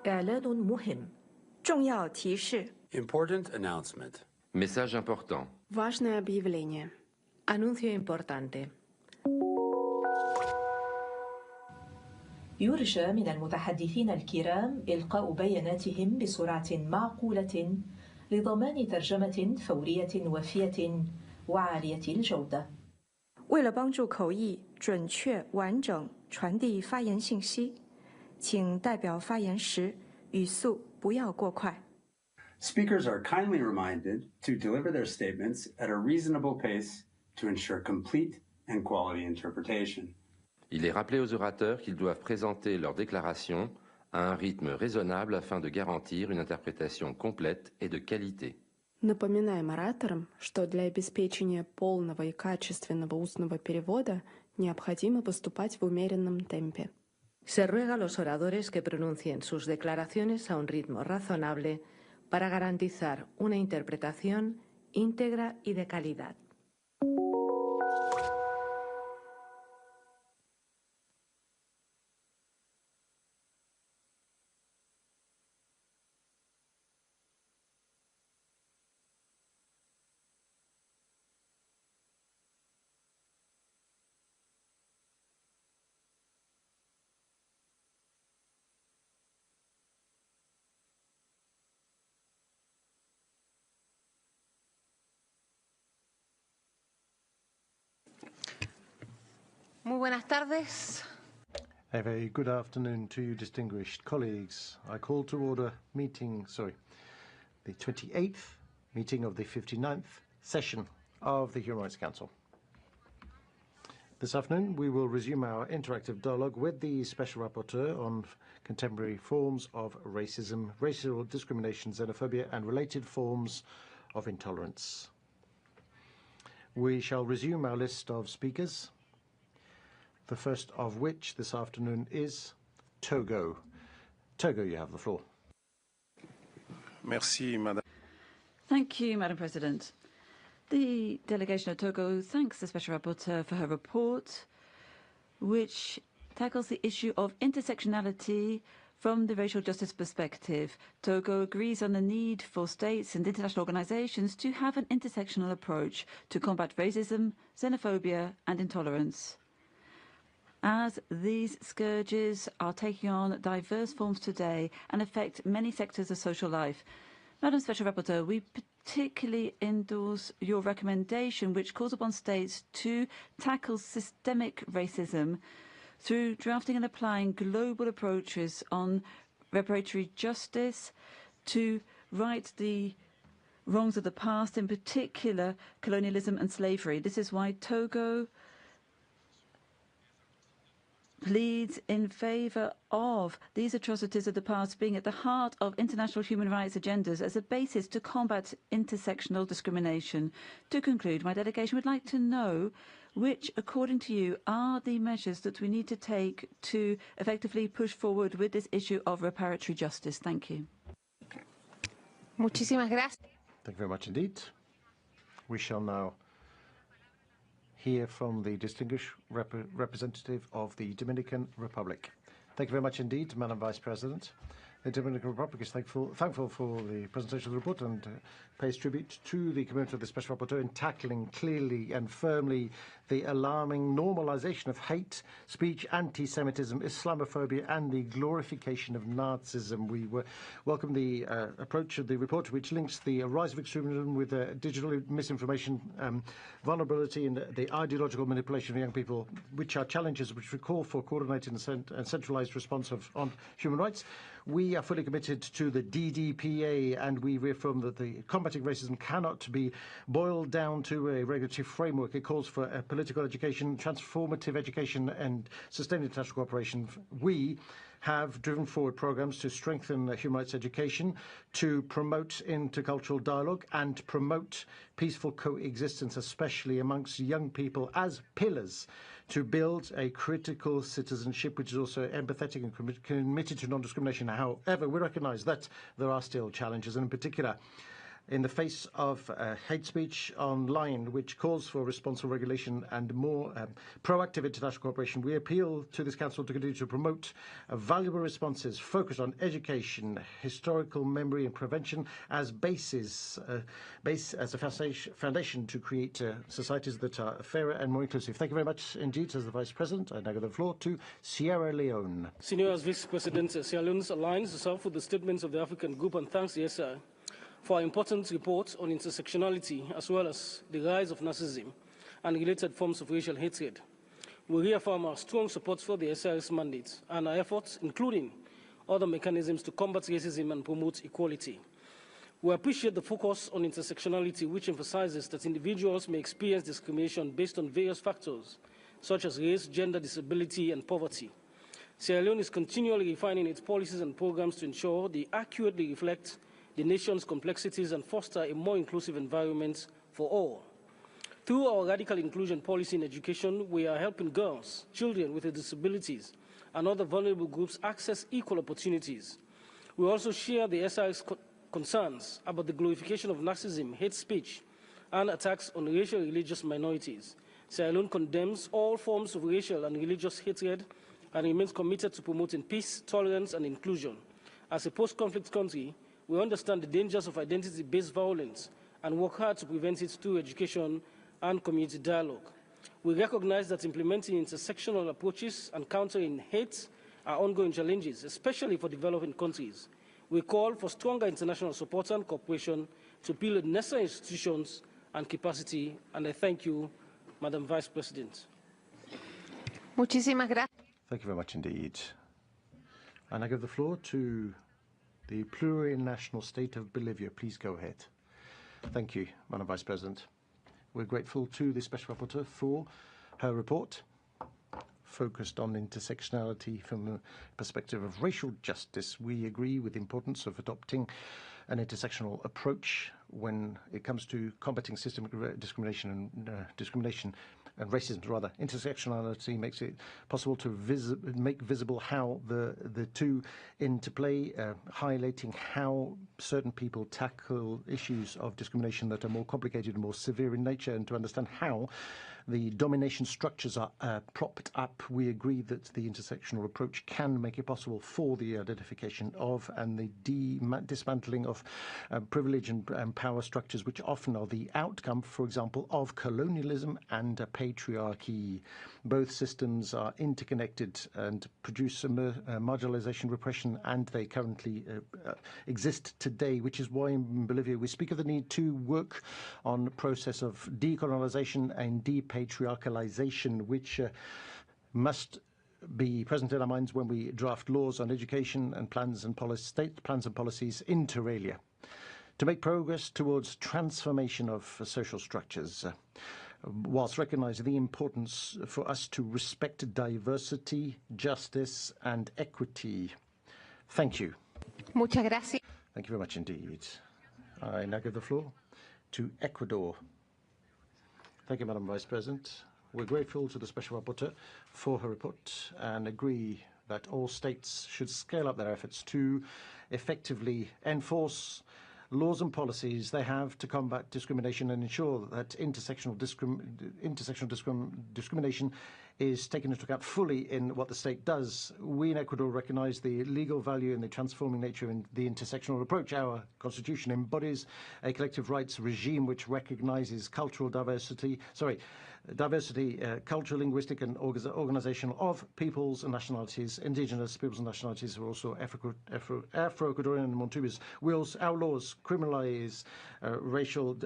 إعلان مهم. 重要提示 Important announcement. Message important. Важное объявление. Anuncio importante. يرجى من المتحدثين الكرام إلقاء بياناتهم بسرعة معقولة لضمان ترجمة فورية وافية وعالية الجودة. 为了帮助口译准确完整传递发言信息，请代表发言时语速不要过快。 Speakers are kindly reminded to deliver their statements at a reasonable pace to ensure complete and quality interpretation. Il est rappelé aux orateurs qu'ils doivent présenter leur déclaration à un rythme raisonnable afin de garantir une interprétation complète et de qualité. Напоминаем ораторам, что для обеспечения полного и качественного устного перевода необходимо поступать в умеренном темпе. Se ruega a los oradores que pronuncien sus declaraciones a un ritmo razonable para garantizar una interpretación íntegra y de calidad. Muy buenas tardes. A very good afternoon to you, distinguished colleagues. I call to order the 28th meeting of the 59th session of the Human Rights Council. This afternoon, we will resume our interactive dialogue with the Special Rapporteur on contemporary forms of racism, racial discrimination, xenophobia, and related forms of intolerance. We shall resume our list of speakers, the first of which this afternoon is Togo. Togo, you have the floor. Merci, Madame. Thank you, Madam President. The delegation of Togo thanks the Special Rapporteur for her report, which tackles the issue of intersectionality from the racial justice perspective. Togo agrees on the need for states and international organizations to have an intersectional approach to combat racism, xenophobia, and intolerance, as these scourges are taking on diverse forms today and affect many sectors of social life. Madam Special Rapporteur, we particularly endorse your recommendation, which calls upon states to tackle systemic racism through drafting and applying global approaches on reparatory justice to right the wrongs of the past, in particular colonialism and slavery. This is why Togo pleads in favour of these atrocities of the past being at the heart of international human rights agendas as a basis to combat intersectional discrimination. To conclude, my delegation would like to know which, according to you, are the measures that we need to take to effectively push forward with this issue of reparatory justice. Thank you. Muchísimas gracias. Thank you very much indeed. We shall now hear from the distinguished representative of the Dominican Republic. Thank you very much indeed, Madam Vice President. The Dominican Republic is thankful for the presentation of the report and pays tribute to the commitment of the Special Rapporteur in tackling clearly and firmly the alarming normalization of hate speech, anti-Semitism, Islamophobia, and the glorification of Nazism. We welcome the approach of the report, which links the rise of extremism with digital misinformation, vulnerability, and the ideological manipulation of young people, which are challenges which we call for coordinated and centralized response on human rights. We are fully committed to the DDPA, and we reaffirm that the combating racism cannot be boiled down to a regulatory framework. It calls for a political education, transformative education, and sustained international cooperation. We have driven forward programs to strengthen human rights education, to promote intercultural dialogue, and promote peaceful coexistence, especially amongst young people, as pillars to build a critical citizenship which is also empathetic and committed to non-discrimination. However, we recognize that there are still challenges, and in particular, in the face of hate speech online, which calls for responsible regulation and more proactive international cooperation, we appeal to this Council to continue to promote valuable responses focused on education, historical memory and prevention as as a foundation to create societies that are fairer and more inclusive. Thank you very much indeed, as the Vice President. I now give the floor to Sierra Leone. Senior Vice President, Sierra Leone aligns herself with the statements of the African Group and thanks the SI for our important report on intersectionality as well as the rise of narcissism and related forms of racial hatred. We reaffirm our strong support for the SI's mandate and our efforts, including other mechanisms to combat racism and promote equality. We appreciate the focus on intersectionality, which emphasizes that individuals may experience discrimination based on various factors, such as race, gender, disability, and poverty. Sierra Leone is continually refining its policies and programs to ensure they accurately reflect the nation's complexities and foster a more inclusive environment for all. Through our radical inclusion policy in education, we are helping girls, children with disabilities, and other vulnerable groups access equal opportunities. We also share the SI's concerns about the glorification of narcissism, hate speech, and attacks on racial and religious minorities. Sierra Leone condemns all forms of racial and religious hatred and remains committed to promoting peace, tolerance, and inclusion. As a post-conflict country, we understand the dangers of identity-based violence and work hard to prevent it through education and community dialogue. We recognize that implementing intersectional approaches and countering hate are ongoing challenges, especially for developing countries. We call for stronger international support and cooperation to build necessary institutions and capacity, and I thank you, Madam Vice President. Muchísimas gracias. Thank you very much indeed. And I give the floor to the plurinational state of Bolivia. Please go ahead. Thank you, Madam Vice President. We're grateful to the Special Rapporteur for her report, focused on intersectionality from the perspective of racial justice. We agree with the importance of adopting an intersectional approach when it comes to combating systemic discrimination and racism, rather. Intersectionality makes it possible to make visible how the two interplay, highlighting how certain people tackle issues of discrimination that are more complicated and more severe in nature, and to understand how the domination structures are propped up. We agree that the intersectional approach can make it possible for the identification of and the dismantling of privilege and power structures, which often are the outcome, for example, of colonialism and patriarchy. Both systems are interconnected and produce marginalization, repression, and they currently exist today, which is why in Bolivia we speak of the need to work on the process of decolonization and depatriarchalization, which must be present in our minds when we draft laws on education and state plans and policies inter alia, to make progress towards transformation of social structures, whilst recognizing the importance for us to respect diversity, justice, and equity. Thank you. Muchas gracias. Thank you very much indeed. I now give the floor to Ecuador. Thank you, Madam Vice President. We're grateful to the Special Rapporteur for her report and agree that all states should scale up their efforts to effectively enforce laws and policies they have to combat discrimination and ensure that intersectional discrimination is taken into account fully in what the state does. We in Ecuador recognize the legal value and the transforming nature in the intersectional approach. Our constitution embodies a collective rights regime which recognizes cultural diversity, cultural, linguistic, and organizational of peoples and nationalities. Indigenous peoples and nationalities are also Afro-Ecuadorian and Montubes. Our laws criminalize racial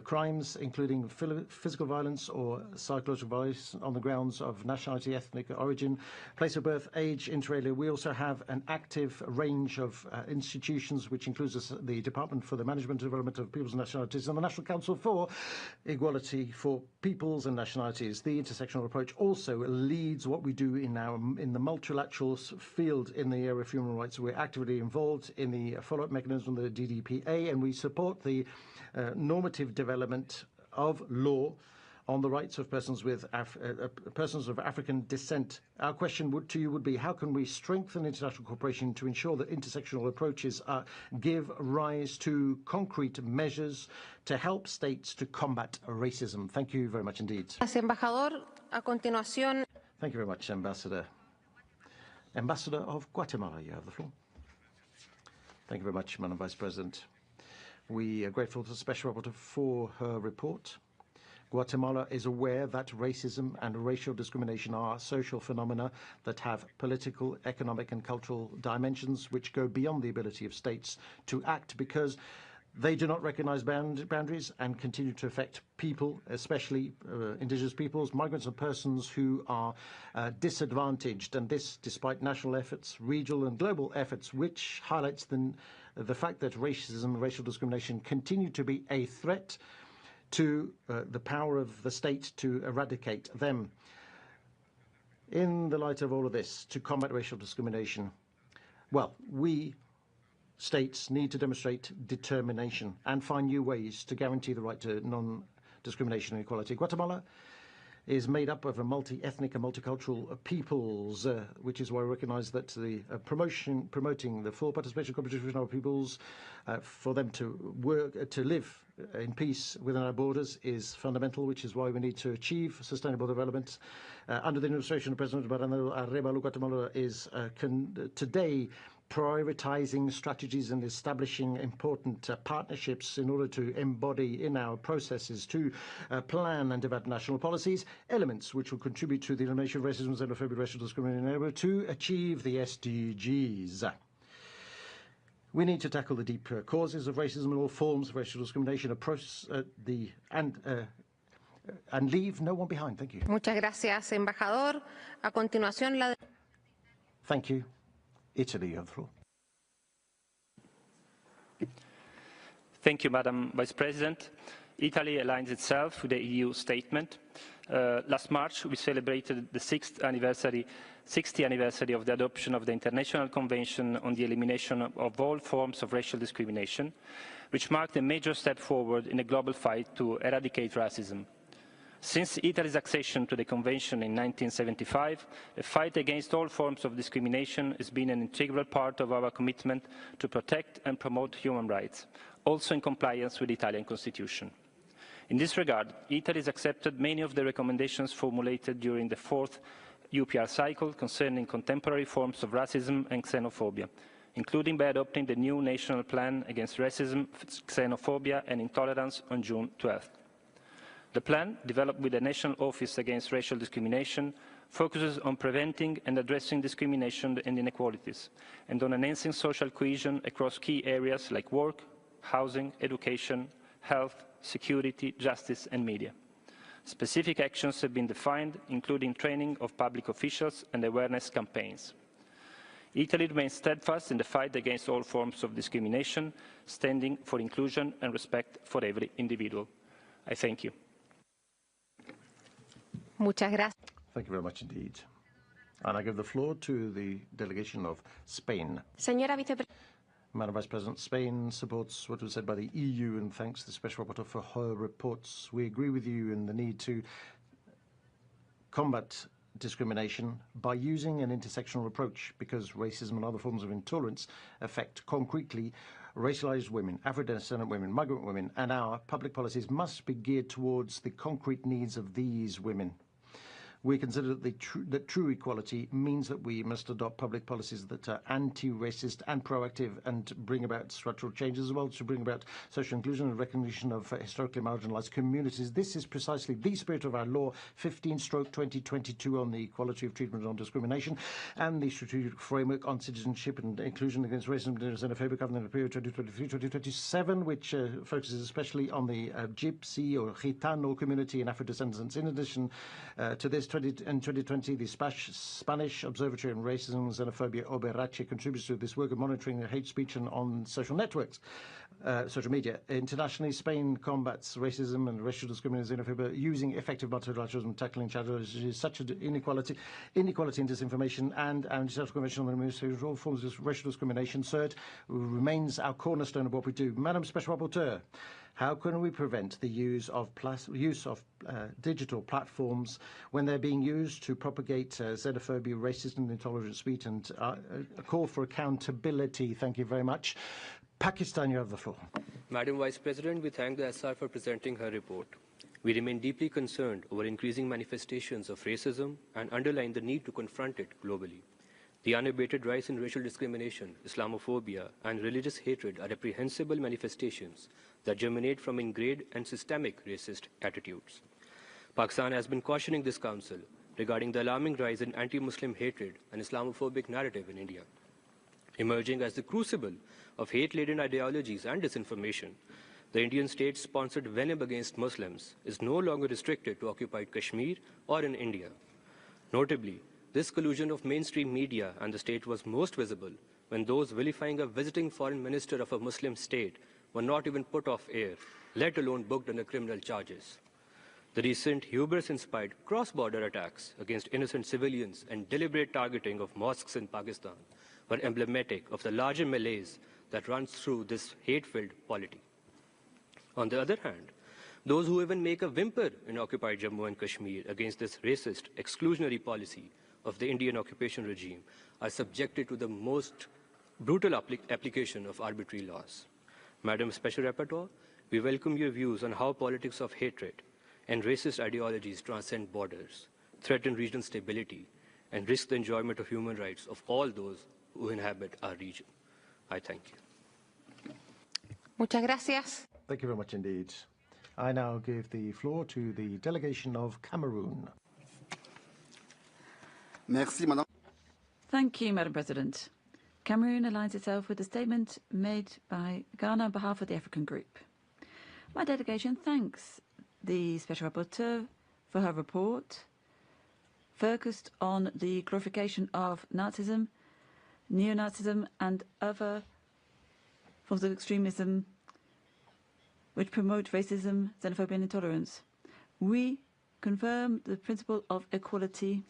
crimes, including physical violence or psychological violence on the grounds of nationality, ethnic origin, place of birth, age, inter alia. We also have an active range of institutions, which includes the Department for the Management and Development of Peoples and Nationalities and the National Council for Equality for Peoples and Nationalities. The intersectional approach also leads what we do in the multilateral field in the area of human rights. We're actively involved in the follow-up mechanism of the DDPA, and we support the normative development of law on the rights of persons of African descent. Our question to you would be, how can we strengthen international cooperation to ensure that intersectional approaches give rise to concrete measures to help states to combat racism? Thank you very much indeed. Embajador, a continuación. Thank you very much, Ambassador. Ambassador of Guatemala, you have the floor. Thank you very much, Madam Vice President. We are grateful to the Special Rapporteur for her report. Guatemala is aware that racism and racial discrimination are social phenomena that have political, economic, and cultural dimensions which go beyond the ability of states to act because they do not recognize boundaries and continue to affect people, especially indigenous peoples, migrants, and persons who are disadvantaged. And this, despite national efforts, regional and global efforts, which highlights the fact that racism and racial discrimination continue to be a threat to the power of the state to eradicate them. In the light of all of this, to combat racial discrimination, well, we states need to demonstrate determination and find new ways to guarantee the right to non-discrimination and equality. Guatemala is made up of a multi-ethnic and multicultural peoples, which is why we recognize that the promoting the full participation and competition of our peoples for them to work, to live in peace within our borders is fundamental, which is why we need to achieve sustainable development. Under the administration of President Arevalo, Guatemala is today prioritizing strategies and establishing important partnerships in order to embody in our processes to plan and develop national policies, elements which will contribute to the elimination of racism, xenophobia, racial discrimination, in order to achieve the SDGs. We need to tackle the deep causes of racism and all forms of racial discrimination, and leave no one behind. Thank you. Muchas gracias, embajador. A continuación, Thank you. Italy, you have the floor. Thank you, Madam Vice President. Italy aligns itself with the EU statement. Last March, we celebrated the 60th anniversary of the adoption of the International Convention on the Elimination of All Forms of Racial Discrimination, which marked a major step forward in a global fight to eradicate racism. Since Italy's accession to the Convention in 1975, the fight against all forms of discrimination has been an integral part of our commitment to protect and promote human rights, also in compliance with the Italian Constitution. In this regard, Italy has accepted many of the recommendations formulated during the fourth UPR cycle concerning contemporary forms of racism and xenophobia, including by adopting the new National Plan Against Racism, Xenophobia and Intolerance on June 12th. The plan, developed with the National Office Against Racial Discrimination, focuses on preventing and addressing discrimination and inequalities, and on enhancing social cohesion across key areas like work, housing, education, health, security, justice and media. Specific actions have been defined, including training of public officials and awareness campaigns. Italy remains steadfast in the fight against all forms of discrimination, standing for inclusion and respect for every individual. I thank you. Muchas gracias. Thank you very much indeed. And I give the floor to the delegation of Spain. Señora Vicepresidenta. Madam Vice President, Spain supports what was said by the EU and thanks the Special Rapporteur for her reports. We agree with you in the need to combat discrimination by using an intersectional approach because racism and other forms of intolerance affect concretely racialized women, Afro-descendant women, migrant women, and our public policies must be geared towards the concrete needs of these women. We consider that true equality means that we must adopt public policies that are anti-racist and proactive and bring about structural changes as well to bring about social inclusion and recognition of historically marginalized communities. This is precisely the spirit of our law 15/2022 on the equality of treatment and non-discrimination and the strategic framework on citizenship and inclusion against racism and xenophobia covering the period 2023-2027, which focuses especially on the Gypsy or Gitano community and Afro-descendants. In addition to this, in 2020, the Spanish Observatory on Racism and Xenophobia, Oberache, contributes to this work of monitoring hate speech and on social networks, social media. Internationally, Spain combats racism and racial discrimination and xenophobia using effective multilateralism, tackling challenges such as inequality and disinformation, and anti-social convention on the administration of all forms of racial discrimination. CERT remains our cornerstone of what we do. Madam Special Rapporteur, How can we prevent the use of digital platforms when they're being used to propagate xenophobia, racism, intolerant speech, and a call for accountability? Thank you very much. Pakistan, you have the floor. Madam Vice President, we thank the SR for presenting her report. We remain deeply concerned over increasing manifestations of racism and underline the need to confront it globally. The unabated rise in racial discrimination, Islamophobia, and religious hatred are reprehensible manifestations that germinate from ingrained and systemic racist attitudes. Pakistan has been cautioning this Council regarding the alarming rise in anti-Muslim hatred and Islamophobic narrative in India. Emerging as the crucible of hate-laden ideologies and disinformation, the Indian state-sponsored venom against Muslims is no longer restricted to occupied Kashmir or in India. Notably, this collusion of mainstream media and the state was most visible when those vilifying a visiting foreign minister of a Muslim state were not even put off air, let alone booked under criminal charges. The recent hubris-inspired cross-border attacks against innocent civilians and deliberate targeting of mosques in Pakistan were emblematic of the larger malaise that runs through this hate-filled polity. On the other hand, those who even make a whimper in occupied Jammu and Kashmir against this racist, exclusionary policy of the Indian occupation regime are subjected to the most brutal application of arbitrary laws. Madam Special Rapporteur, we welcome your views on how politics of hatred and racist ideologies transcend borders, threaten regional stability, and risk the enjoyment of human rights of all those who inhabit our region. I thank you. Muchas gracias. Thank you very much indeed. I now give the floor to the delegation of Cameroon. Merci, Madame. Thank you, Madam President. Cameroon aligns itself with the statement made by Ghana on behalf of the African Group. My delegation thanks the Special Rapporteur for her report, focused on the glorification of Nazism, neo-Nazism, and other forms of extremism which promote racism, xenophobia, and intolerance. We confirm the principle of equality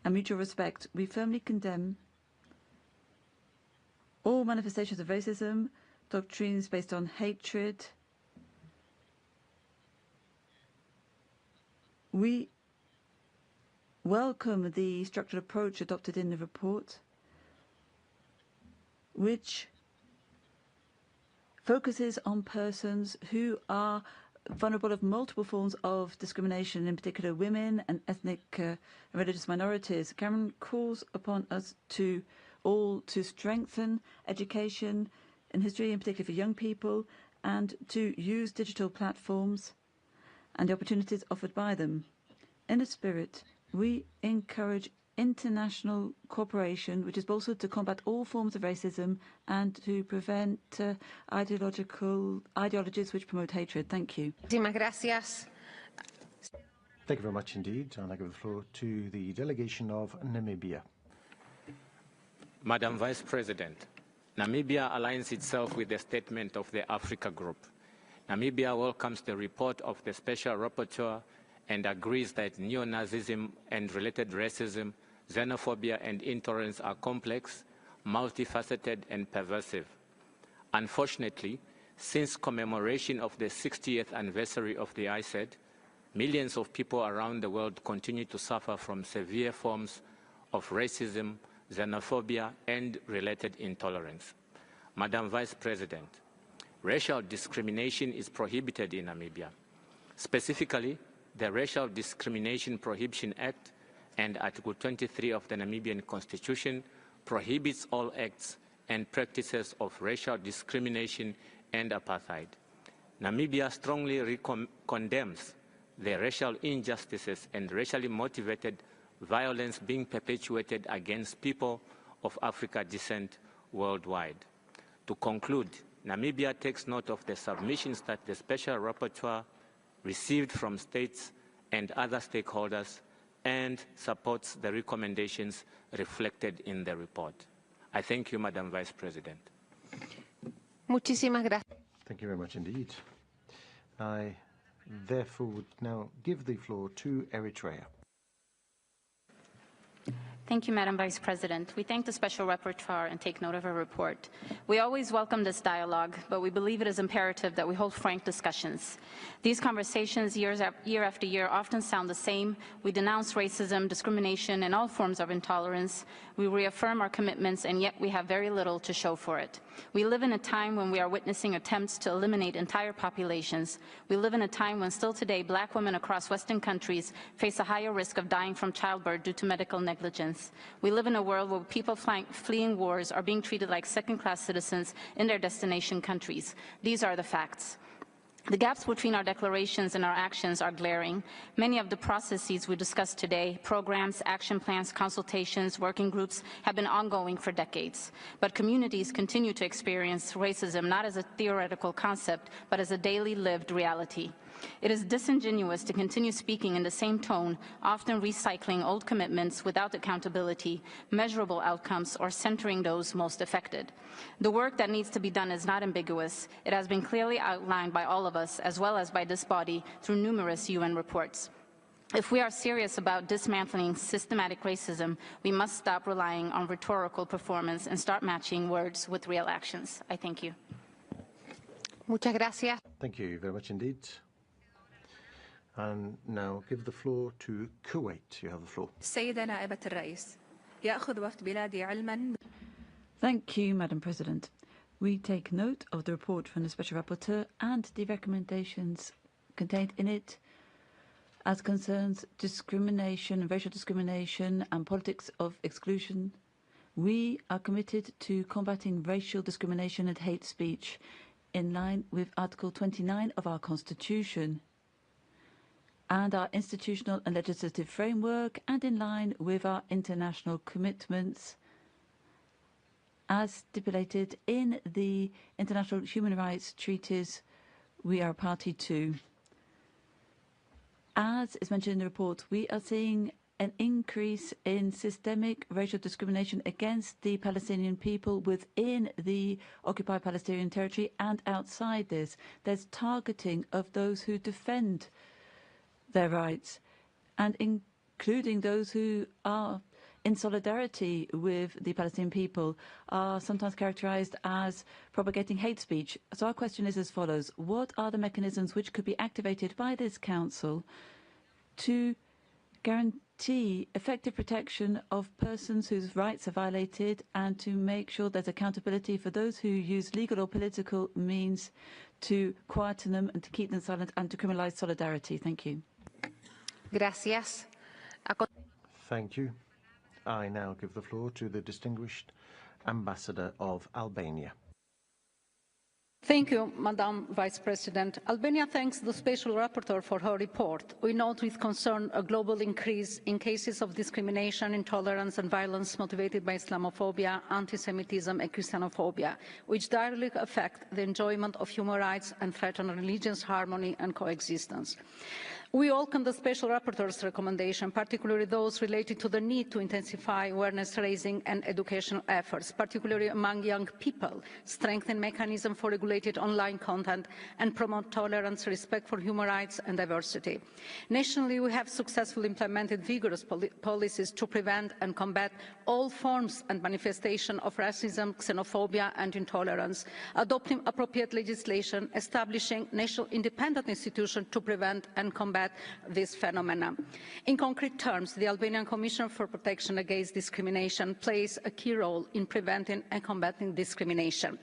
and mutual respect. We firmly condemn all manifestations of racism, doctrines based on hatred. We welcome the structured approach adopted in the report, which focuses on persons who are vulnerable of multiple forms of discrimination, in particular women and ethnic and religious minorities. Cameron calls upon us all to strengthen education and history, in particular for young people, and to use digital platforms and the opportunities offered by them. In this spirit, we encourage international cooperation, which is bolstered to combat all forms of racism and to prevent ideologies which promote hatred. Thank you. Muchísimas gracias. Thank you very much indeed. And I give the floor to the delegation of Namibia. Madam Vice President, Namibia aligns itself with the statement of the Africa Group. Namibia welcomes the report of the Special Rapporteur and agrees that neo-Nazism and related racism, xenophobia, and intolerance are complex, multifaceted, and pervasive. Unfortunately, since commemoration of the 60th anniversary of the ICED, millions of people around the world continue to suffer from severe forms of racism, xenophobia, and related intolerance. Madam Vice President, racial discrimination is prohibited in Namibia. Specifically, the Racial Discrimination Prohibition Act and Article 23 of the Namibian Constitution prohibits all acts and practices of racial discrimination and apartheid. Namibia strongly condemns the racial injustices and racially motivated violence being perpetuated against people of African descent worldwide. To conclude, Namibia takes note of the submissions that the Special Rapporteur received from states and other stakeholders and supports the recommendations reflected in the report. I thank you, Madam Vice President. Muchísimas gracias. Thank you very much indeed. I therefore would now give the floor to Eritrea. Thank you, Madam Vice President. We thank the Special Rapporteur and take note of her report. We always welcome this dialogue, but we believe it is imperative that we hold frank discussions. These conversations, year after year, often sound the same. We denounce racism, discrimination, and all forms of intolerance. We reaffirm our commitments, and yet we have very little to show for it. We live in a time when we are witnessing attempts to eliminate entire populations. We live in a time when still today Black women across Western countries face a higher risk of dying from childbirth due to medical negligence. We live in a world where people fleeing wars are being treated like second-class citizens in their destination countries. These are the facts. The gaps between our declarations and our actions are glaring. Many of the processes we discussed today, programs, action plans, consultations, working groups, have been ongoing for decades. But communities continue to experience racism not as a theoretical concept, but as a daily lived reality. It is disingenuous to continue speaking in the same tone, often recycling old commitments without accountability, measurable outcomes, or centering those most affected. The work that needs to be done is not ambiguous. It has been clearly outlined by all of us, as well as by this body, through numerous UN reports. If we are serious about dismantling systematic racism, we must stop relying on rhetorical performance and start matching words with real actions. I thank you. Muchas gracias. Thank you very much indeed. And now give the floor to Kuwait. You have the floor. السيدة نائبة الرئيس يأخذ وفد بلادي علما. Thank you, Madam President. We take note of the report from the Special Rapporteur and the recommendations contained in it as concerns discrimination, racial discrimination and politics of exclusion. We are committed to combating racial discrimination and hate speech in line with Article 29 of our Constitution and our institutional and legislative framework, and in line with our international commitments as stipulated in the international human rights treaties we are a party to. As is mentioned in the report, we are seeing an increase in systemic racial discrimination against the Palestinian people within the occupied Palestinian territory and outside this. There's targeting of those who defend their rights, and including those who are in solidarity with the Palestinian people, are sometimes characterized as propagating hate speech. So our question is as follows: what are the mechanisms which could be activated by this Council to guarantee effective protection of persons whose rights are violated, and to make sure there's accountability for those who use legal or political means to quieten them and to keep them silent and to criminalize solidarity? Thank you. Gracias. Thank you. I now give the floor to the distinguished Ambassador of Albania. Thank you, Madam Vice President. Albania thanks the Special Rapporteur for her report. We note with concern a global increase in cases of discrimination, intolerance and violence motivated by Islamophobia, anti-Semitism and Christianophobia, which directly affect the enjoyment of human rights and threaten religious harmony and coexistence. We welcome the Special Rapporteur's recommendation, particularly those related to the need to intensify awareness raising and educational efforts, particularly among young people, strengthen mechanisms for regulated online content, and promote tolerance, respect for human rights and diversity. Nationally, we have successfully implemented vigorous policies to prevent and combat all forms and manifestations of racism, xenophobia and intolerance, adopting appropriate legislation, establishing national independent institutions to prevent and combat this phenomenon. In concrete terms, the Albanian Commission for Protection Against Discrimination plays a key role in preventing and combating discrimination.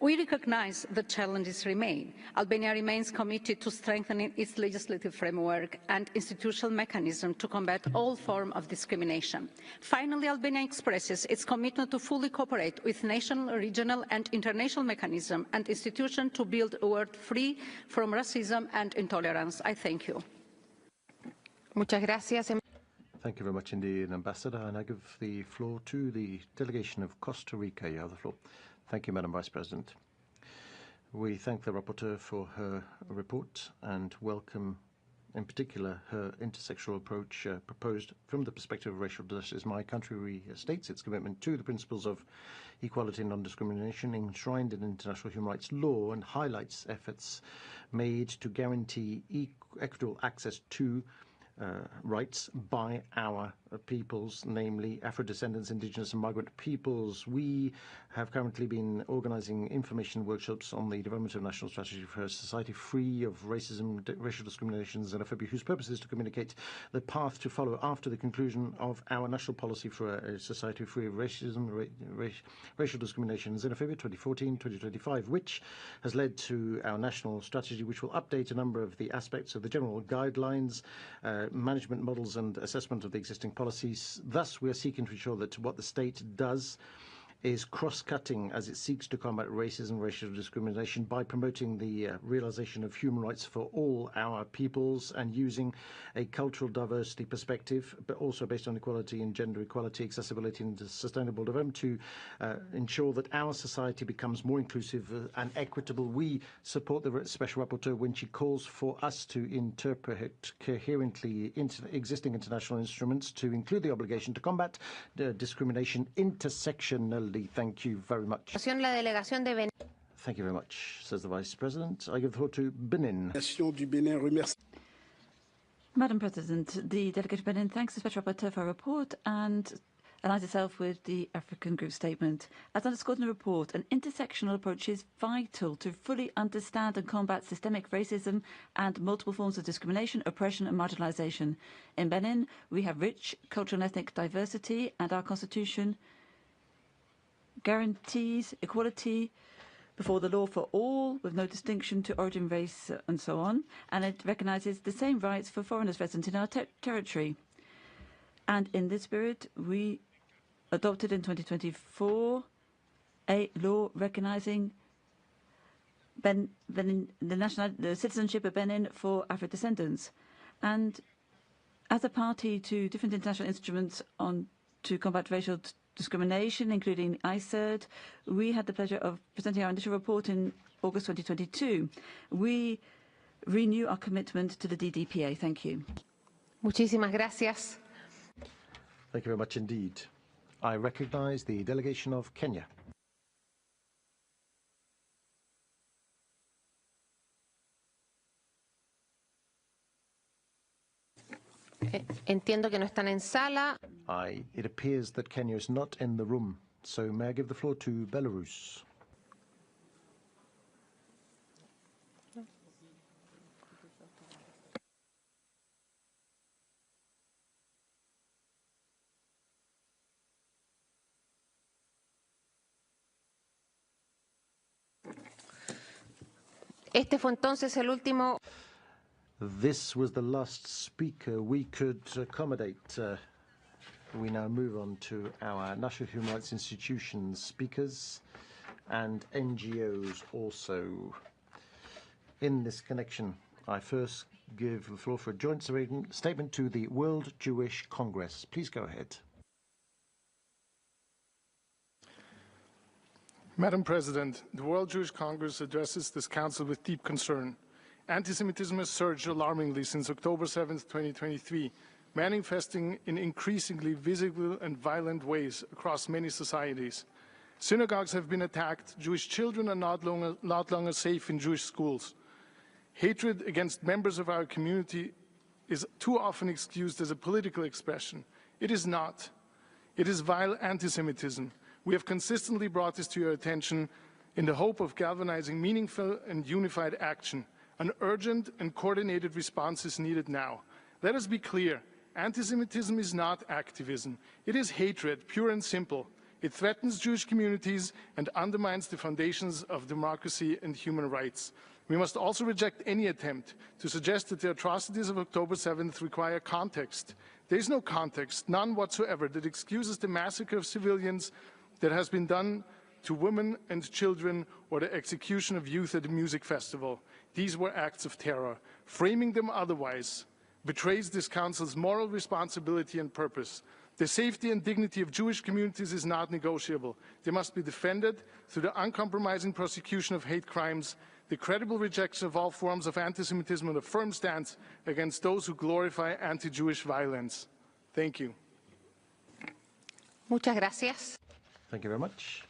We recognize that challenges remain. Albania remains committed to strengthening its legislative framework and institutional mechanism to combat all forms of discrimination. Finally, Albania expresses its commitment to fully cooperate with national, regional and international mechanisms and institutions to build a world free from racism and intolerance. I thank you. Muchas gracias. Thank you very much indeed, Ambassador. And I give the floor to the delegation of Costa Rica. You have the floor. Thank you, Madam Vice President. We thank the Rapporteur for her report and welcome in particular her intersectional approach proposed from the perspective of racial justice. My country restates its commitment to the principles of equality and non-discrimination enshrined in international human rights law and highlights efforts made to guarantee equitable access to rights by our peoples, namely Afro-descendants, indigenous and migrant peoples. We have currently been organizing information workshops on the development of national strategy for a society free of racism, racial discrimination, xenophobia, whose purpose is to communicate the path to follow after the conclusion of our national policy for a society free of racism, racial discrimination, xenophobia 2014-2025, which has led to our national strategy, which will update a number of the aspects of the general guidelines, management models and assessment of the existing policies. Thus, we are seeking to ensure that what the state does is cross-cutting as it seeks to combat racism and racial discrimination by promoting the realization of human rights for all our peoples and using a cultural diversity perspective, but also based on equality and gender equality, accessibility and sustainable development to ensure that our society becomes more inclusive and equitable. We support the Special Rapporteur when she calls for us to interpret coherently existing international instruments to include the obligation to combat discrimination intersectionally. Thank you very much. Thank you very much, says the Vice President. I give the floor to Benin. Madam President, the delegation of Benin thanks the Special Rapporteur for her report and aligns itself with the African Group statement. As underscored in the report, an intersectional approach is vital to fully understand and combat systemic racism and multiple forms of discrimination, oppression and marginalization. In Benin, we have rich cultural and ethnic diversity, and our constitution guarantees equality before the law for all, with no distinction to origin, race, and so on, and it recognizes the same rights for foreigners resident in our territory. And in this spirit, we adopted in 2024 a law recognizing the citizenship of Benin for Afro-descendants. And as a party to different international instruments to combat racial discrimination, including ICERD, we had the pleasure of presenting our initial report in August 2022. We renew our commitment to the DDPA. Thank you. Muchísimas gracias. Thank you very much indeed. I recognize the delegation of Kenya. Entiendo que no están en sala. It appears that Kenya is not in the room, so may I give the floor to Belarus? Este fue entonces el último. This was the last speaker we could accommodate. We now move on to our national human rights institutions speakers and NGOs also. In this connection, I first give the floor for a joint statement to the World Jewish Congress. Please go ahead. Madam President, the World Jewish Congress addresses this Council with deep concern. Anti-Semitism has surged alarmingly since October 7, 2023, manifesting in increasingly visible and violent ways across many societies. Synagogues have been attacked. Jewish children are not longer safe in Jewish schools. Hatred against members of our community is too often excused as a political expression. It is not. It is vile anti-Semitism. We have consistently brought this to your attention in the hope of galvanizing meaningful and unified action. An urgent and coordinated response is needed now. Let us be clear. Anti-Semitism is not activism. It is hatred, pure and simple. It threatens Jewish communities and undermines the foundations of democracy and human rights. We must also reject any attempt to suggest that the atrocities of October 7th require context. There is no context, none whatsoever, that excuses the massacre of civilians that has been done to women and children or the execution of youth at a music festival. These were acts of terror. Framing them otherwise betrays this Council's moral responsibility and purpose. The safety and dignity of Jewish communities is not negotiable. They must be defended through the uncompromising prosecution of hate crimes, the credible rejection of all forms of anti-Semitism, and a firm stance against those who glorify anti-Jewish violence. Thank you. Muchas gracias. Thank you very much.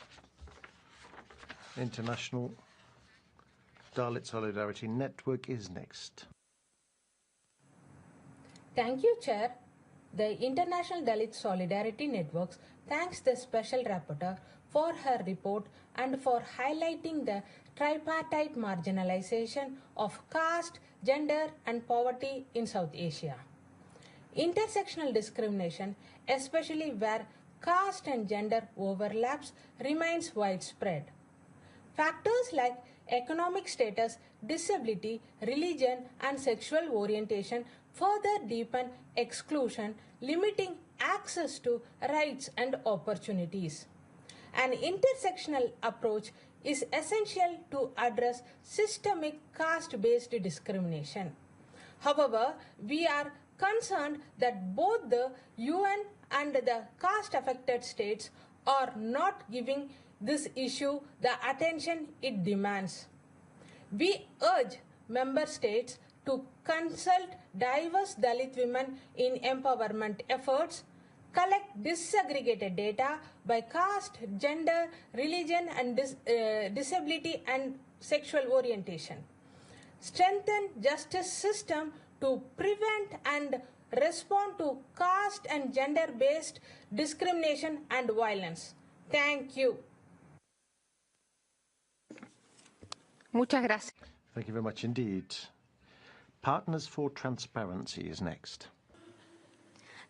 International Dalit Solidarity Network is next. Thank you, Chair. The International Dalit Solidarity Networks thanks the Special Rapporteur for her report and for highlighting the tripartite marginalization of caste, gender and poverty in South Asia. Intersectional discrimination, especially where caste and gender overlaps, remains widespread. Factors like economic status, disability, religion, and sexual orientation further deepen exclusion, limiting access to rights and opportunities. An intersectional approach is essential to address systemic caste-based discrimination. However, we are concerned that both the UN and the caste-affected states are not giving this issue the attention it demands. We urge member states to consult diverse Dalit women in empowerment efforts, collect disaggregated data by caste, gender, religion, and disability and sexual orientation. Strengthen justice system to prevent and respond to caste and gender-based discrimination and violence. Thank you. Muchas gracias. Thank you very much indeed. Partners for Transparency is next.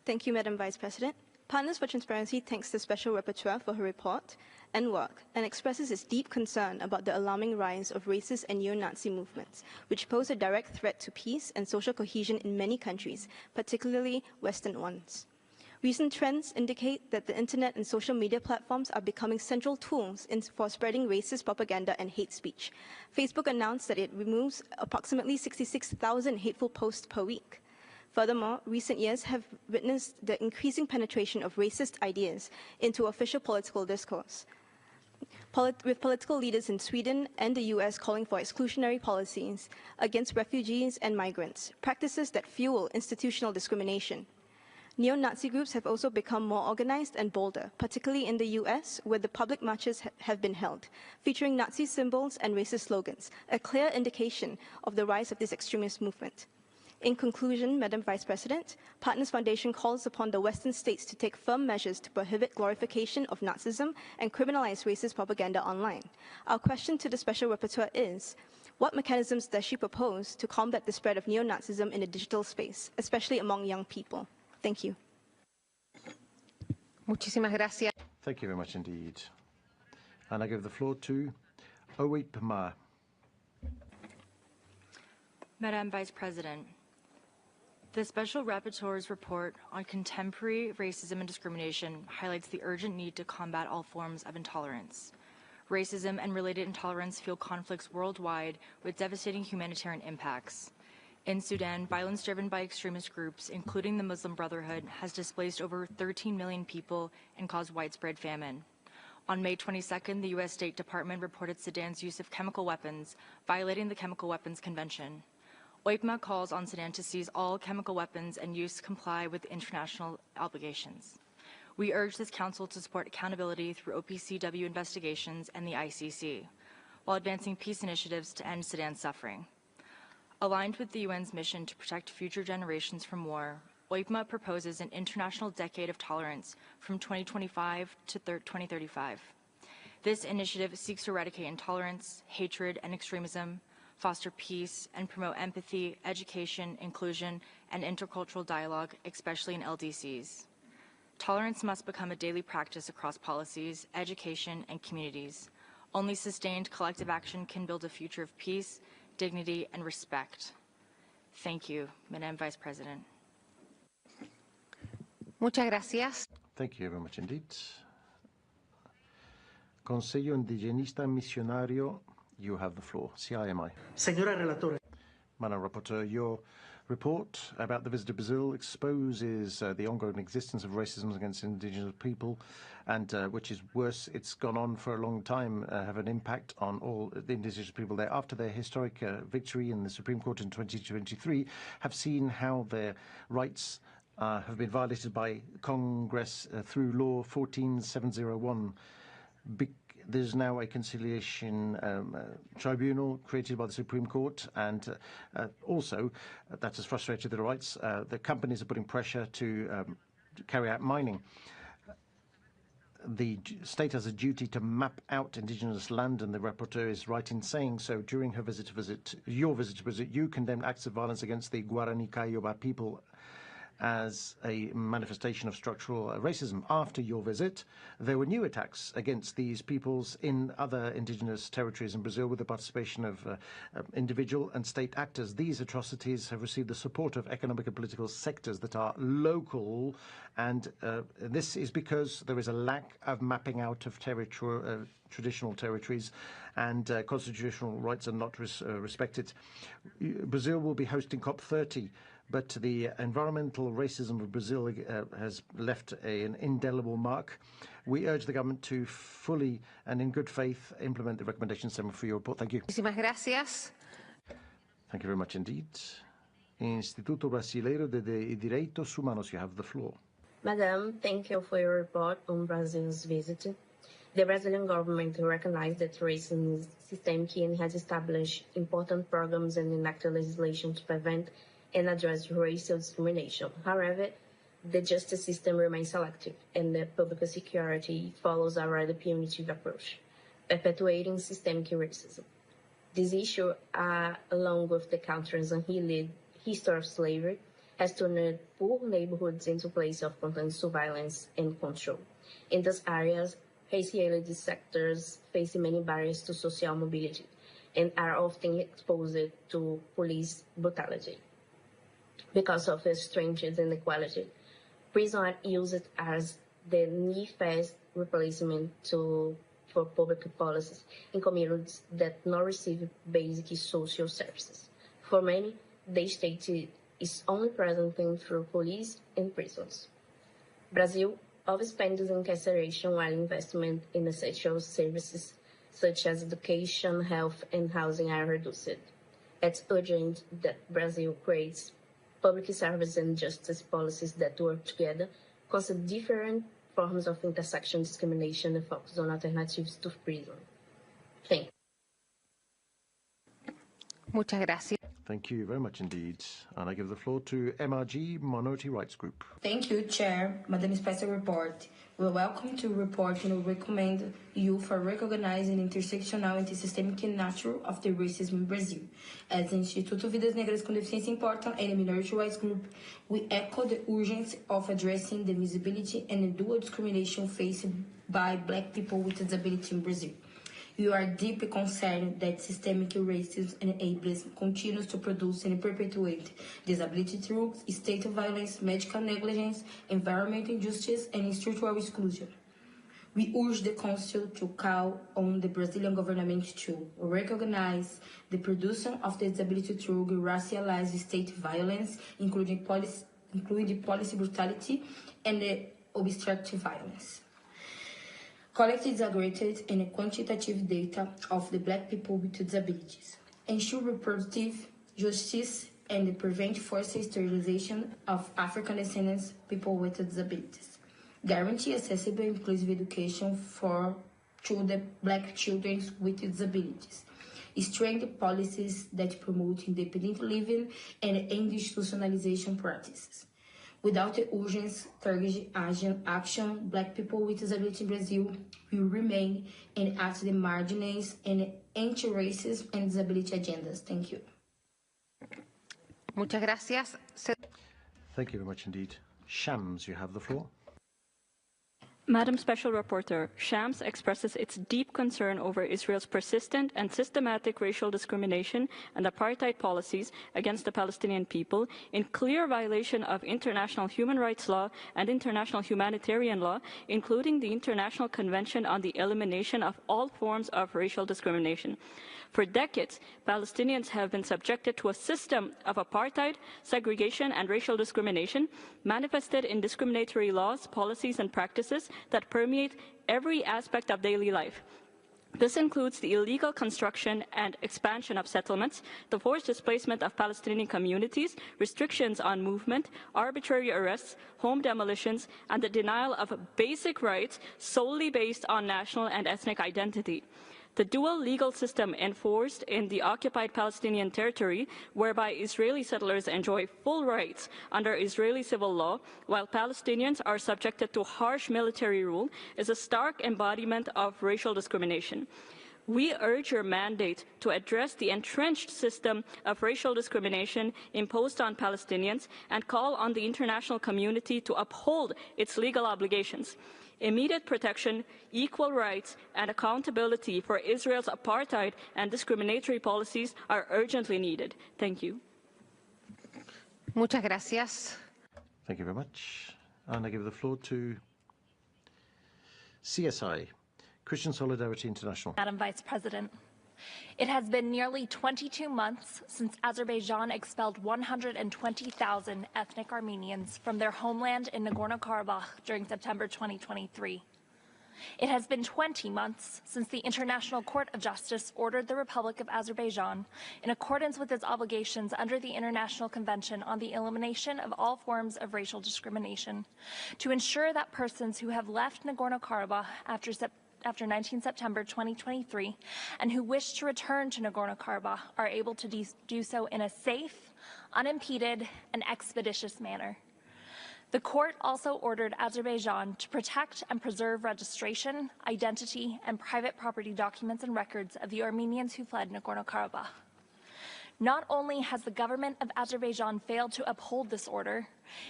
Thank you, Madam Vice President. Partners for Transparency thanks the Special Rapporteur for her report and work and expresses its deep concern about the alarming rise of racist and neo-Nazi movements, which pose a direct threat to peace and social cohesion in many countries, particularly Western ones. Recent trends indicate that the internet and social media platforms are becoming central tools for spreading racist propaganda and hate speech. Facebook announced that it removes approximately 66,000 hateful posts per week. Furthermore, recent years have witnessed the increasing penetration of racist ideas into official political discourse, with political leaders in Sweden and the US calling for exclusionary policies against refugees and migrants, practices that fuel institutional discrimination. Neo-Nazi groups have also become more organized and bolder, particularly in the US, where the public marches have been held, featuring Nazi symbols and racist slogans, a clear indication of the rise of this extremist movement. In conclusion, Madam Vice President, Partners Foundation calls upon the Western states to take firm measures to prohibit glorification of Nazism and criminalize racist propaganda online. Our question to the Special Rapporteur is, what mechanisms does she propose to combat the spread of neo-Nazism in the digital space, especially among young people? Thank you. Muchísimas gracias. Thank you very much indeed. And I give the floor to Oweipma. Madam Vice President, the Special Rapporteur's report on contemporary racism and discrimination highlights the urgent need to combat all forms of intolerance. Racism and related intolerance fuel conflicts worldwide with devastating humanitarian impacts. In Sudan, violence driven by extremist groups, including the Muslim Brotherhood, has displaced over 13 million people and caused widespread famine. On May 22nd, the U.S. State Department reported Sudan's use of chemical weapons, violating the Chemical Weapons Convention. Oweipma calls on Sudan to seize all chemical weapons and use to comply with international obligations. We urge this Council to support accountability through OPCW investigations and the ICC, while advancing peace initiatives to end Sudan's suffering. Aligned with the UN's mission to protect future generations from war, Oweipma proposes an international decade of tolerance from 2025 to 2035. This initiative seeks to eradicate intolerance, hatred, and extremism, foster peace, and promote empathy, education, inclusion, and intercultural dialogue, especially in LDCs. Tolerance must become a daily practice across policies, education, and communities. Only sustained collective action can build a future of peace, dignity, and respect. Thank you, Madam Vice President. Muchas gracias. Thank you very much indeed. Consejo Indigenista Misionario, you have the floor. CIMI. Señora Relatora. Madam Rapporteur, your report about the visit to Brazil exposes the ongoing existence of racism against indigenous people, and which is worse, it's gone on for a long time, have an impact on all the indigenous people there. After their historic victory in the Supreme Court in 2023, have seen how their rights have been violated by Congress through Law 14701. there's now a conciliation tribunal created by the Supreme Court, and also that has frustrated the rights. The companies are putting pressure to carry out mining. The state has a duty to map out indigenous land, and the rapporteur is right in saying so. During her your visit to visit, you condemned acts of violence against the Guarani Kaiyoba people as a manifestation of structural racism. After your visit, there were new attacks against these peoples in other indigenous territories in Brazil with the participation of individual and state actors. These atrocities have received the support of economic and political sectors that are local, and this is because there is a lack of mapping out of traditional territories, and constitutional rights are not respected. Brazil will be hosting COP30, but the environmental racism of Brazil has left an indelible mark. We urge the government to fully and in good faith implement the recommendations set for your report. Thank you. Muchísimas gracias. Thank you very much indeed. Instituto Brasileiro de Direitos Humanos, you have the floor. Madam, thank you for your report on Brazil's visit. The Brazilian government recognized that racism is systemic and has established important programs and enacted legislation to prevent and address racial discrimination. However, the justice system remains selective, and the public security follows a rather punitive approach, perpetuating systemic racism. This issue, along with the country's unhealed history of slavery, has turned poor neighborhoods into places of constant surveillance and control. In these areas, racially sectors face many barriers to social mobility and are often exposed to police brutality. Because of its strange inequality, prison are used as the near-fast replacement for public policies in communities that not receive basic social services. For many, the state is only present through police and prisons. Brazil overspends incarceration while investment in essential services such as education, health, and housing are reduced. It's urgent that Brazil creates public service and justice policies that work together, consider different forms of intersection discrimination and focus on alternatives to prison. Thank you. Muchas gracias. Thank you very much indeed. And I give the floor to MRG Minority Rights Group. Thank you, Chair. Madam Special Report. We welcome to report and recommend you for recognizing intersectional and systemic nature of the racism in Brazil. As Instituto Vidas Negras com Deficiência Importam and a Minority Rights Group, we echo the urgency of addressing the visibility and the dual discrimination faced by Black people with disability in Brazil. We are deeply concerned that systemic racism and ableism continues to produce and perpetuate disability through state violence, medical negligence, environmental injustice, and structural exclusion. We urge the Council to call on the Brazilian government to recognize the production of the disability through racialized state violence, including policy brutality and obstructive violence. Collect disaggregated and quantitative data of the Black people with disabilities, ensure reproductive justice, and prevent forced sterilization of African descendants people with disabilities. Guarantee accessible and inclusive education to the Black children with disabilities. Strengthen policies that promote independent living and end institutionalization practices. Without the urgent targeted action, Black people with disability in Brazil will remain and at the margins and anti-racist and disability agendas. Thank you. Muchas gracias. Thank you very much indeed. Shams, you have the floor. Madam Special Rapporteur, Shams expresses its deep concern over Israel's persistent and systematic racial discrimination and apartheid policies against the Palestinian people in clear violation of international human rights law and international humanitarian law, including the International Convention on the Elimination of All Forms of Racial Discrimination. For decades, Palestinians have been subjected to a system of apartheid, segregation, and racial discrimination manifested in discriminatory laws, policies, and practices that permeate every aspect of daily life. This includes the illegal construction and expansion of settlements, the forced displacement of Palestinian communities, restrictions on movement, arbitrary arrests, home demolitions, and the denial of basic rights solely based on national and ethnic identity. The dual legal system enforced in the occupied Palestinian territory, whereby Israeli settlers enjoy full rights under Israeli civil law, while Palestinians are subjected to harsh military rule, is a stark embodiment of racial discrimination. We urge your mandate to address the entrenched system of racial discrimination imposed on Palestinians and call on the international community to uphold its legal obligations. Immediate protection, equal rights, and accountability for Israel's apartheid and discriminatory policies are urgently needed. Thank you. Muchas gracias. Thank you very much. And I give the floor to CSI, Christian Solidarity International. Madam Vice President, it has been nearly 22 months since Azerbaijan expelled 120,000 ethnic Armenians from their homeland in Nagorno-Karabakh during September 2023. It has been 20 months since the International Court of Justice ordered the Republic of Azerbaijan, in accordance with its obligations under the International Convention on the Elimination of All Forms of Racial Discrimination, to ensure that persons who have left Nagorno-Karabakh after 19 September 2023 and who wish to return to Nagorno-Karabakh are able to do so in a safe, unimpeded, and expeditious manner. The court also ordered Azerbaijan to protect and preserve registration, identity, and private property documents and records of the Armenians who fled Nagorno-Karabakh. Not only has the government of Azerbaijan failed to uphold this order,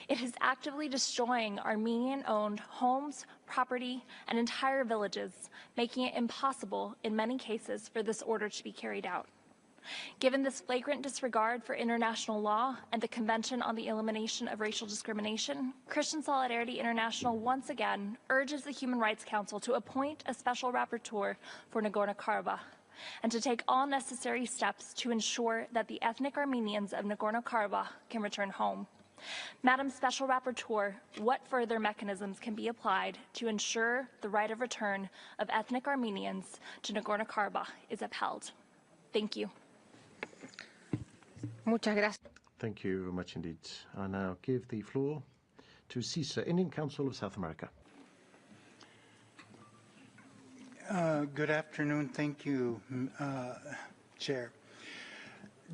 it is actively destroying Armenian-owned homes, property, and entire villages, making it impossible, in many cases, for this order to be carried out. Given this flagrant disregard for international law and the Convention on the Elimination of Racial Discrimination, Christian Solidarity International once again urges the Human Rights Council to appoint a special rapporteur for Nagorno-Karabakh and to take all necessary steps to ensure that the ethnic Armenians of Nagorno-Karabakh can return home. Madam Special Rapporteur, what further mechanisms can be applied to ensure the right of return of ethnic Armenians to Nagorno-Karabakh is upheld? Thank you. Muchas gracias. Thank you very much indeed. I now give the floor to CISA, Indian Council of South America. Good afternoon. Thank you, Chair.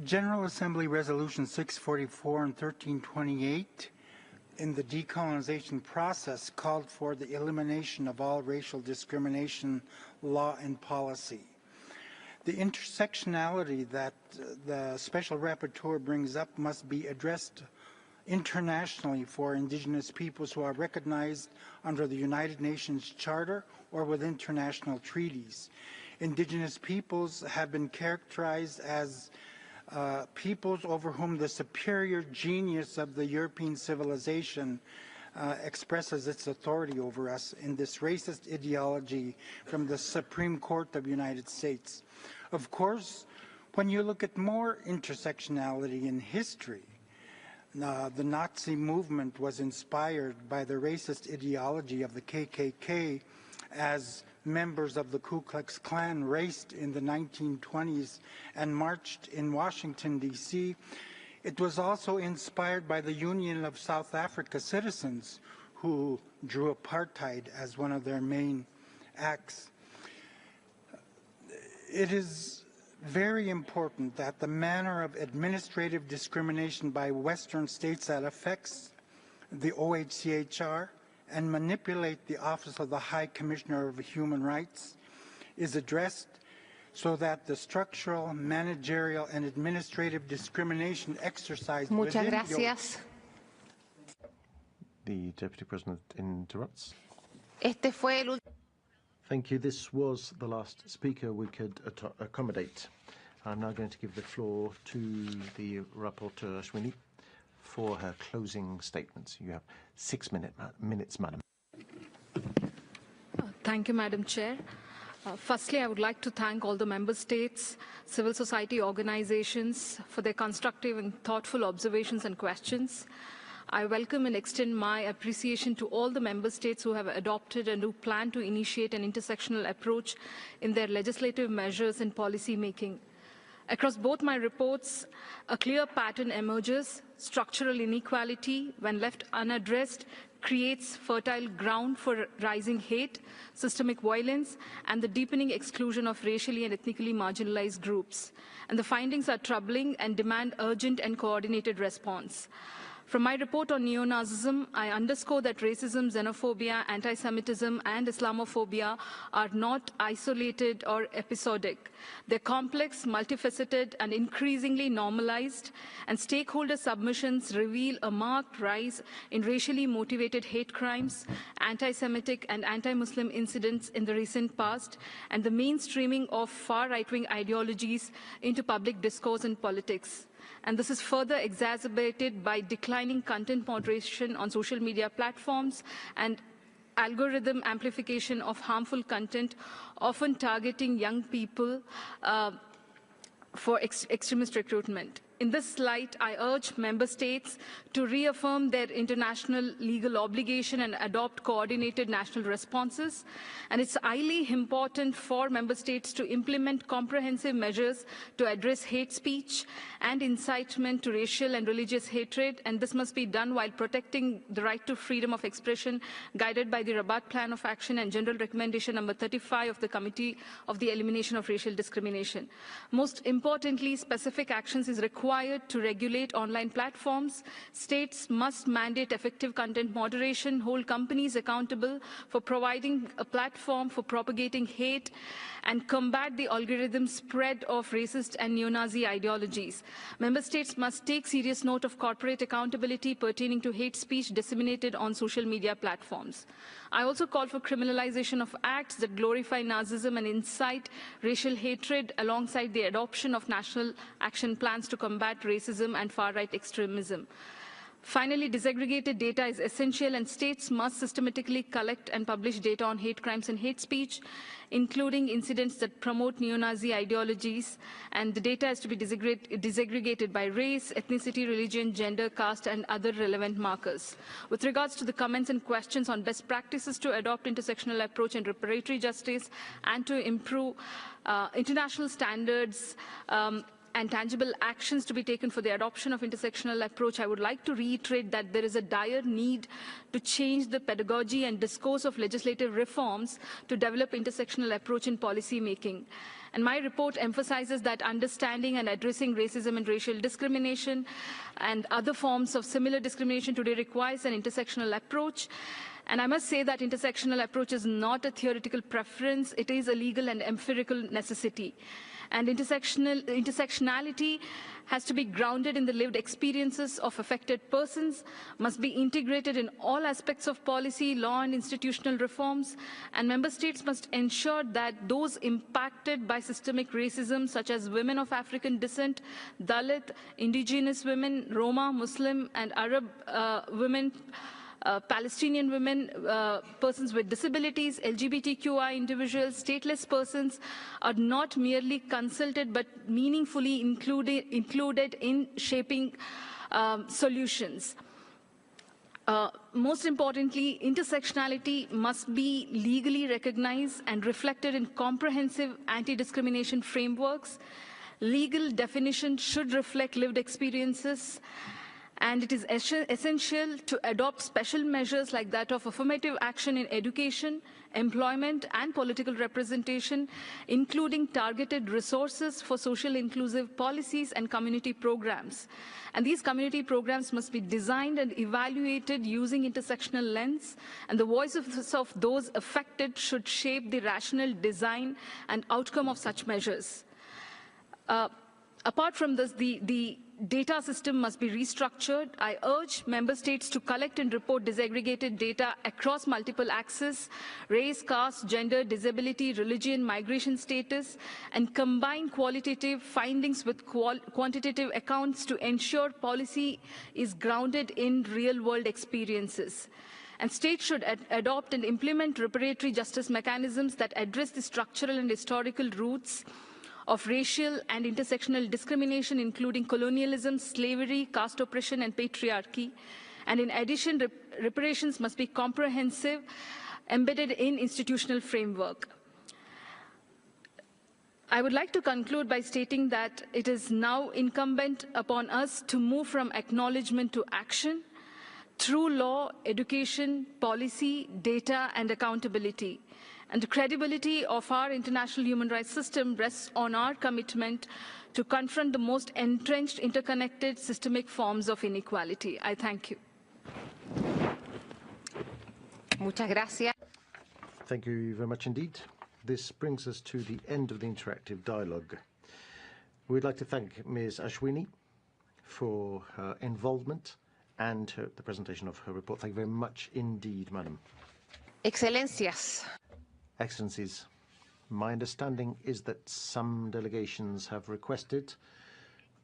General Assembly Resolution 644 and 1328 in the decolonization process called for the elimination of all racial discrimination law and policy. The intersectionality that the Special Rapporteur brings up must be addressed internationally for indigenous peoples who are recognized under the United Nations Charter or with international treaties. Indigenous peoples have been characterized as peoples over whom the superior genius of the European civilization expresses its authority over us in this racist ideology from the Supreme Court of the United States. Of course, when you look at more intersectionality in history, the Nazi movement was inspired by the racist ideology of the KKK as members of the Ku Klux Klan raced in the 1920s and marched in Washington, D.C. It was also inspired by the Union of South Africa citizens who drew apartheid as one of their main acts. It is very important that the manner of administrative discrimination by Western states that affects the OHCHR and manipulate the Office of the High Commissioner of Human Rights is addressed so that the structural, managerial, and administrative discrimination exercised Muchas gracias. The Deputy President interrupts. Este fue el Thank you. This was the last speaker we could accommodate. I'm now going to give the floor to the Rapporteur Ashwini for her closing statements. You have 6 minutes, Madam. Thank you, Madam Chair. Firstly, I would like to thank all the member states, civil society organizations for their constructive and thoughtful observations and questions. I welcome and extend my appreciation to all the member states who have adopted and who plan to initiate an intersectional approach in their legislative measures and policy making. Across both my reports, a clear pattern emerges. Structural inequality, when left unaddressed, creates fertile ground for rising hate, systemic violence, and the deepening exclusion of racially and ethnically marginalized groups. And the findings are troubling and demand urgent and coordinated response. From my report on neo-Nazism, I underscore that racism, xenophobia, anti-Semitism, and Islamophobia are not isolated or episodic. They're complex, multifaceted, and increasingly normalized, and stakeholder submissions reveal a marked rise in racially motivated hate crimes, anti-Semitic and anti-Muslim incidents in the recent past, and the mainstreaming of far right-wing ideologies into public discourse and politics. And this is further exacerbated by declining content moderation on social media platforms and algorithm amplification of harmful content, often targeting young people for extremist recruitment. In this light, I urge member states to reaffirm their international legal obligation and adopt coordinated national responses. And it's highly important for member states to implement comprehensive measures to address hate speech and incitement to racial and religious hatred. And this must be done while protecting the right to freedom of expression, guided by the Rabat Plan of Action and General Recommendation number 35 of the Committee of the Elimination of Racial Discrimination. Most importantly, specific actions is required to regulate online platforms. States must mandate effective content moderation, hold companies accountable for providing a platform for propagating hate, and combat the algorithm spread of racist and neo-Nazi ideologies. Member states must take serious note of corporate accountability pertaining to hate speech disseminated on social media platforms. I also call for criminalization of acts that glorify Nazism and incite racial hatred, alongside the adoption of national action plans to combat racism and far-right extremism. Finally, disaggregated data is essential, and states must systematically collect and publish data on hate crimes and hate speech, including incidents that promote neo-Nazi ideologies, and the data is to be disaggregated by race, ethnicity, religion, gender, caste, and other relevant markers. With regards to the comments and questions on best practices to adopt intersectional approach and reparatory justice, and to improve international standards, and tangible actions to be taken for the adoption of intersectional approach, I would like to reiterate that there is a dire need to change the pedagogy and discourse of legislative reforms to develop intersectional approach in policy making. And my report emphasizes that understanding and addressing racism and racial discrimination and other forms of similar discrimination today requires an intersectional approach. And I must say that intersectional approach is not a theoretical preference, it is a legal and empirical necessity. And intersectionality has to be grounded in the lived experiences of affected persons, must be integrated in all aspects of policy, law, and institutional reforms, and member states must ensure that those impacted by systemic racism, such as women of African descent, Dalit, indigenous women, Roma, Muslim, and Arab women, Palestinian women, persons with disabilities, LGBTQI individuals, stateless persons are not merely consulted but meaningfully included in shaping solutions. Most importantly, intersectionality must be legally recognized and reflected in comprehensive anti-discrimination frameworks. Legal definition should reflect lived experiences, and it is essential to adopt special measures like that of affirmative action in education, employment, and political representation, including targeted resources for social inclusive policies and community programs. And these community programs must be designed and evaluated using intersectional lens, and the voices of those affected should shape the rational design and outcome of such measures. Apart from this, the data system must be restructured. I urge member states to collect and report disaggregated data across multiple axes: race, caste, gender, disability, religion, migration status, and combine qualitative findings with quantitative accounts to ensure policy is grounded in real-world experiences. And states should adopt and implement reparatory justice mechanisms that address the structural and historical roots of racial and intersectional discrimination, including colonialism, slavery, caste oppression, and patriarchy. And in addition, reparations must be comprehensive, embedded in institutional framework. I would like to conclude by stating that it is now incumbent upon us to move from acknowledgement to action through law, education, policy, data, and accountability. And the credibility of our international human rights system rests on our commitment to confront the most entrenched, interconnected, systemic forms of inequality. I thank you. Muchas gracias. Thank you very much indeed. This brings us to the end of the interactive dialogue. We'd like to thank Ms. Ashwini for her involvement and the presentation of her report. Thank you very much indeed, Madam. Excelencias. Excellencies, my understanding is that some delegations have requested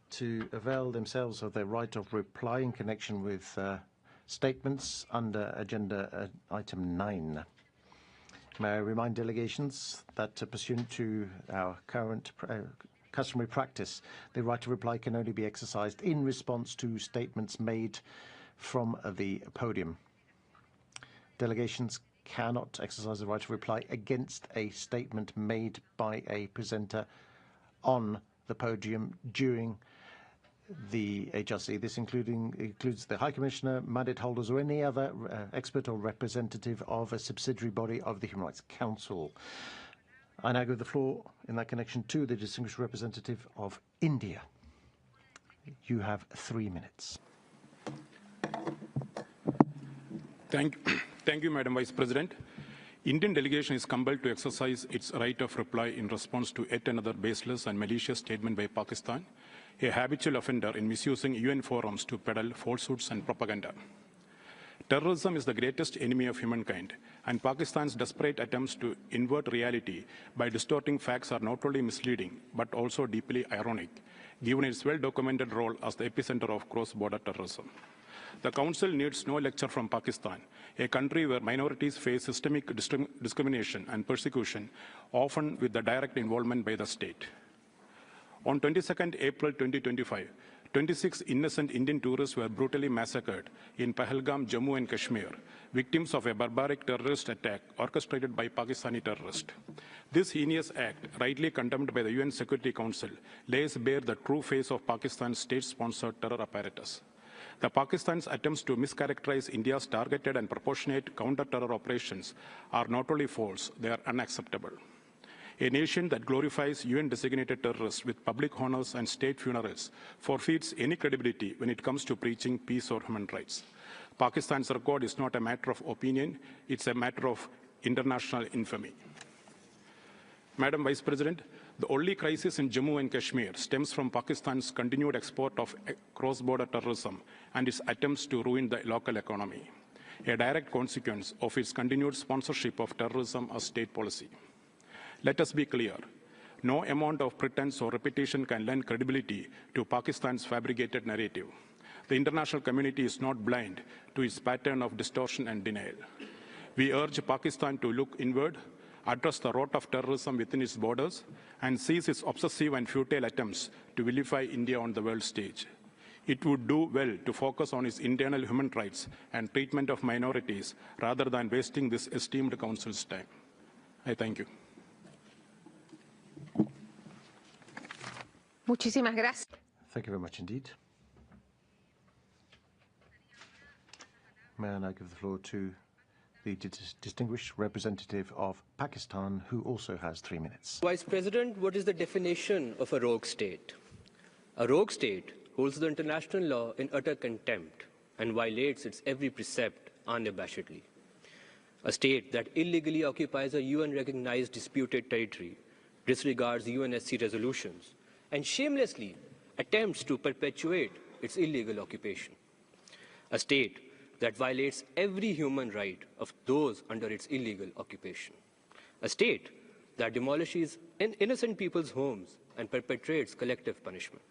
to avail themselves of their right of reply in connection with statements under Agenda Item 9. May I remind delegations that pursuant to our current customary practice, the right to reply can only be exercised in response to statements made from the podium. Delegations cannot exercise the right to reply against a statement made by a presenter on the podium during the HRC. This includes the High Commissioner, mandate holders, or any other expert or representative of a subsidiary body of the Human Rights Council. I now give the floor in that connection to the distinguished representative of India. You have 3 minutes. Thank you, Madam Vice President. Indian delegation is compelled to exercise its right of reply in response to yet another baseless and malicious statement by Pakistan, a habitual offender in misusing UN forums to peddle falsehoods and propaganda. Terrorism is the greatest enemy of humankind, and Pakistan's desperate attempts to invert reality by distorting facts are not only misleading, but also deeply ironic, given its well-documented role as the epicenter of cross-border terrorism. The Council needs no lecture from Pakistan, a country where minorities face systemic discrimination and persecution, often with the direct involvement by the state. On 22nd April 2025, 26 innocent Indian tourists were brutally massacred in Pahalgam, Jammu and Kashmir, victims of a barbaric terrorist attack orchestrated by Pakistani terrorists. This heinous act, rightly condemned by the UN Security Council, lays bare the true face of Pakistan's state-sponsored terror apparatus. The Pakistan's attempts to mischaracterize India's targeted and proportionate counter-terror operations are not only false, they are unacceptable. A nation that glorifies UN-designated terrorists with public honors and state funerals forfeits any credibility when it comes to preaching peace or human rights. Pakistan's record is not a matter of opinion, it's a matter of international infamy. Madam Vice President, the only crisis in Jammu and Kashmir stems from Pakistan's continued export of cross-border terrorism and its attempts to ruin the local economy, a direct consequence of its continued sponsorship of terrorism as state policy. Let us be clear, no amount of pretense or repetition can lend credibility to Pakistan's fabricated narrative. The international community is not blind to its pattern of distortion and denial. We urge Pakistan to look inward, address the rot of terrorism within its borders, and cease its obsessive and futile attempts to vilify India on the world stage. It would do well to focus on its internal human rights and treatment of minorities rather than wasting this esteemed Council's time. I thank you. Muchísimas gracias. Thank you very much indeed. May I now give the floor to the distinguished representative of Pakistan, who also has 3 minutes. Vice President, what is the definition of a rogue state? A rogue state holds the international law in utter contempt and violates its every precept unabashedly. A state that illegally occupies a UN-recognized disputed territory, disregards UNSC resolutions, and shamelessly attempts to perpetuate its illegal occupation. A state that violates every human right of those under its illegal occupation. A state that demolishes innocent people's homes and perpetrates collective punishment.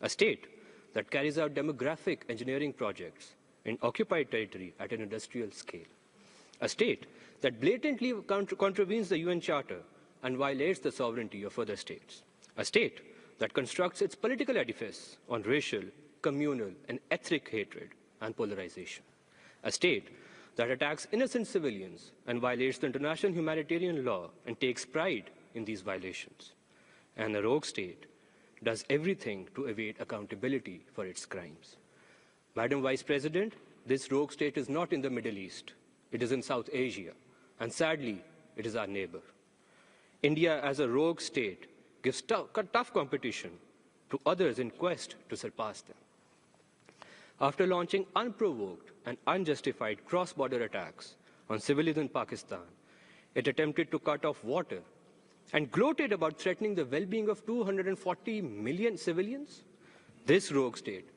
A state that carries out demographic engineering projects in occupied territory at an industrial scale. A state that blatantly contravenes the UN Charter and violates the sovereignty of other states. A state that constructs its political edifice on racial, communal, and ethnic hatred and polarization. a state that attacks innocent civilians and violates the international humanitarian law and takes pride in these violations. And a rogue state does everything to evade accountability for its crimes. Madam Vice President, this rogue state is not in the Middle East. It is in South Asia, and sadly, it is our neighbor. India, as a rogue state, gives tough competition to others in quest to surpass them. After launching unprovoked and unjustified cross-border attacks on civilians in Pakistan, it attempted to cut off water and gloated about threatening the well-being of 240 million civilians. This rogue state,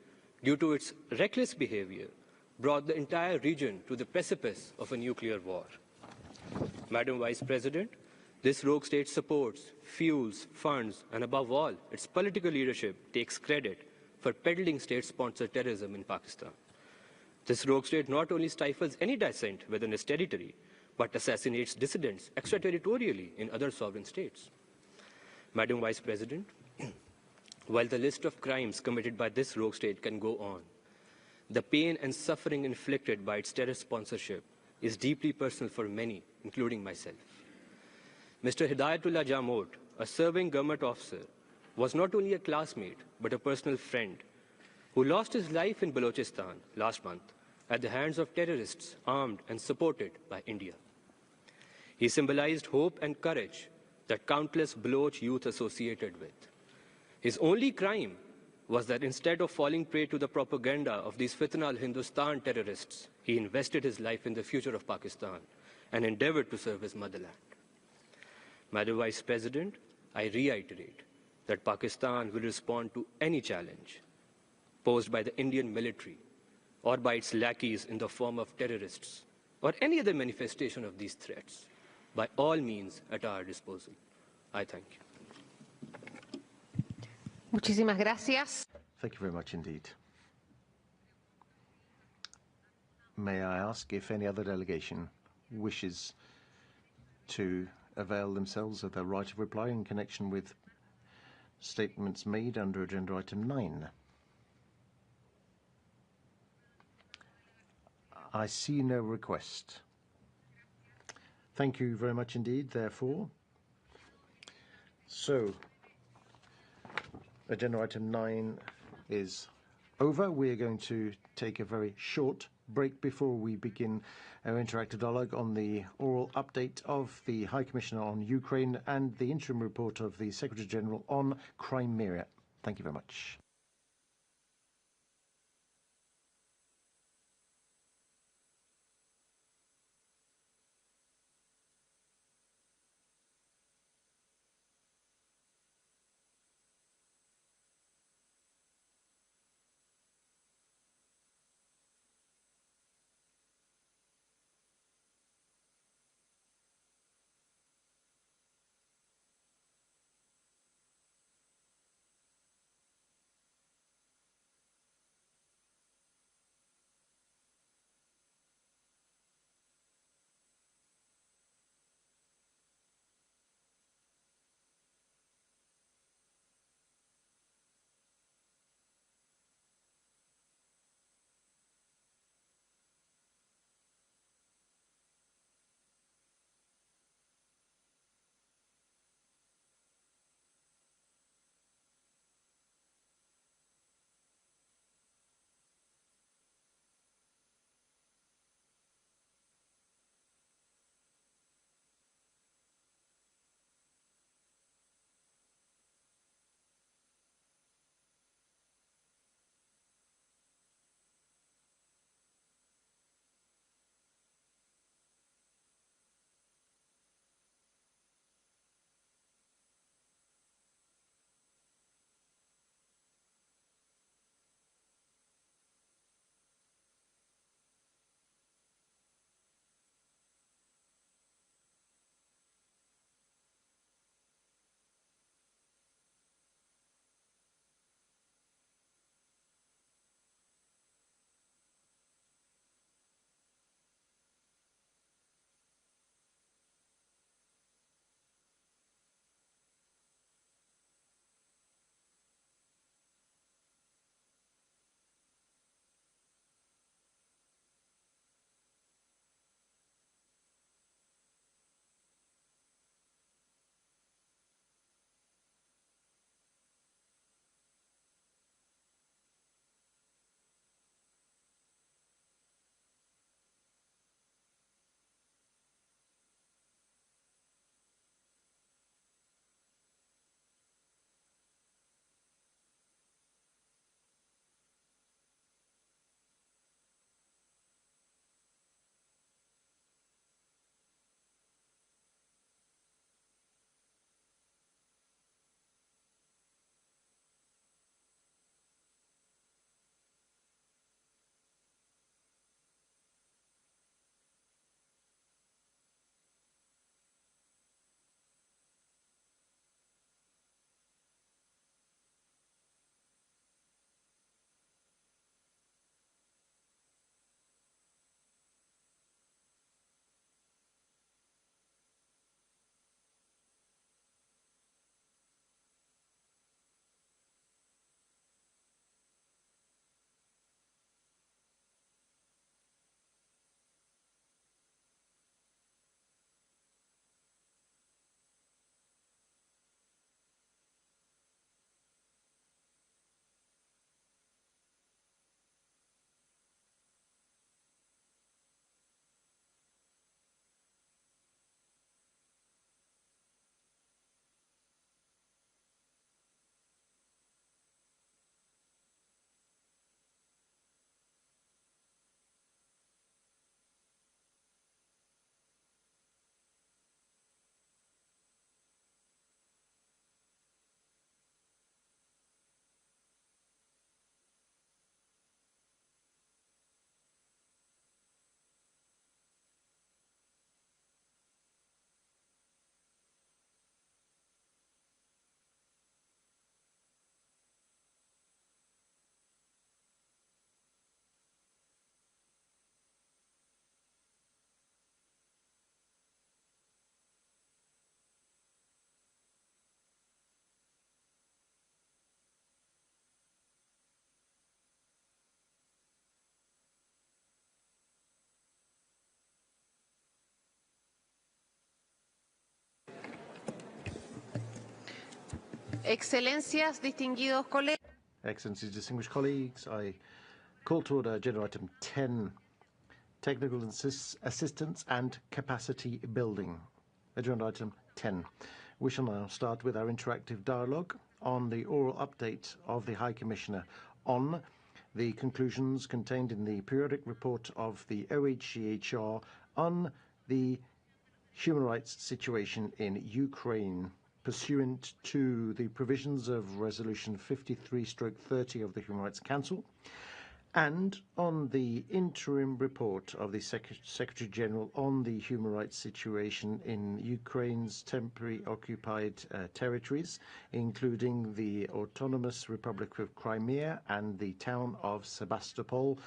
due to its reckless behavior, brought the entire region to the precipice of a nuclear war. Madam Vice President, this rogue state supports, fuels, funds, and above all, its political leadership takes credit for peddling state-sponsored terrorism in Pakistan. This rogue state not only stifles any dissent within its territory, but assassinates dissidents extraterritorially in other sovereign states. Madam Vice President, while the list of crimes committed by this rogue state can go on, the pain and suffering inflicted by its terror sponsorship is deeply personal for many, including myself. Mr. Hidayatullah Jamod, a serving government officer, was not only a classmate, but a personal friend who lost his life in Balochistan last month at the hands of terrorists armed and supported by India. He symbolized hope and courage that countless Baloch youth associated with. His only crime was that instead of falling prey to the propaganda of these Fitna al-Hindustan terrorists, he invested his life in the future of Pakistan and endeavored to serve his motherland. Madam Vice President, I reiterate that Pakistan will respond to any challenge posed by the Indian military or by its lackeys in the form of terrorists or any other manifestation of these threats by all means at our disposal. I thank you. Muchísimas gracias. Thank you very much indeed. May I ask if any other delegation wishes to avail themselves of their right of reply in connection with statements made under agenda item 9? I see no request. Thank you very much indeed, therefore. So, agenda item 9 is over. We are going to take a very short break before we begin our interactive dialogue on the oral update of the High Commissioner on Ukraine and the interim report of the Secretary General on Crimea. Thank you very much. Excelencias, distinguidos colegas. Excellencies, distinguished colleagues, I call to order agenda item 10, technical assistance and capacity building. Agenda item 10. We shall now start with our interactive dialogue on the oral update of the High Commissioner on the conclusions contained in the periodic report of the OHCHR on the human rights situation in Ukraine, pursuant to the provisions of Resolution 53/30 of the Human Rights Council, and on the interim report of the Secretary General on the human rights situation in Ukraine's temporary occupied territories, including the Autonomous Republic of Crimea and the town of Sebastopol,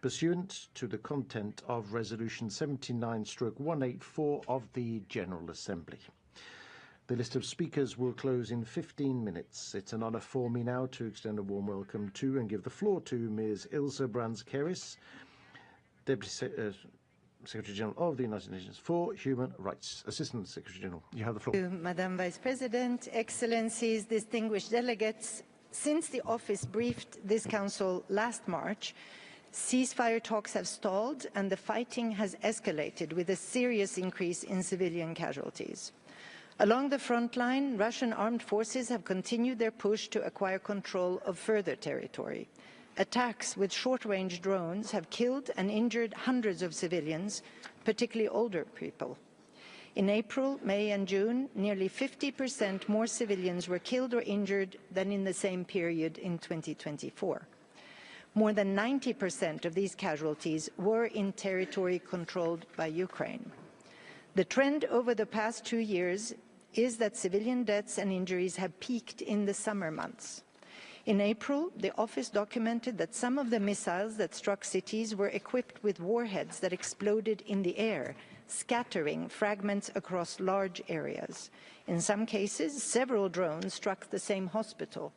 pursuant to the content of Resolution 79/184 of the General Assembly. The list of speakers will close in 15 minutes. It's an honour for me now to extend a warm welcome to and give the floor to Ms. Ilse Brands-Keris, Deputy Secretary General of the United Nations for Human Rights. Assistant Secretary General, you have the floor. Thank you, Madam Vice President, Excellencies, distinguished delegates. Since the office briefed this Council last March, ceasefire talks have stalled and the fighting has escalated with a serious increase in civilian casualties. Along the front line, Russian armed forces have continued their push to acquire control of further territory. Attacks with short-range drones have killed and injured hundreds of civilians, particularly older people. In April, May and June, nearly 50% more civilians were killed or injured than in the same period in 2024. More than 90% of these casualties were in territory controlled by Ukraine. The trend over the past 2 years is that civilian deaths and injuries have peaked in the summer months. In April, the office documented that some of the missiles that struck cities were equipped with warheads that exploded in the air, scattering fragments across large areas. In some cases, several drones struck the same hospital.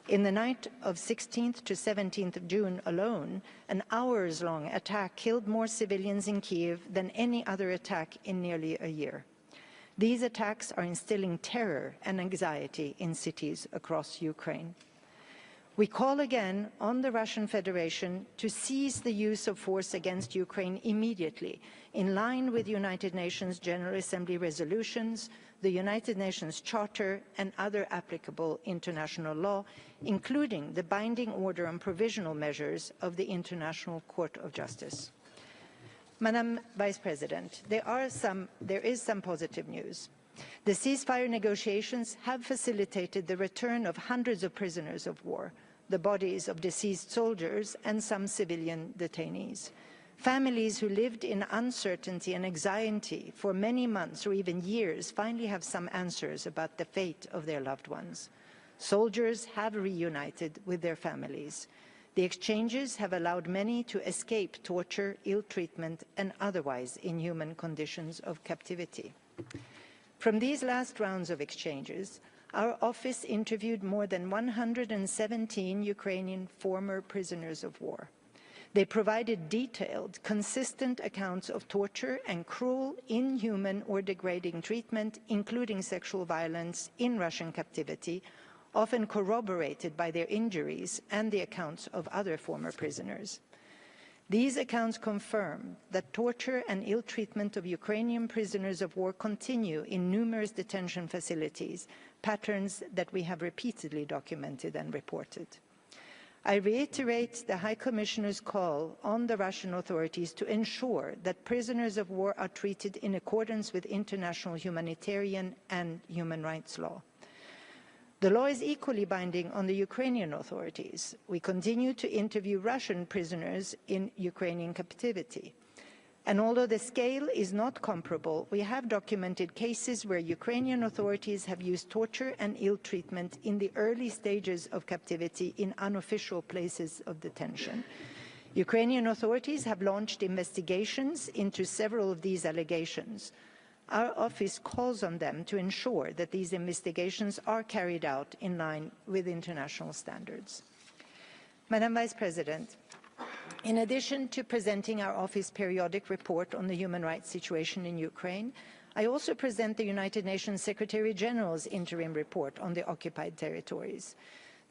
In the night of 16th to 17th of June alone, an hours-long attack killed more civilians in Kiev than any other attack in nearly a year. These attacks are instilling terror and anxiety in cities across Ukraine. We call again on the Russian Federation to cease the use of force against Ukraine immediately, in line with United Nations General Assembly resolutions, the United Nations Charter and other applicable international law, including the binding order on provisional measures of the International Court of Justice. Madam Vice President, there is some positive news. The ceasefire negotiations have facilitated the return of hundreds of prisoners of war, the bodies of deceased soldiers and some civilian detainees. Families who lived in uncertainty and anxiety for many months or even years finally have some answers about the fate of their loved ones. Soldiers have reunited with their families. The exchanges have allowed many to escape torture, ill treatment, and otherwise inhuman conditions of captivity. From these last rounds of exchanges, our office interviewed more than 117 Ukrainian former prisoners of war. They provided detailed, consistent accounts of torture and cruel, inhuman, or degrading treatment, including sexual violence in Russian captivity, often corroborated by their injuries and the accounts of other former prisoners. These accounts confirm that torture and ill treatment of Ukrainian prisoners of war continue in numerous detention facilities, patterns that we have repeatedly documented and reported. I reiterate the High Commissioner's call on the Russian authorities to ensure that prisoners of war are treated in accordance with international humanitarian and human rights law. The law is equally binding on the Ukrainian authorities. We continue to interview Russian prisoners in Ukrainian captivity. And although the scale is not comparable, we have documented cases where Ukrainian authorities have used torture and ill treatment in the early stages of captivity in unofficial places of detention. Ukrainian authorities have launched investigations into several of these allegations. Our office calls on them to ensure that these investigations are carried out in line with international standards. Madam Vice President, in addition to presenting our office periodic report on the human rights situation in Ukraine, I also present the United Nations Secretary-General's interim report on the occupied territories.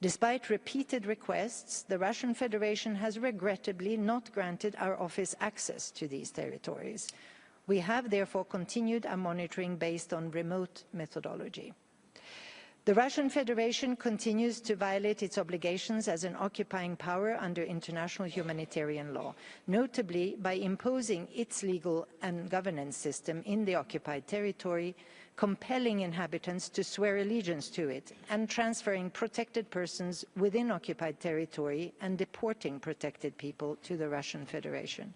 Despite repeated requests, the Russian Federation has regrettably not granted our office access to these territories. We have therefore continued our monitoring based on remote methodology. The Russian Federation continues to violate its obligations as an occupying power under international humanitarian law, notably by imposing its legal and governance system in the occupied territory, compelling inhabitants to swear allegiance to it, and transferring protected persons within occupied territory and deporting protected people to the Russian Federation.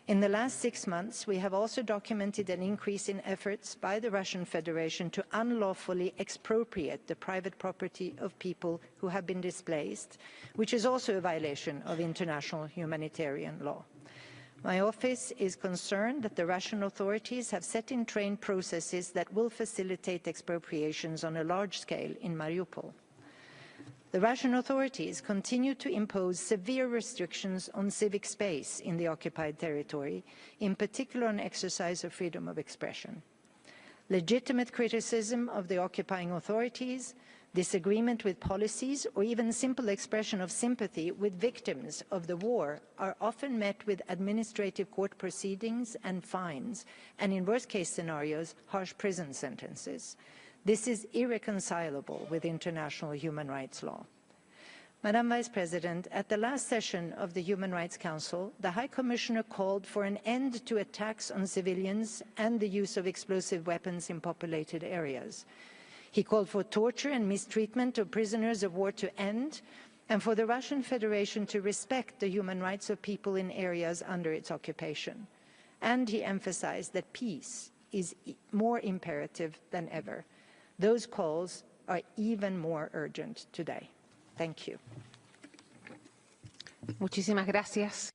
In the last 6 months, we have also documented an increase in efforts by the Russian Federation to unlawfully expropriate the private property of people who have been displaced, which is also a violation of international humanitarian law. My office is concerned that the Russian authorities have set in train processes that will facilitate expropriations on a large scale in Mariupol. The Russian authorities continue to impose severe restrictions on civic space in the occupied territory, in particular on exercise of freedom of expression. Legitimate criticism of the occupying authorities, disagreement with policies, or even simple expression of sympathy with victims of the war are often met with administrative court proceedings and fines, and in worst-case scenarios, harsh prison sentences. This is irreconcilable with international human rights law. Madam Vice President, at the last session of the Human Rights Council, the High Commissioner called for an end to attacks on civilians and the use of explosive weapons in populated areas. He called for torture and mistreatment of prisoners of war to end, and for the Russian Federation to respect the human rights of people in areas under its occupation. And he emphasized that peace is more imperative than ever. Those calls are even more urgent today. Thank you. Muchísimas gracias.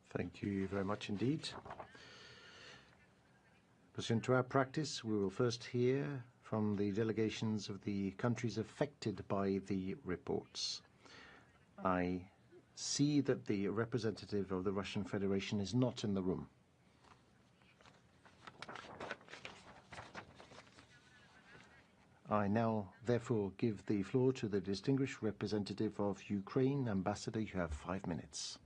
Thank you very much indeed. Pursuant to our practice, we will first hear from the delegations of the countries affected by the reports. I see that the representative of the Russian Federation is not in the room. I now, therefore, give the floor to the distinguished representative of Ukraine. Ambassador, you have 5 minutes.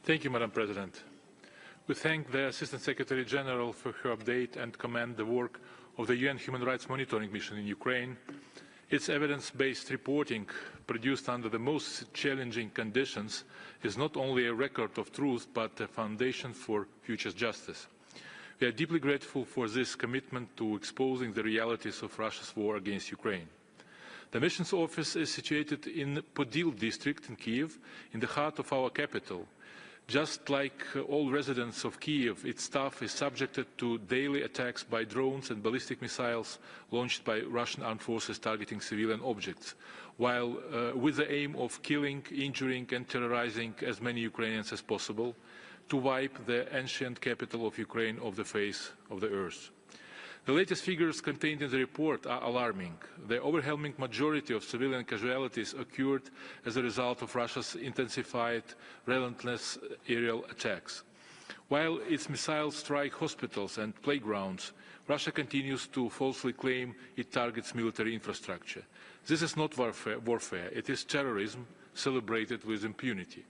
Thank you, Madam President. We thank the Assistant Secretary General for her update and commend the work of the UN Human Rights Monitoring Mission in Ukraine. Its evidence-based reporting, produced under the most challenging conditions, is not only a record of truth, but a foundation for future justice. We are deeply grateful for this commitment to exposing the realities of Russia's war against Ukraine. The mission's office is situated in Podil district in Kiev, in the heart of our capital. Just like all residents of Kiev, its staff is subjected to daily attacks by drones and ballistic missiles launched by Russian armed forces targeting civilian objects, while with the aim of killing, injuring and terrorizing as many Ukrainians as possible, to wipe the ancient capital of Ukraine off the face of the earth. The latest figures contained in the report are alarming. The overwhelming majority of civilian casualties occurred as a result of Russia's intensified, relentless aerial attacks. While its missiles strike hospitals and playgrounds, Russia continues to falsely claim it targets military infrastructure. This is not warfare, it is terrorism celebrated with impunity.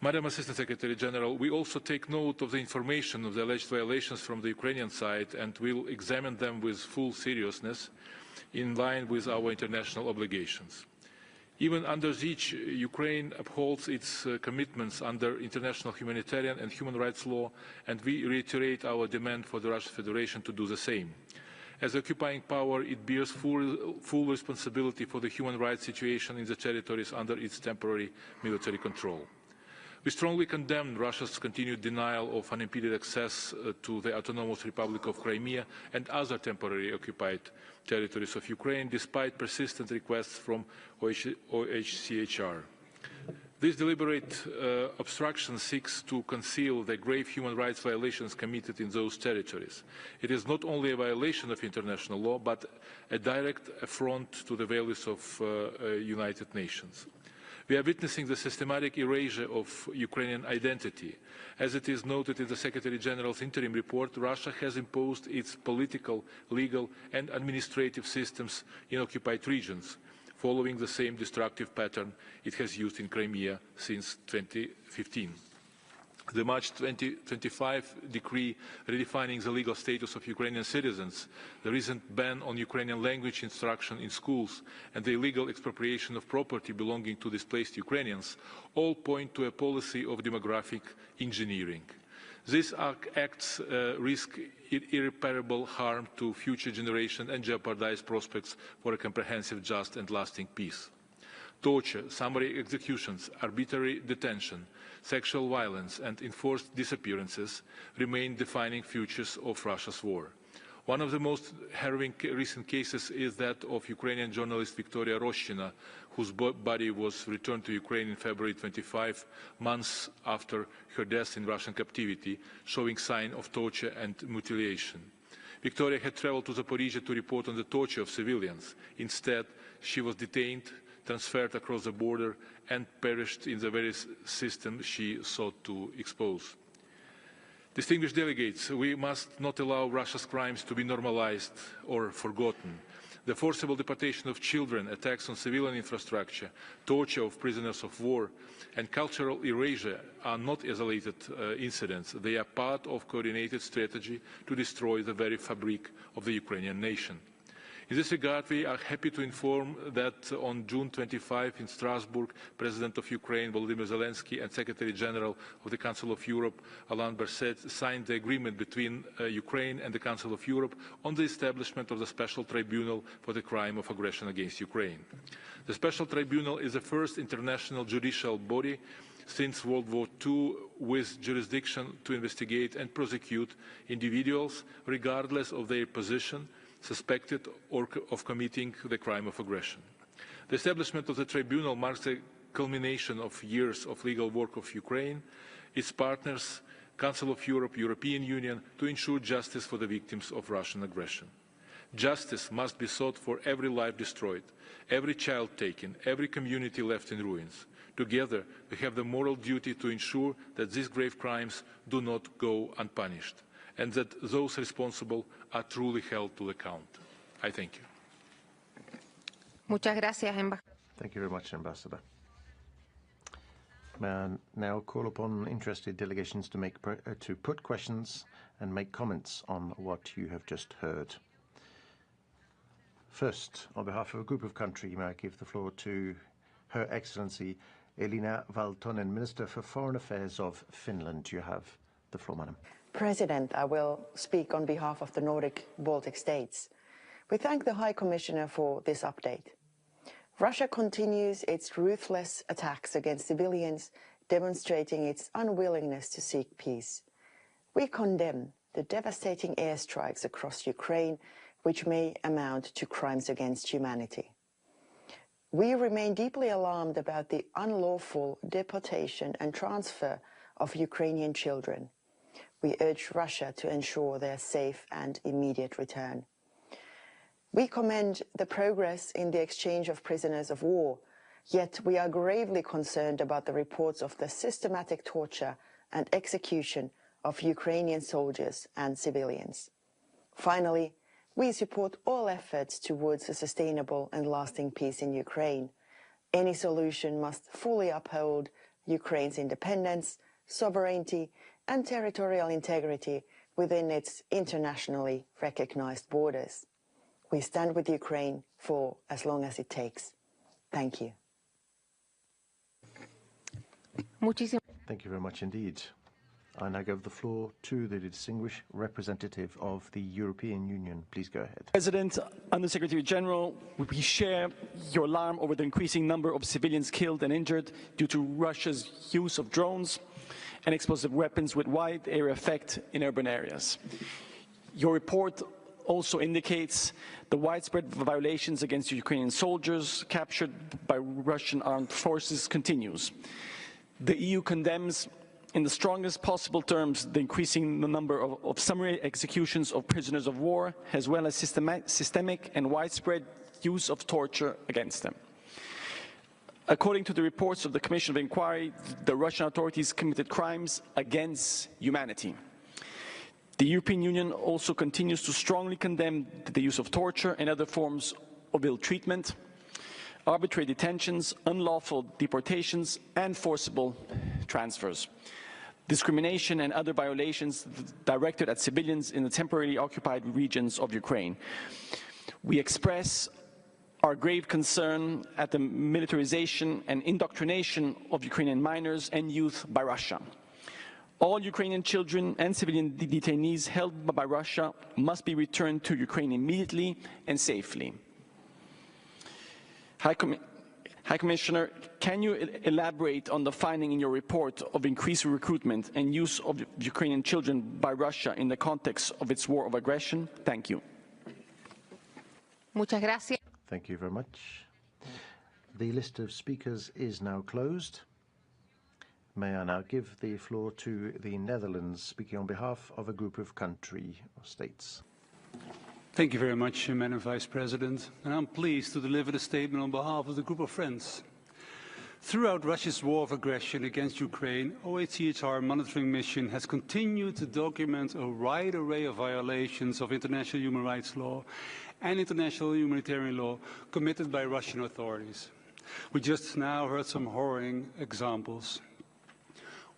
Madam Assistant Secretary General, we also take note of the information of the alleged violations from the Ukrainian side and will examine them with full seriousness in line with our international obligations. Even under siege, Ukraine upholds its commitments under international humanitarian and human rights law, and we reiterate our demand for the Russian Federation to do the same. As occupying power, it bears full responsibility for the human rights situation in the territories under its temporary military control. We strongly condemn Russia's continued denial of unimpeded access to the Autonomous Republic of Crimea and other temporarily occupied territories of Ukraine, despite persistent requests from OHCHR. This deliberate obstruction seeks to conceal the grave human rights violations committed in those territories. It is not only a violation of international law, but a direct affront to the values of United Nations. We are witnessing the systematic erasure of Ukrainian identity. As it is noted in the Secretary General's interim report, Russia has imposed its political, legal and administrative systems in occupied regions, following the same destructive pattern it has used in Crimea since 2015. The March 2025 decree redefining the legal status of Ukrainian citizens, the recent ban on Ukrainian language instruction in schools, and the illegal expropriation of property belonging to displaced Ukrainians all point to a policy of demographic engineering. These acts risk irreparable harm to future generations and jeopardize prospects for a comprehensive, just and lasting peace. Torture, summary executions, arbitrary detention, sexual violence and enforced disappearances remain defining features of Russia's war. One of the most harrowing recent cases is that of Ukrainian journalist Victoria Roshchina, whose body was returned to Ukraine in February 25, months after her death in Russian captivity, showing signs of torture and mutilation. Victoria had traveled to Zaporizhia to report on the torture of civilians. Instead, she was detained, transferred across the border, and perished in the very system she sought to expose. Distinguished delegates, we must not allow Russia's crimes to be normalized or forgotten. The forcible deportation of children, attacks on civilian infrastructure, torture of prisoners of war, and cultural erasure are not isolated incidents. They are part of a coordinated strategy to destroy the very fabric of the Ukrainian nation. In this regard, we are happy to inform that on June 25 in Strasbourg, President of Ukraine Volodymyr Zelensky and Secretary General of the Council of Europe Alain Berset signed the agreement between Ukraine and the Council of Europe on the establishment of the Special Tribunal for the crime of aggression against Ukraine. The Special Tribunal is the first international judicial body since World War II with jurisdiction to investigate and prosecute individuals regardless of their position, suspected of committing the crime of aggression. The establishment of the tribunal marks the culmination of years of legal work of Ukraine, its partners, Council of Europe, European Union, to ensure justice for the victims of Russian aggression. Justice must be sought for every life destroyed, every child taken, every community left in ruins. Together, we have the moral duty to ensure that these grave crimes do not go unpunished, and that those responsible are truly held to account. I thank you. Muchas gracias, Thank you very much, Ambassador. May I now call upon interested delegations to put questions and make comments on what you have just heard. First, on behalf of a group of countries, may I give the floor to Her Excellency Elina Valtonen, Minister for Foreign Affairs of Finland. You have the floor, Madam. President, I will speak on behalf of the Nordic Baltic states. We thank the High Commissioner for this update. Russia continues its ruthless attacks against civilians, demonstrating its unwillingness to seek peace. We condemn the devastating airstrikes across Ukraine, which may amount to crimes against humanity. We remain deeply alarmed about the unlawful deportation and transfer of Ukrainian children. We urge Russia to ensure their safe and immediate return. We commend the progress in the exchange of prisoners of war, yet we are gravely concerned about the reports of the systematic torture and execution of Ukrainian soldiers and civilians. Finally, we support all efforts towards a sustainable and lasting peace in Ukraine. Any solution must fully uphold Ukraine's independence, sovereignty, and territorial integrity within its internationally recognized borders. We stand with Ukraine for as long as it takes. Thank you. Thank you very much indeed. I now give the floor to the distinguished representative of the European Union. Please go ahead. President, Under Secretary General, we share your alarm over the increasing number of civilians killed and injured due to Russia's use of drones and explosive weapons with wide area effect in urban areas. Your report also indicates the widespread violations against Ukrainian soldiers captured by Russian armed forces continues. The EU condemns in the strongest possible terms the increasing number of summary executions of prisoners of war, as well as systemic and widespread use of torture against them. According to the reports of the Commission of Inquiry, the Russian authorities committed crimes against humanity. The European Union also continues to strongly condemn the use of torture and other forms of ill treatment, arbitrary detentions, unlawful deportations, and forcible transfers, discrimination and other violations directed at civilians in the temporarily occupied regions of Ukraine. We express our grave concern at the militarization and indoctrination of Ukrainian minors and youth by Russia. All Ukrainian children and civilian detainees held by Russia must be returned to Ukraine immediately and safely. High Commissioner, can you elaborate on the finding in your report of increased recruitment and use of Ukrainian children by Russia in the context of its war of aggression? Thank you. Muchas gracias. Thank you very much. The list of speakers is now closed. May I now give the floor to the Netherlands, speaking on behalf of a group of country or states. Thank you very much, Madam Vice President. And I'm pleased to deliver the statement on behalf of the group of friends. Throughout Russia's war of aggression against Ukraine, OHCHR monitoring mission has continued to document a wide array of violations of international human rights law and international humanitarian law committed by Russian authorities. We just now heard some harrowing examples.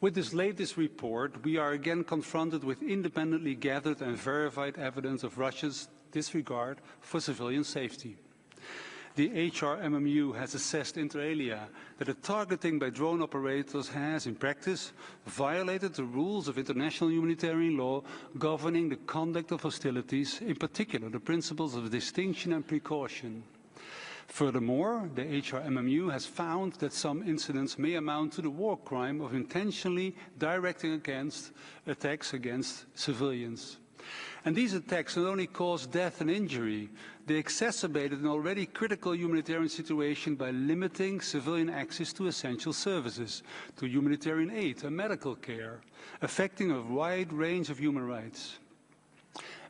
With this latest report, we are again confronted with independently gathered and verified evidence of Russia's disregard for civilian safety. The HRMMU has assessed inter alia that the targeting by drone operators has, in practice, violated the rules of international humanitarian law governing the conduct of hostilities, in particular the principles of distinction and precaution. Furthermore, the HRMMU has found that some incidents may amount to the war crime of intentionally directing attacks against civilians. And these attacks not only caused death and injury, they exacerbated an already critical humanitarian situation by limiting civilian access to essential services, to humanitarian aid and medical care, affecting a wide range of human rights.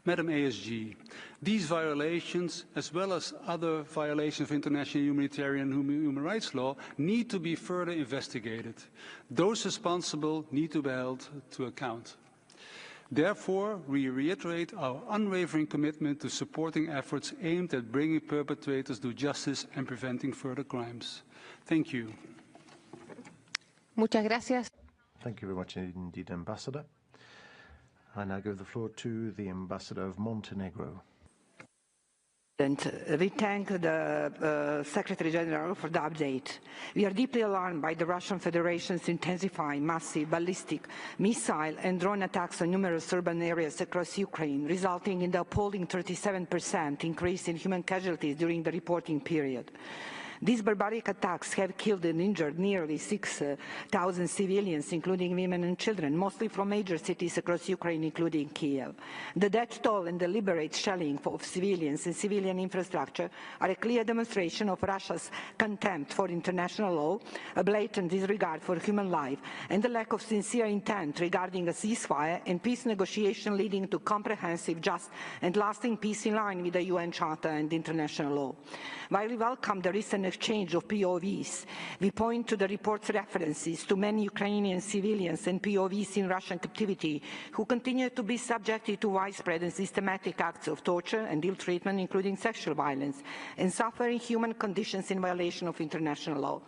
Madam ASG, these violations, as well as other violations of international humanitarian and human rights law, need to be further investigated. Those responsible need to be held to account. Therefore, we reiterate our unwavering commitment to supporting efforts aimed at bringing perpetrators to justice and preventing further crimes. Thank you. Muchas gracias. Thank you very much indeed, Ambassador. I now give the floor to the Ambassador of Montenegro. We thank the Secretary General for the update. We are deeply alarmed by the Russian Federation's intensifying massive ballistic, missile and drone attacks on numerous urban areas across Ukraine, resulting in the appalling 37% increase in human casualties during the reporting period. These barbaric attacks have killed and injured nearly 6,000 civilians, including women and children, mostly from major cities across Ukraine, including Kiev. The death toll and deliberate shelling of civilians and civilian infrastructure are a clear demonstration of Russia's contempt for international law, a blatant disregard for human life, and the lack of sincere intent regarding a ceasefire and peace negotiation leading to comprehensive, just, and lasting peace in line with the UN Charter and international law. While we welcome the recent exchange of POVs, we point to the report's references to many Ukrainian civilians and POVs in Russian captivity who continue to be subjected to widespread and systematic acts of torture and ill treatment, including sexual violence, and suffer inhuman conditions in violation of international law.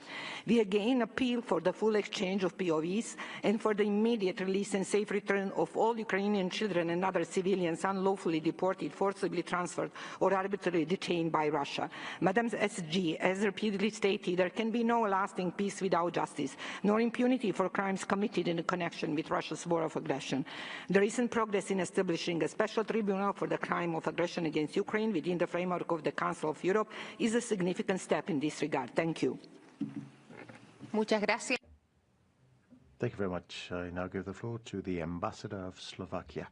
We again appeal for the full exchange of POVs and for the immediate release and safe return of all Ukrainian children and other civilians unlawfully deported, forcibly transferred, or arbitrarily detained by Russia. Madam SG, as repeatedly stated, there can be no lasting peace without justice, nor impunity for crimes committed in connection with Russia's war of aggression. The recent progress in establishing a special tribunal for the crime of aggression against Ukraine within the framework of the Council of Europe is a significant step in this regard. Thank you. Muchas gracias. Thank you very much. I now give the floor to the Ambassador of Slovakia.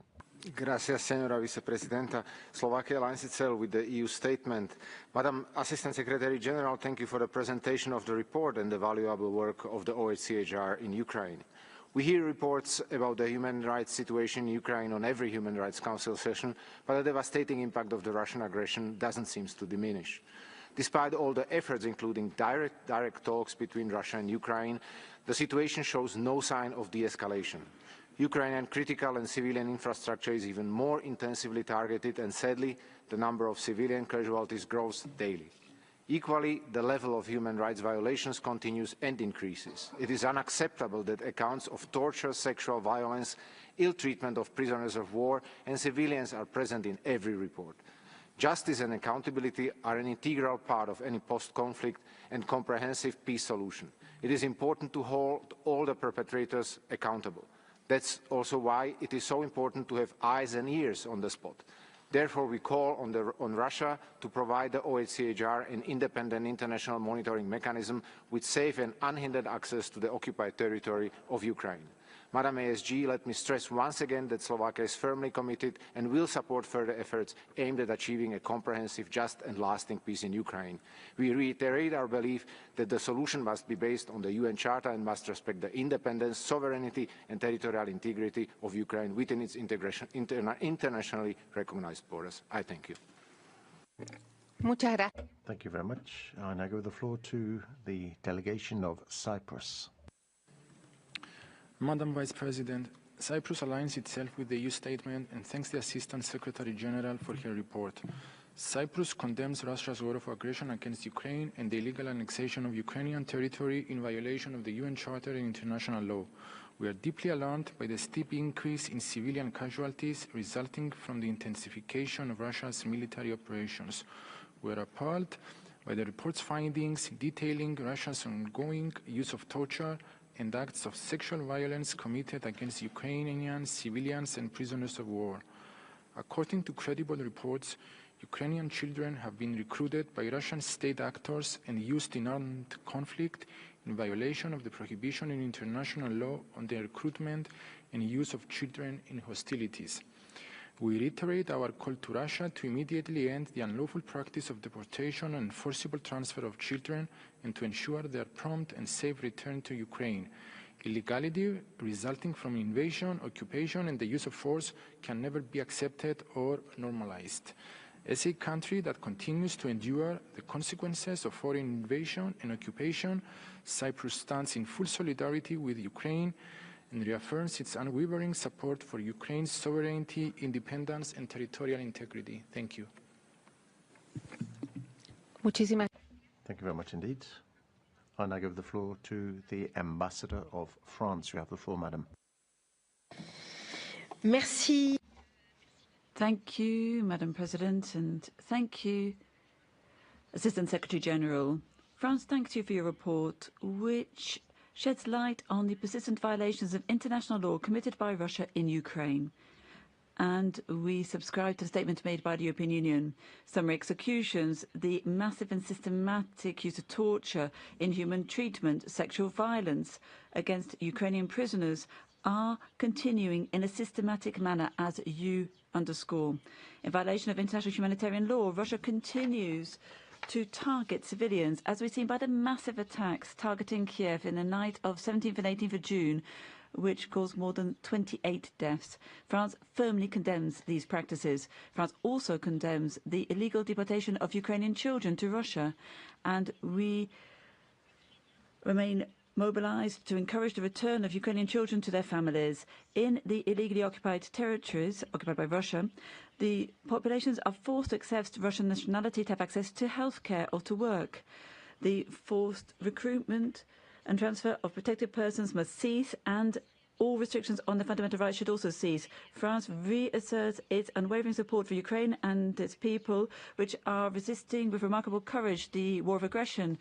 Gracias, Senora Vicepresidenta. Slovakia aligns itself with the EU statement. Madam Assistant Secretary General, thank you for the presentation of the report and the valuable work of the OHCHR in Ukraine. We hear reports about the human rights situation in Ukraine on every Human Rights Council session, but the devastating impact of the Russian aggression doesn't seem to diminish. Despite all the efforts, including direct talks between Russia and Ukraine, the situation shows no sign of de-escalation. Ukrainian critical and civilian infrastructure is even more intensively targeted, and sadly, the number of civilian casualties grows daily. Equally, the level of human rights violations continues and increases. It is unacceptable that accounts of torture, sexual violence, ill treatment of prisoners of war and civilians are present in every report. Justice and accountability are an integral part of any post-conflict and comprehensive peace solution. It is important to hold all the perpetrators accountable. That's also why it is so important to have eyes and ears on the spot. Therefore, we call on Russia to provide the OHCHR an independent international monitoring mechanism with safe and unhindered access to the occupied territory of Ukraine. Madam ASG, let me stress once again that Slovakia is firmly committed and will support further efforts aimed at achieving a comprehensive, just and lasting peace in Ukraine. We reiterate our belief that the solution must be based on the UN Charter and must respect the independence, sovereignty and territorial integrity of Ukraine within its internationally recognized borders. I thank you. Thank you very much. I now give the floor to the delegation of Cyprus. Madam Vice President, Cyprus aligns itself with the EU statement and thanks the Assistant Secretary General for her report. Cyprus condemns Russia's war of aggression against Ukraine and the illegal annexation of Ukrainian territory in violation of the UN Charter and international law. We are deeply alarmed by the steep increase in civilian casualties resulting from the intensification of Russia's military operations. We are appalled by the report's findings detailing Russia's ongoing use of torture and acts of sexual violence committed against Ukrainian civilians and prisoners of war. According to credible reports, Ukrainian children have been recruited by Russian state actors and used in armed conflict in violation of the prohibition in international law on the recruitment and use of children in hostilities. We reiterate our call to Russia to immediately end the unlawful practice of deportation and forcible transfer of children and to ensure their prompt and safe return to Ukraine. Illegality resulting from invasion, occupation and the use of force can never be accepted or normalized. As a country that continues to endure the consequences of foreign invasion and occupation, Cyprus stands in full solidarity with Ukraine and reaffirms its unwavering support for Ukraine's sovereignty, independence and territorial integrity. Thank you. Thank you very much indeed. I now give the floor to the Ambassador of France. You have the floor, Madam. Merci. Thank you, Madam President, and thank you, Assistant Secretary General. France thanks you for your report, which sheds light on the persistent violations of international law committed by Russia in Ukraine. And we subscribe to the statement made by the European Union. Summary executions, the massive and systematic use of torture, inhuman treatment, sexual violence against Ukrainian prisoners are continuing in a systematic manner, as you underscore. In violation of international humanitarian law, Russia continues to target civilians, as we've seen by the massive attacks targeting Kiev in the night of 17th and 18th of June, which caused more than 28 deaths. France firmly condemns these practices. France also condemns the illegal deportation of Ukrainian children to Russia, and we remain mobilized to encourage the return of Ukrainian children to their families. In the illegally occupied territories occupied by Russia, the populations are forced to accept Russian nationality to have access to healthcare or to work. The forced recruitment and transfer of protected persons must cease, and all restrictions on their fundamental rights should also cease. France reasserts its unwavering support for Ukraine and its people, which are resisting with remarkable courage the war of aggression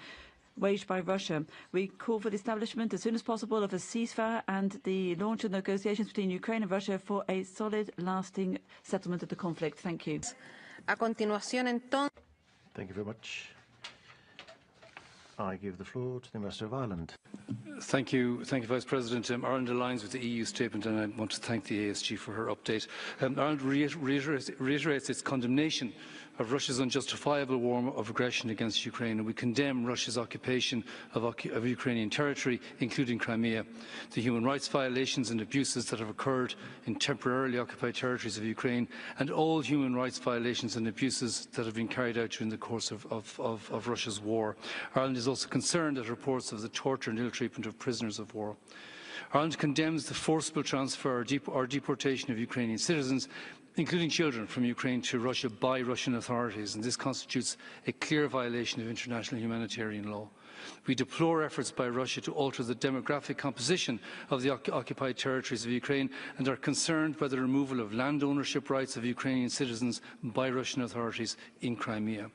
waged by Russia. We call for the establishment as soon as possible of a ceasefire and the launch of negotiations between Ukraine and Russia for a solid, lasting settlement of the conflict. Thank you. Thank you very much. I give the floor to the Minister of Ireland. Thank you, Vice President. Ireland aligns with the EU statement, and I want to thank the ASG for her update. Ireland reiterates its condemnation of Russia's unjustifiable war of aggression against Ukraine, and we condemn Russia's occupation of Ukrainian territory, including Crimea, the human rights violations and abuses that have occurred in temporarily occupied territories of Ukraine, and all human rights violations and abuses that have been carried out during the course of Russia's war. Ireland is also concerned at reports of the torture and ill-treatment of prisoners of war. Ireland condemns the forcible transfer or deportation of Ukrainian citizens, including children, from Ukraine to Russia by Russian authorities, and this constitutes a clear violation of international humanitarian law. We deplore efforts by Russia to alter the demographic composition of the occupied territories of Ukraine and are concerned by the removal of land ownership rights of Ukrainian citizens by Russian authorities in Crimea.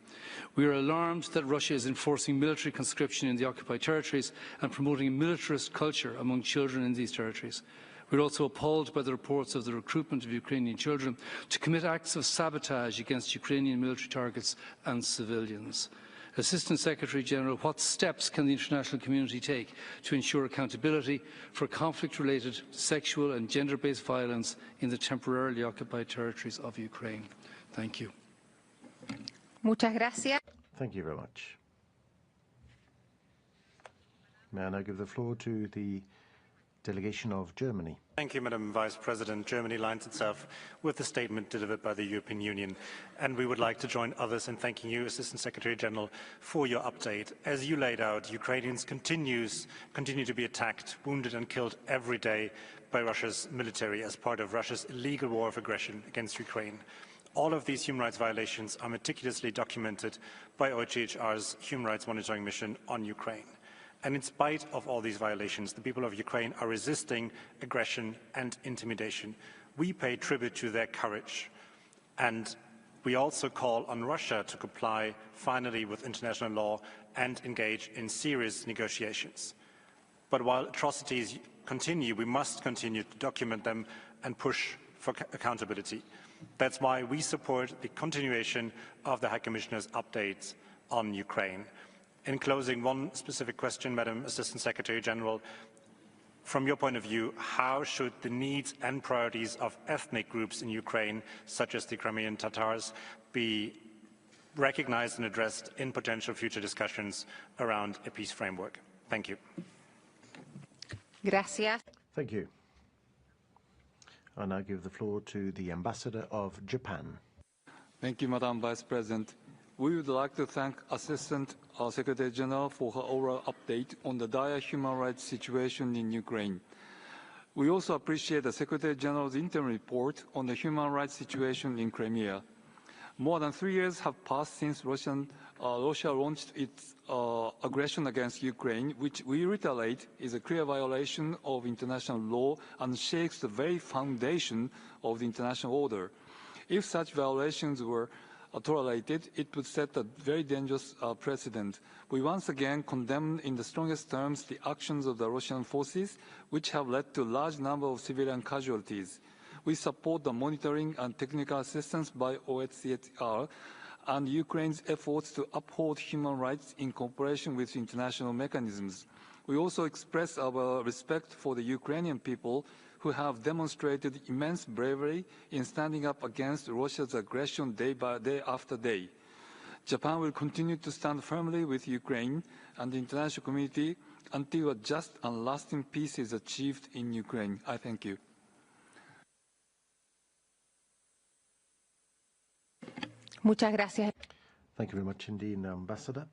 We are alarmed that Russia is enforcing military conscription in the occupied territories and promoting a militarist culture among children in these territories. We are also appalled by the reports of the recruitment of Ukrainian children to commit acts of sabotage against Ukrainian military targets and civilians. Assistant Secretary-General, what steps can the international community take to ensure accountability for conflict-related sexual and gender-based violence in the temporarily occupied territories of Ukraine? Thank you. Muchas gracias. Thank you very much. May I now give the floor to the delegation of Germany. Thank you, Madam Vice President. Germany aligns itself with the statement delivered by the European Union, and we would like to join others in thanking you, Assistant Secretary General, for your update. As you laid out, Ukrainians continue to be attacked, wounded and killed every day by Russia's military as part of Russia's illegal war of aggression against Ukraine. All of these human rights violations are meticulously documented by OHCHR's Human Rights Monitoring Mission on Ukraine. And in spite of all these violations, the people of Ukraine are resisting aggression and intimidation. We pay tribute to their courage. And we also call on Russia to comply finally with international law and engage in serious negotiations. But while atrocities continue, we must continue to document them and push for accountability. That's why we support the continuation of the High Commissioner's updates on Ukraine. In closing, one specific question, Madam Assistant Secretary General. From your point of view, how should the needs and priorities of ethnic groups in Ukraine, such as the Crimean Tatars, be recognized and addressed in potential future discussions around a peace framework? Thank you. Gracias. Thank you. I now give the floor to the Ambassador of Japan. Thank you, Madam Vice President. We would like to thank Assistant Secretary General for her oral update on the dire human rights situation in Ukraine. We also appreciate the Secretary General's interim report on the human rights situation in Crimea. More than 3 years have passed since Russia launched its aggression against Ukraine, which we reiterate is a clear violation of international law and shakes the very foundation of the international order. If such violations were tolerated, it would set a very dangerous precedent. We once again condemn in the strongest terms the actions of the Russian forces, which have led to a large number of civilian casualties. We support the monitoring and technical assistance by OHCHR and Ukraine's efforts to uphold human rights in cooperation with international mechanisms. We also express our respect for the Ukrainian people who have demonstrated immense bravery in standing up against Russia's aggression day after day. Japan will continue to stand firmly with Ukraine and the international community until a just and lasting peace is achieved in Ukraine. I thank you. Muchas gracias. Thank you very much indeed, Ambassador.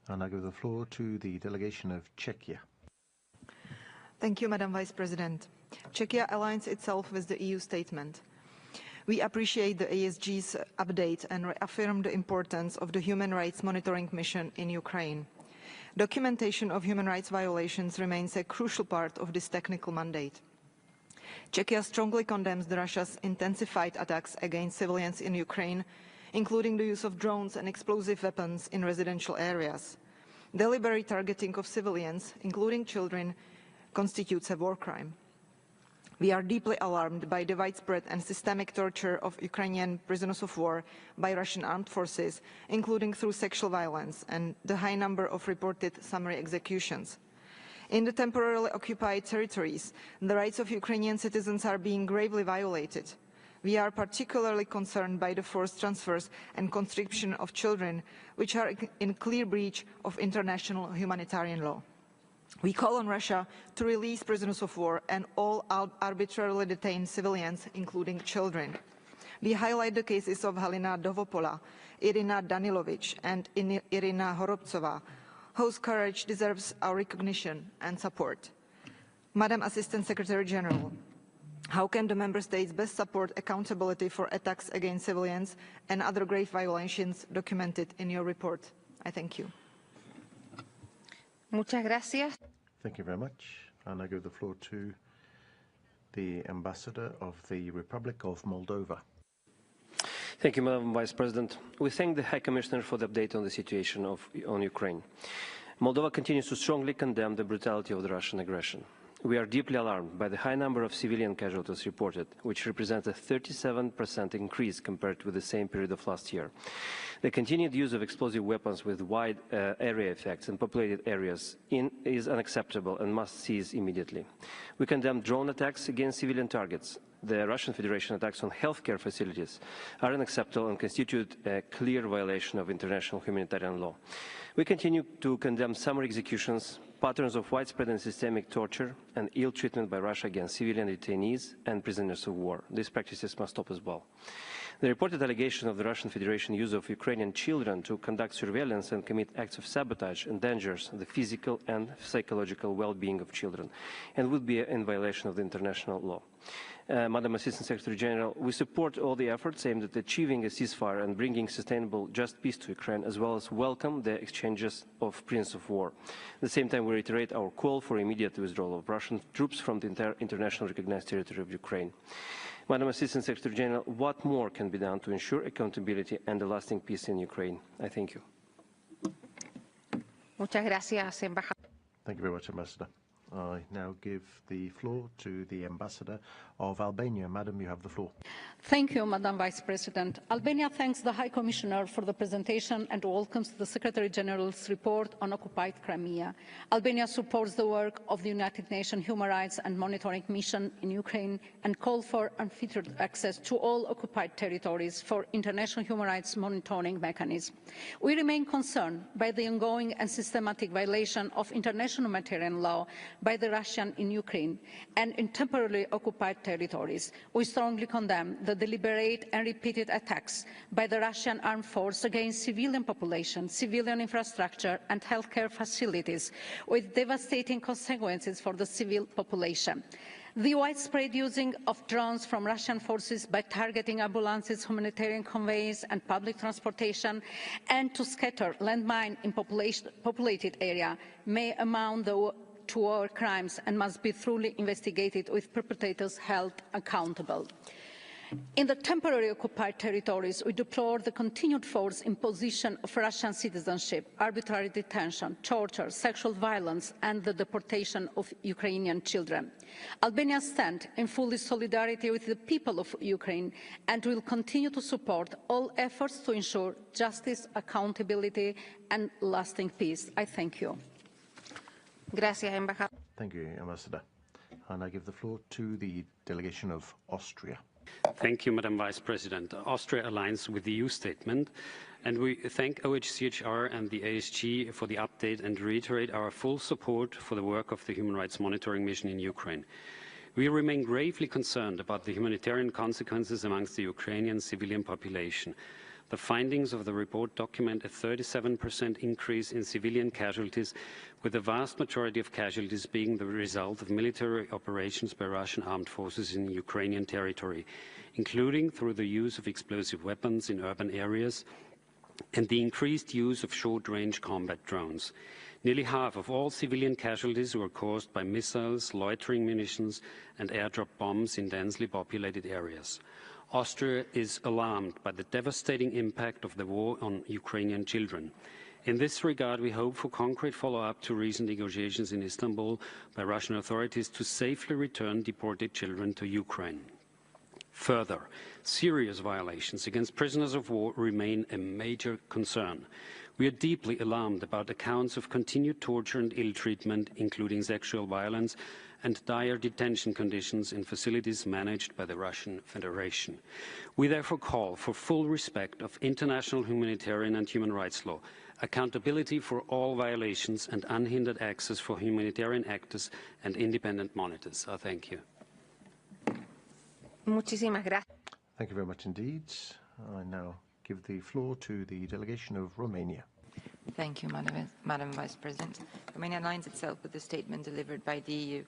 And I give the floor to the delegation of Czechia. Thank you, Madam Vice President. Czechia aligns itself with the EU statement. We appreciate the ASG's update and reaffirm the importance of the Human Rights Monitoring Mission in Ukraine. Documentation of human rights violations remains a crucial part of this technical mandate. Czechia strongly condemns Russia's intensified attacks against civilians in Ukraine, including the use of drones and explosive weapons in residential areas. Deliberate targeting of civilians, including children, constitutes a war crime. We are deeply alarmed by the widespread and systemic torture of Ukrainian prisoners of war by Russian armed forces, including through sexual violence, and the high number of reported summary executions. In the temporarily occupied territories, the rights of Ukrainian citizens are being gravely violated. We are particularly concerned by the forced transfers and conscription of children, which are in clear breach of international humanitarian law. We call on Russia to release prisoners of war and all arbitrarily detained civilians, including children. We highlight the cases of Halina Dovopola, Irina Danilovic, and Irina Horobtsova, whose courage deserves our recognition and support. Madam Assistant Secretary General, how can the Member States best support accountability for attacks against civilians and other grave violations documented in your report? I thank you. Muchas gracias. Thank you very much. And I give the floor to the Ambassador of the Republic of Moldova. Thank you, Madam Vice President. We thank the High Commissioner for the update on the situation on Ukraine. Moldova continues to strongly condemn the brutality of the Russian aggression. We are deeply alarmed by the high number of civilian casualties reported, which represents a 37% increase compared with the same period of last year. The continued use of explosive weapons with wide area effects in populated areas is unacceptable and must cease immediately. We condemn drone attacks against civilian targets. The Russian Federation attacks on healthcare facilities are unacceptable and constitute a clear violation of international humanitarian law. We continue to condemn summary executions, patterns of widespread and systemic torture, and ill treatment by Russia against civilian detainees and prisoners of war. These practices must stop as well. The reported allegation of the Russian Federation use of Ukrainian children to conduct surveillance and commit acts of sabotage endangers the physical and psychological well-being of children and would be in violation of the international law. Madam Assistant Secretary General, we support all the efforts aimed at achieving a ceasefire and bringing sustainable, just peace to Ukraine, as well as welcome the exchanges of prisoners of war. At the same time, we reiterate our call for immediate withdrawal of Russian troops from the entire internationally recognized territory of Ukraine. Madam Assistant Secretary General, what more can be done to ensure accountability and a lasting peace in Ukraine? I thank you. Muchas gracias, Embajador. Thank you very much, Ambassador. I now give the floor to the Ambassador of Albania. Madam, you have the floor. Thank you, Madam Vice President. Albania thanks the High Commissioner for the presentation and welcomes the Secretary General's report on occupied Crimea. Albania supports the work of the United Nations Human Rights and Monitoring Mission in Ukraine and calls for unfettered access to all occupied territories for international human rights monitoring mechanism. We remain concerned by the ongoing and systematic violation of international humanitarian law by the Russians in Ukraine and in temporarily occupied territories. We strongly condemn the deliberate and repeated attacks by the Russian armed force against civilian population, civilian infrastructure and healthcare facilities, with devastating consequences for the civil population. The widespread using of drones from Russian forces by targeting ambulances, humanitarian conveys and public transportation, and to scatter landmines in populated area may amount to war crimes and must be thoroughly investigated with perpetrators held accountable. In the temporarily occupied territories, we deplore the continued forced imposition of Russian citizenship, arbitrary detention, torture, sexual violence, and the deportation of Ukrainian children. Albania stands in full solidarity with the people of Ukraine and will continue to support all efforts to ensure justice, accountability, and lasting peace. I thank you. Gracias, Embajador. Thank you, Ambassador. And I give the floor to the delegation of Austria. Thank you, Madam Vice President. Austria aligns with the EU statement, and we thank OHCHR and the ASG for the update and reiterate our full support for the work of the Human Rights Monitoring Mission in Ukraine. We remain gravely concerned about the humanitarian consequences amongst the Ukrainian civilian population. The findings of the report document a 37% increase in civilian casualties, with the vast majority of casualties being the result of military operations by Russian armed forces in Ukrainian territory, including through the use of explosive weapons in urban areas and the increased use of short-range combat drones. Nearly half of all civilian casualties were caused by missiles, loitering munitions, and airdrop bombs in densely populated areas. Austria is alarmed by the devastating impact of the war on Ukrainian children. In this regard, we hope for concrete follow-up to recent negotiations in Istanbul by Russian authorities to safely return deported children to Ukraine. Further, serious violations against prisoners of war remain a major concern. We are deeply alarmed about accounts of continued torture and ill treatment, including sexual violence, and dire detention conditions in facilities managed by the Russian Federation. We therefore call for full respect of international humanitarian and human rights law, accountability for all violations, and unhindered access for humanitarian actors and independent monitors. I thank you. Muchísimas gracias. Thank you very much indeed. I now give the floor to the delegation of Romania. Thank you, Madam Vice President. Romania aligns itself with the statement delivered by the EU.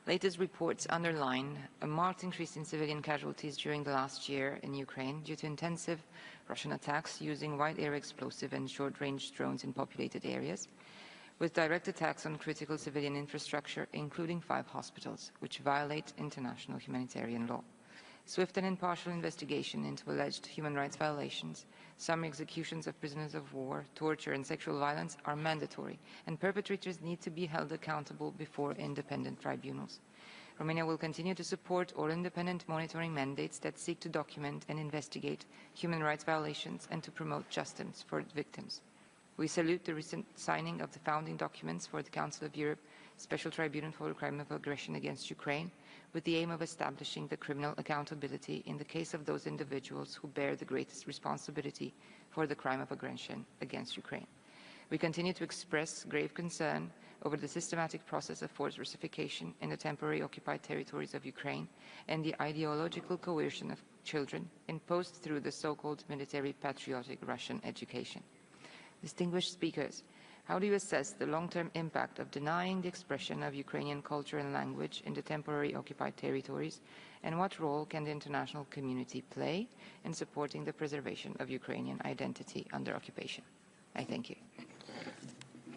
Latest reports underline a marked increase in civilian casualties during the last year in Ukraine due to intensive Russian attacks using wide-area explosive and short-range drones in populated areas, with direct attacks on critical civilian infrastructure, including 5 hospitals, which violate international humanitarian law. Swift and impartial investigation into alleged human rights violations, summary executions of prisoners of war, torture and sexual violence are mandatory, and perpetrators need to be held accountable before independent tribunals. Romania will continue to support all independent monitoring mandates that seek to document and investigate human rights violations and to promote justice for victims. We salute the recent signing of the founding documents for the Council of Europe Special Tribunal for the Crime of Aggression against Ukraine, with the aim of establishing the criminal accountability in the case of those individuals who bear the greatest responsibility for the crime of aggression against Ukraine. We continue to express grave concern over the systematic process of forced Russification in the temporary occupied territories of Ukraine and the ideological coercion of children imposed through the so-called military patriotic Russian education. Distinguished speakers, how do you assess the long-term impact of denying the expression of Ukrainian culture and language in the temporary occupied territories, and what role can the international community play in supporting the preservation of Ukrainian identity under occupation? I thank you.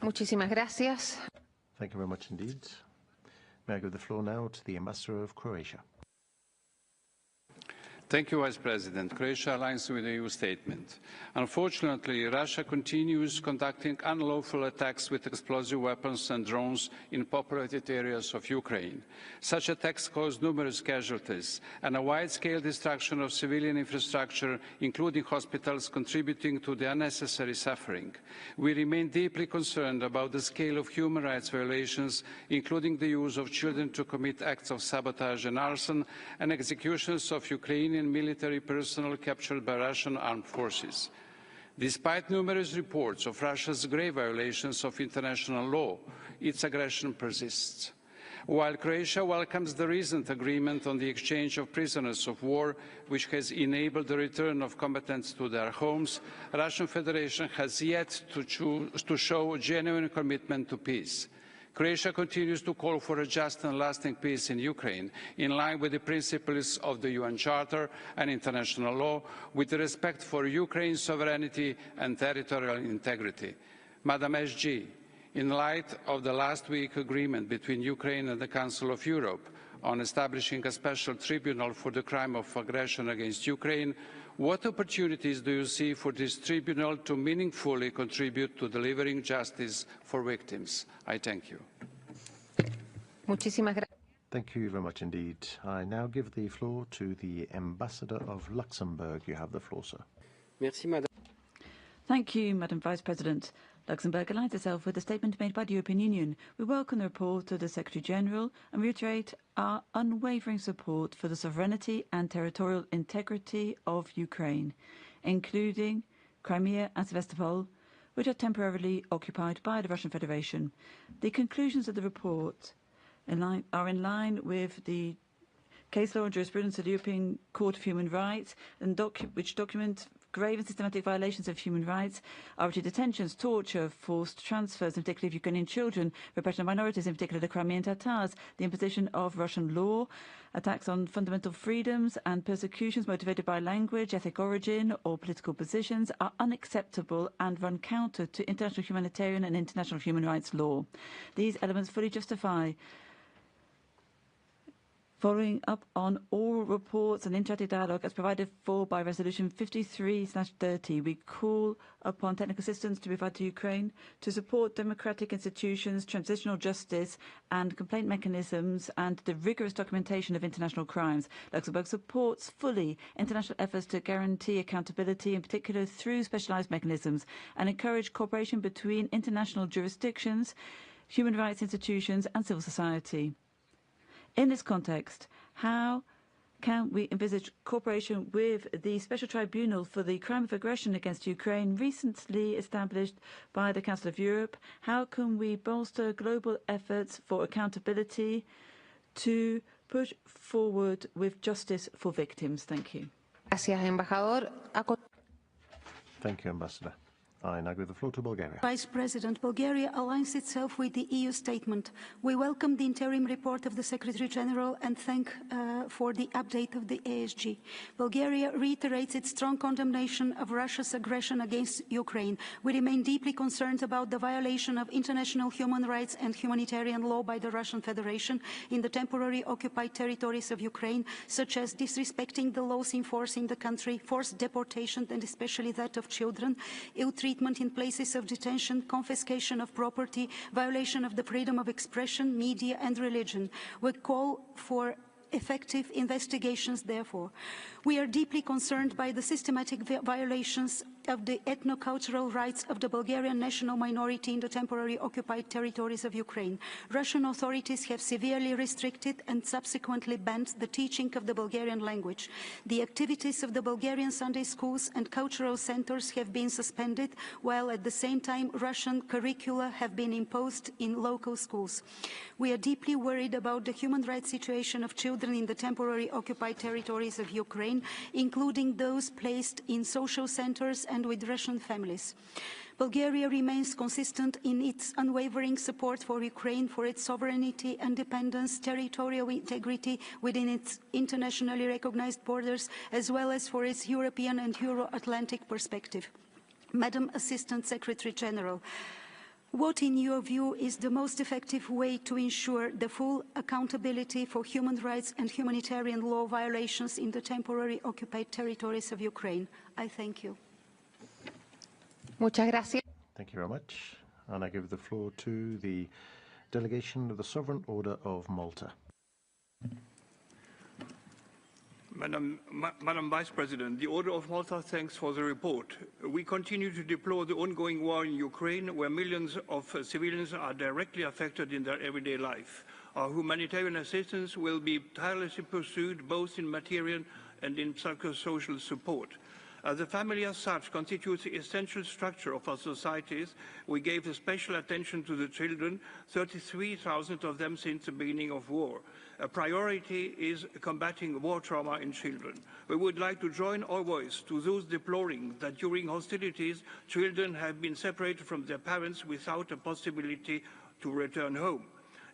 Muchísimas gracias. Thank you very much indeed. May I give the floor now to the Ambassador of Croatia. Thank you, Vice President. Croatia aligns with the EU statement. Unfortunately, Russia continues conducting unlawful attacks with explosive weapons and drones in populated areas of Ukraine. Such attacks cause numerous casualties and a wide-scale destruction of civilian infrastructure, including hospitals, contributing to the unnecessary suffering. We remain deeply concerned about the scale of human rights violations, including the use of children to commit acts of sabotage and arson, and executions of Ukrainian military personnel captured by Russian armed forces. Despite numerous reports of Russia's grave violations of international law, its aggression persists. While Croatia welcomes the recent agreement on the exchange of prisoners of war, which has enabled the return of combatants to their homes, the Russian Federation has yet to show genuine commitment to peace. Croatia continues to call for a just and lasting peace in Ukraine, in line with the principles of the UN Charter and international law, with respect for Ukraine's sovereignty and territorial integrity. Madam SG, in light of the last week's agreement between Ukraine and the Council of Europe on establishing a special tribunal for the crime of aggression against Ukraine, what opportunities do you see for this tribunal to meaningfully contribute to delivering justice for victims? I thank you. Thank you very much indeed. I now give the floor to the Ambassador of Luxembourg. You have the floor, sir. Merci, Madame. Thank you, Madam Vice President. Luxembourg aligns itself with the statement made by the European Union. We welcome the report of the Secretary-General and reiterate our unwavering support for the sovereignty and territorial integrity of Ukraine, including Crimea and Sevastopol, which are temporarily occupied by the Russian Federation. The conclusions of the report are in line with the case law and jurisprudence of the European Court of Human Rights, and which document grave and systematic violations of human rights, arbitrary detentions, torture, forced transfers, in particular of Ukrainian children, repression of minorities, in particular the Crimean Tatars, the imposition of Russian law, attacks on fundamental freedoms, and persecutions motivated by language, ethnic origin, or political positions are unacceptable and run counter to international humanitarian and international human rights law. These elements fully justify following up on all reports and interactive dialogue as provided for by Resolution 53/30. We call upon technical assistance to be provided to Ukraine to support democratic institutions, transitional justice and complaint mechanisms and the rigorous documentation of international crimes. Luxembourg supports fully international efforts to guarantee accountability, in particular through specialized mechanisms, and encourage cooperation between international jurisdictions, human rights institutions and civil society. In this context, how can we envisage cooperation with the Special Tribunal for the Crime of Aggression against Ukraine, recently established by the Council of Europe? How can we bolster global efforts for accountability to push forward with justice for victims? Thank you. Gracias, embajador. Thank you, Ambassador. I now give the floor to Bulgaria. Vice President, Bulgaria aligns itself with the EU statement. We welcome the interim report of the Secretary General and thank for the update of the ASG. Bulgaria reiterates its strong condemnation of Russia's aggression against Ukraine. We remain deeply concerned about the violation of international human rights and humanitarian law by the Russian Federation in the temporarily occupied territories of Ukraine, such as disrespecting the laws in force in the country, forced deportation and especially that of children, ill-treatment in places of detention, confiscation of property, violation of the freedom of expression, media and religion. We call for effective investigations, therefore. We are deeply concerned by the systematic violations of the ethno-cultural rights of the Bulgarian national minority in the temporarily occupied territories of Ukraine. Russian authorities have severely restricted and subsequently banned the teaching of the Bulgarian language. The activities of the Bulgarian Sunday schools and cultural centers have been suspended, while at the same time Russian curricula have been imposed in local schools. We are deeply worried about the human rights situation of children in the temporarily occupied territories of Ukraine, including those placed in social centers and with Russian families. Bulgaria remains consistent in its unwavering support for Ukraine, for its sovereignty, independence, territorial integrity within its internationally recognized borders, as well as for its European and Euro-Atlantic perspective. Madam Assistant Secretary General, what, in your view, is the most effective way to ensure the full accountability for human rights and humanitarian law violations in the temporarily occupied territories of Ukraine? I thank you. Muchas gracias. Thank you very much. And I give the floor to the delegation of the Sovereign Order of Malta. Madam Vice President, the Order of Malta thanks for the report. We continue to deplore the ongoing war in Ukraine, where millions of civilians are directly affected in their everyday life. Our humanitarian assistance will be tirelessly pursued both in material and in psychosocial support. As the family as such constitutes the essential structure of our societies, we gave special attention to the children, 33,000 of them since the beginning of war. A priority is combating war trauma in children. We would like to join our voice to those deploring that during hostilities, children have been separated from their parents without a possibility to return home.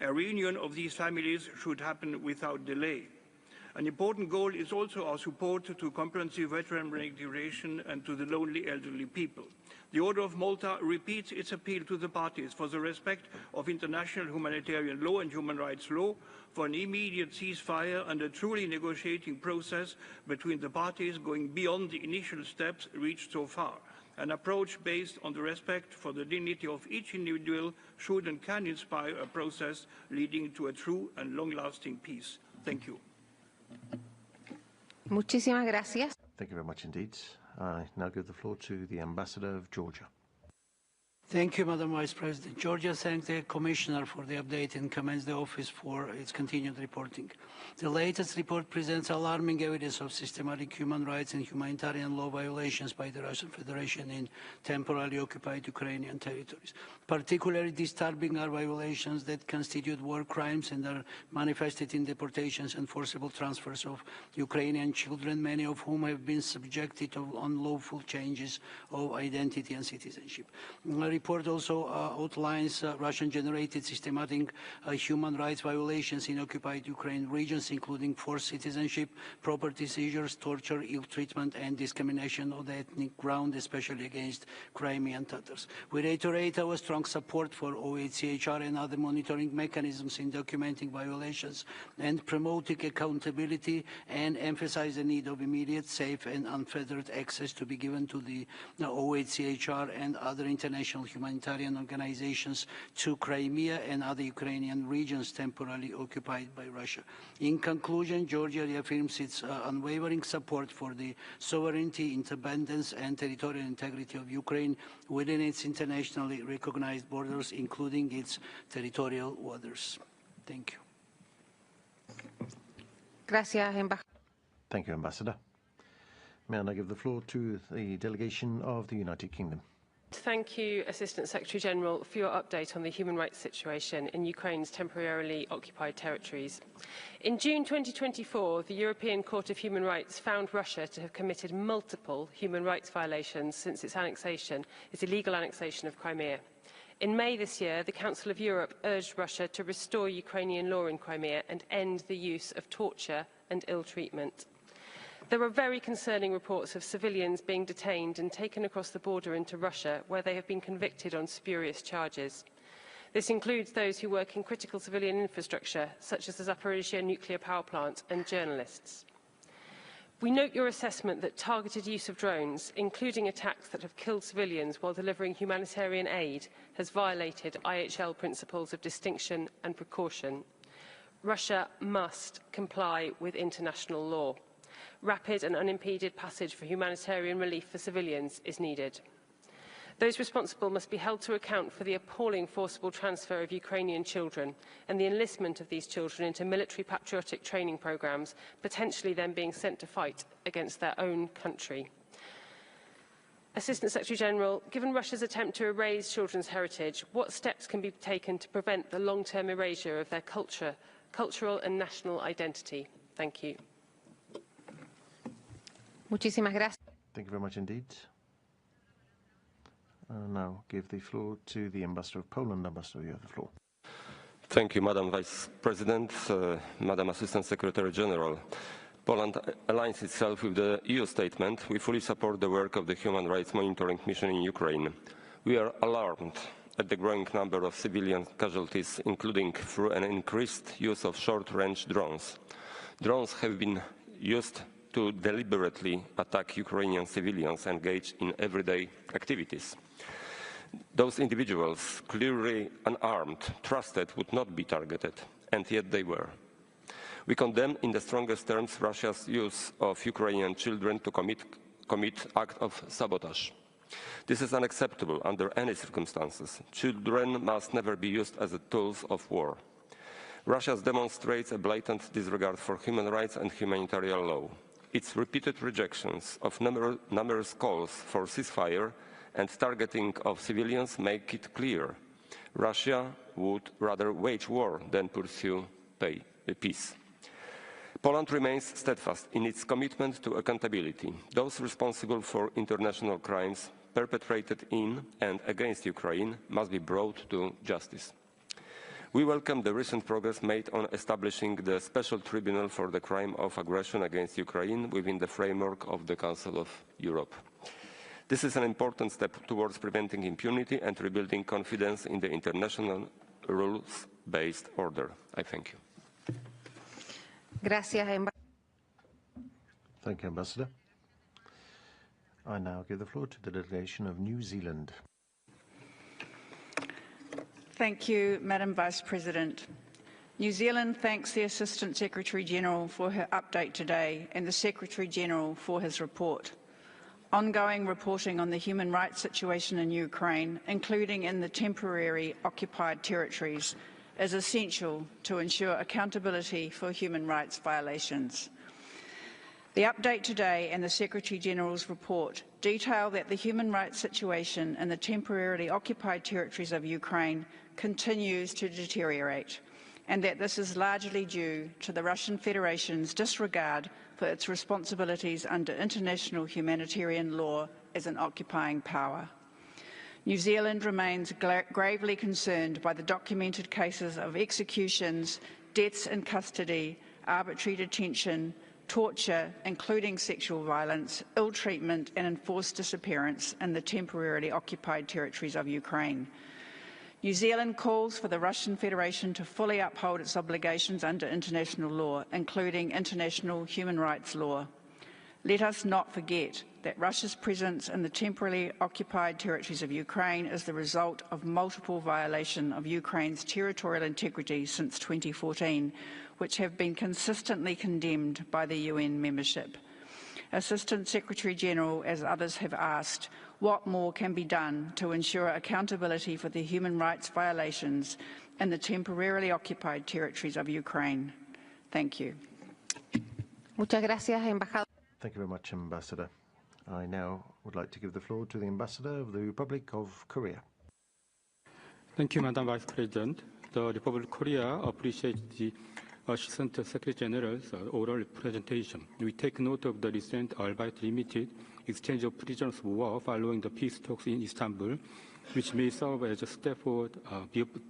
A reunion of these families should happen without delay. An important goal is also our support to comprehensive veteran reintegration and to the lonely elderly people. The Order of Malta repeats its appeal to the parties for the respect of international humanitarian law and human rights law, for an immediate ceasefire and a truly negotiating process between the parties going beyond the initial steps reached so far. An approach based on the respect for the dignity of each individual should and can inspire a process leading to a true and long-lasting peace. Thank you. Muchísimas gracias. Thank you very much indeed. I now give the floor to the Ambassador of Georgia. Thank you, Madam Vice President. Georgia thanks the Commissioner for the update and commends the Office for its continued reporting. The latest report presents alarming evidence of systematic human rights and humanitarian law violations by the Russian Federation in temporarily occupied Ukrainian territories. Particularly disturbing are violations that constitute war crimes and are manifested in deportations and forcible transfers of Ukrainian children, many of whom have been subjected to unlawful changes of identity and citizenship. report also outlines Russian-generated systematic human rights violations in occupied Ukraine regions, including forced citizenship, property seizures, torture, ill treatment, and discrimination on the ethnic ground, especially against Crimean Tatars. We reiterate our strong support for OHCHR and other monitoring mechanisms in documenting violations and promoting accountability, and emphasize the need of immediate, safe, and unfettered access to be given to the OHCHR and other international humanitarian organizations to Crimea and other Ukrainian regions temporarily occupied by Russia. In conclusion, Georgia reaffirms its unwavering support for the sovereignty, independence, and territorial integrity of Ukraine within its internationally recognized borders, including its territorial waters. Thank you. Thank you, Ambassador. May I now give the floor to the delegation of the United Kingdom. Thank you, Assistant Secretary-General, for your update on the human rights situation in Ukraine's temporarily occupied territories. In June 2024, the European Court of Human Rights found Russia to have committed multiple human rights violations since its illegal annexation of Crimea. In May this year, the Council of Europe urged Russia to restore Ukrainian law in Crimea and end the use of torture and ill treatment. There are very concerning reports of civilians being detained and taken across the border into Russia, where they have been convicted on spurious charges. This includes those who work in critical civilian infrastructure, such as the Zaporizhzhia nuclear power plant, and journalists. We note your assessment that targeted use of drones, including attacks that have killed civilians while delivering humanitarian aid, has violated IHL principles of distinction and precaution. Russia must comply with international law. Rapid and unimpeded passage for humanitarian relief for civilians is needed. Those responsible must be held to account for the appalling forcible transfer of Ukrainian children and the enlistment of these children into military patriotic training programmes, potentially then being sent to fight against their own country. Assistant Secretary-General, given Russia's attempt to erase children's heritage, what steps can be taken to prevent the long-term erasure of their cultural and national identity? Thank you. Thank you very much indeed. I'll now give the floor to the Ambassador of Poland. Ambassador, you have the floor. Thank you, Madam Vice President, Madam Assistant Secretary General. Poland aligns itself with the EU statement. We fully support the work of the Human Rights Monitoring Mission in Ukraine. We are alarmed at the growing number of civilian casualties, including through an increased use of short-range drones. Drones have been used to deliberately attack Ukrainian civilians engaged in everyday activities. Those individuals, clearly unarmed, trusted would not be targeted, and yet they were. We condemn in the strongest terms Russia's use of Ukrainian children to commit acts of sabotage. This is unacceptable under any circumstances. Children must never be used as tools of war. Russia demonstrates a blatant disregard for human rights and humanitarian law. Its repeated rejections of numerous calls for ceasefire and targeting of civilians make it clear Russia would rather wage war than pursue peace. Poland remains steadfast in its commitment to accountability. Those responsible for international crimes perpetrated in and against Ukraine must be brought to justice. We welcome the recent progress made on establishing the Special Tribunal for the Crime of Aggression against Ukraine within the framework of the Council of Europe. This is an important step towards preventing impunity and rebuilding confidence in the international rules-based order. I thank you. Thank you, Ambassador. I now give the floor to the delegation of New Zealand. Thank you, Madam Vice President. New Zealand thanks the Assistant Secretary-General for her update today and the Secretary-General for his report. Ongoing reporting on the human rights situation in Ukraine, including in the temporary occupied territories, is essential to ensure accountability for human rights violations. The update today and the Secretary-General's report detail that the human rights situation in the temporarily occupied territories of Ukraine continues to deteriorate, and that this is largely due to the Russian Federation's disregard for its responsibilities under international humanitarian law as an occupying power. New Zealand remains gravely concerned by the documented cases of executions, deaths in custody, arbitrary detention, torture, including sexual violence, ill treatment and enforced disappearance in the temporarily occupied territories of Ukraine. New Zealand calls for the Russian Federation to fully uphold its obligations under international law, including international human rights law. Let us not forget that Russia's presence in the temporarily occupied territories of Ukraine is the result of multiple violations of Ukraine's territorial integrity since 2014, which have been consistently condemned by the UN membership. Assistant Secretary-General, as others have asked, what more can be done to ensure accountability for the human rights violations in the temporarily occupied territories of Ukraine? Thank you. Muchas gracias, embajador. Thank you very much, Ambassador. I now would like to give the floor to the Ambassador of the Republic of Korea. Thank you, Madam Vice President. The Republic of Korea appreciates the Assistant Secretary General's oral presentation. We take note of the recent, albeit limited, exchange of prisoners of war following the peace talks in Istanbul, which may serve as a step forward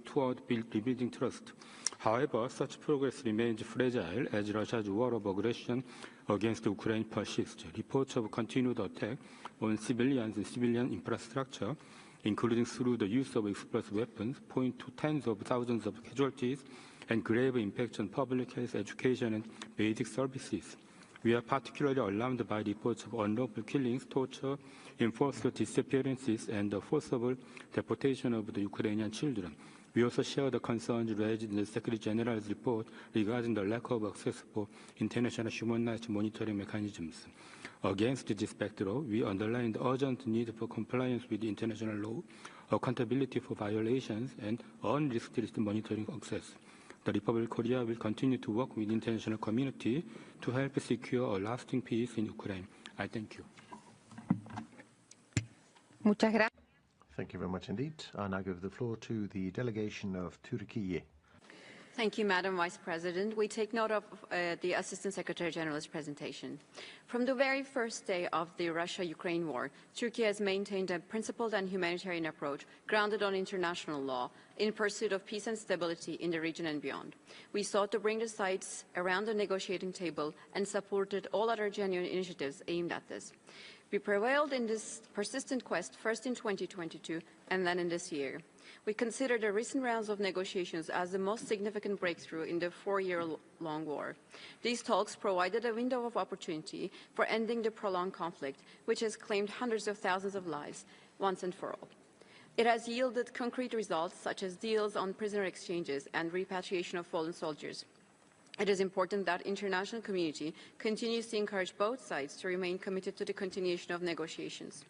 toward rebuilding trust. However, such progress remains fragile as Russia's war of aggression against Ukraine persists. Reports of continued attack on civilians and civilian infrastructure, including through the use of explosive weapons, point to tens of thousands of casualties and grave impacts on public health, education, and basic services. We are particularly alarmed by reports of unlawful killings, torture, enforced disappearances, and the forcible deportation of the Ukrainian children. We also share the concerns raised in the Secretary General's report regarding the lack of access for international human rights monitoring mechanisms. Against this backdrop, we underline the urgent need for compliance with international law, accountability for violations, and unrestricted monitoring access. The Republic of Korea will continue to work with the international community to help secure a lasting peace in Ukraine. I thank you. Muchas gracias. Thank you very much indeed. I now give the floor to the delegation of Turkey. Thank you, Madam Vice President. We take note of the Assistant Secretary General's presentation. From the very first day of the Russia-Ukraine war, Turkey has maintained a principled and humanitarian approach grounded on international law in pursuit of peace and stability in the region and beyond. We sought to bring the sides around the negotiating table and supported all other genuine initiatives aimed at this. We prevailed in this persistent quest first in 2022 and then in this year. We consider the recent rounds of negotiations as the most significant breakthrough in the 4-year-long war. These talks provided a window of opportunity for ending the prolonged conflict, which has claimed hundreds of thousands of lives once and for all. It has yielded concrete results such as deals on prisoner exchanges and repatriation of fallen soldiers. It is important that the international community continues to encourage both sides to remain committed to the continuation of negotiations.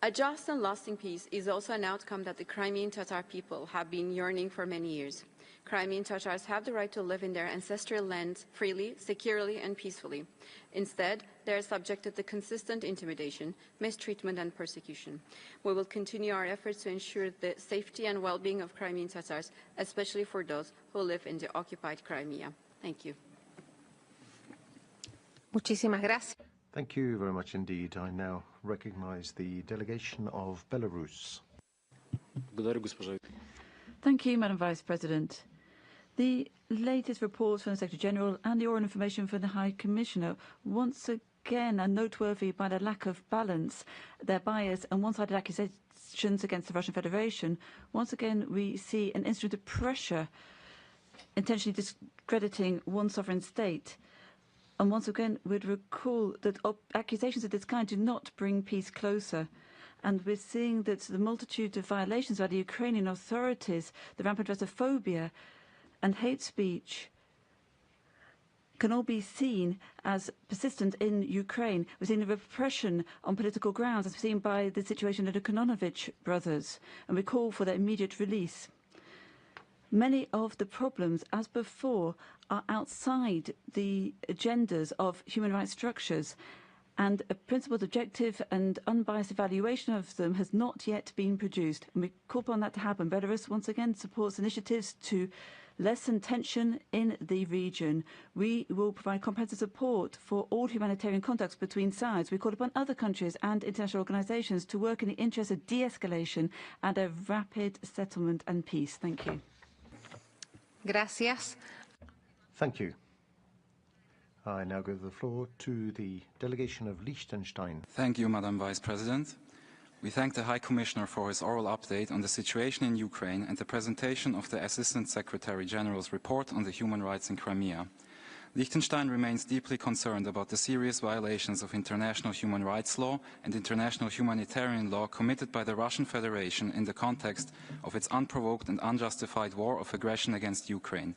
A just and lasting peace is also an outcome that the Crimean Tatar people have been yearning for many years. Crimean Tatars have the right to live in their ancestral land freely, securely, and peacefully. Instead, they are subjected to consistent intimidation, mistreatment, and persecution. We will continue our efforts to ensure the safety and well-being of Crimean Tatars, especially for those who live in the occupied Crimea. Thank you. Muchísimas gracias. Thank you very much indeed. I now recognize the delegation of Belarus. Thank you, Madam Vice President. The latest reports from the Secretary General and the oral information from the High Commissioner once again are noteworthy by the lack of balance, their bias and one-sided accusations against the Russian Federation. Once again, we see an instrument of pressure intentionally discrediting one sovereign state. And once again, we'd recall that accusations of this kind do not bring peace closer. And we're seeing that the multitude of violations by the Ukrainian authorities, the rampant Russophobia and hate speech can all be seen as persistent in Ukraine. We're seeing the repression on political grounds, as seen by the situation of the Kononovich brothers, and we call for their immediate release. Many of the problems, as before, are outside the agendas of human rights structures, and a principled, objective and unbiased evaluation of them has not yet been produced. And we call upon that to happen. Belarus once again supports initiatives to lessen tension in the region. We will provide comprehensive support for all humanitarian contacts between sides. We call upon other countries and international organizations to work in the interest of de-escalation and a rapid settlement and peace. Thank you. Gracias. Thank you. I now give the floor to the delegation of Liechtenstein. Thank you, Madam Vice President. We thank the High Commissioner for his oral update on the situation in Ukraine and the presentation of the Assistant Secretary General's report on the human rights in Crimea. Liechtenstein remains deeply concerned about the serious violations of international human rights law and international humanitarian law committed by the Russian Federation in the context of its unprovoked and unjustified war of aggression against Ukraine.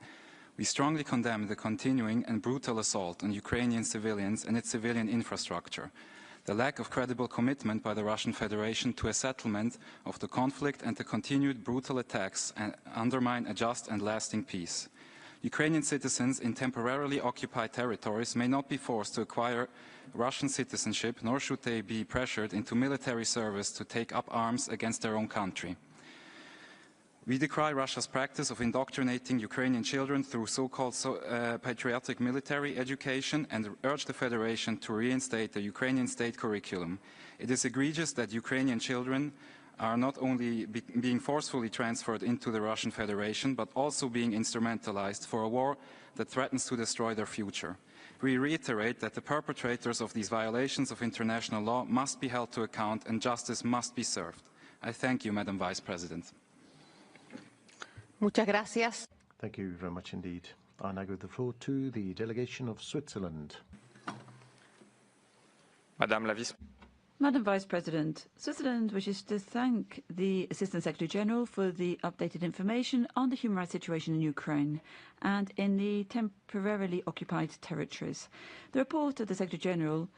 We strongly condemn the continuing and brutal assault on Ukrainian civilians and its civilian infrastructure, the lack of credible commitment by the Russian Federation to a settlement of the conflict and the continued brutal attacks undermine a just and lasting peace. Ukrainian citizens in temporarily occupied territories may not be forced to acquire Russian citizenship, nor should they be pressured into military service to take up arms against their own country. We decry Russia's practice of indoctrinating Ukrainian children through so-called patriotic military education and urge the Federation to reinstate the Ukrainian state curriculum. It is egregious that Ukrainian children are not only being forcefully transferred into the Russian Federation, but also being instrumentalized for a war that threatens to destroy their future. We reiterate that the perpetrators of these violations of international law must be held to account and justice must be served. I thank you, Madam Vice President. Muchas gracias. Thank you very much indeed. I now give the floor to the delegation of Switzerland. Madam Vice President, Switzerland wishes to thank the Assistant Secretary General for the updated information on the human rights situation in Ukraine and in the temporarily occupied territories. The report of the Secretary General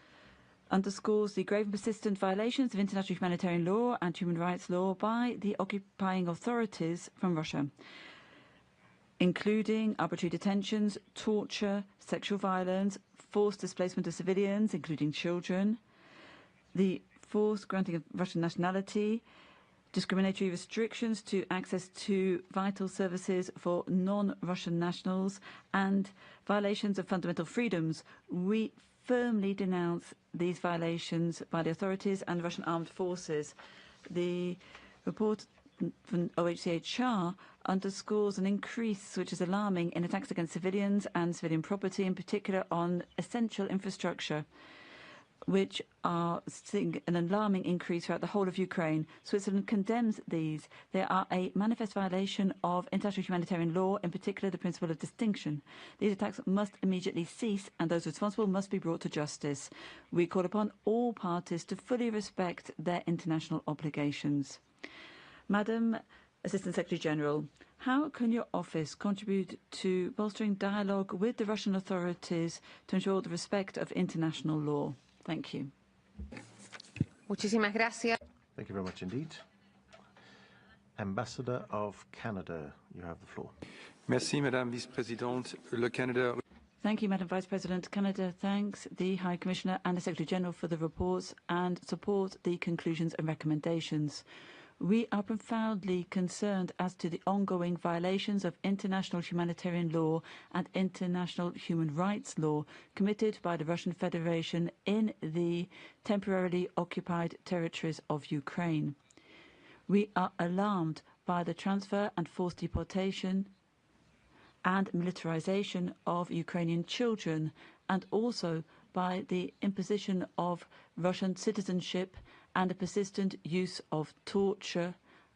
underscores the grave and persistent violations of international humanitarian law and human rights law by the occupying authorities from Russia, including arbitrary detentions, torture, sexual violence, forced displacement of civilians, including children, the forced granting of Russian nationality, discriminatory restrictions to access to vital services for non-Russian nationals, and violations of fundamental freedoms. We firmly denounce these violations by the authorities and the Russian armed forces. The report from OHCHR underscores an increase, which is alarming, in attacks against civilians and civilian property, in particular on essential infrastructure, which are seeing an alarming increase throughout the whole of Ukraine. Switzerland condemns these. They are a manifest violation of international humanitarian law, in particular the principle of distinction. These attacks must immediately cease, and those responsible must be brought to justice. We call upon all parties to fully respect their international obligations. Madam Assistant Secretary General, how can your office contribute to bolstering dialogue with the Russian authorities to ensure the respect of international law? Thank you. Muchísimas gracias. Thank you very much indeed. Ambassador of Canada, you have the floor. Merci, Madame Vice-Présidente. Le Canada. Thank you, Madam Vice President. Canada thanks the High Commissioner and the Secretary General for the reports and support the conclusions and recommendations. We are profoundly concerned as to the ongoing violations of international humanitarian law and international human rights law committed by the Russian Federation in the temporarily occupied territories of Ukraine. We are alarmed by the transfer and forced deportation and militarization of Ukrainian children, and also by the imposition of Russian citizenship and the persistent use of torture,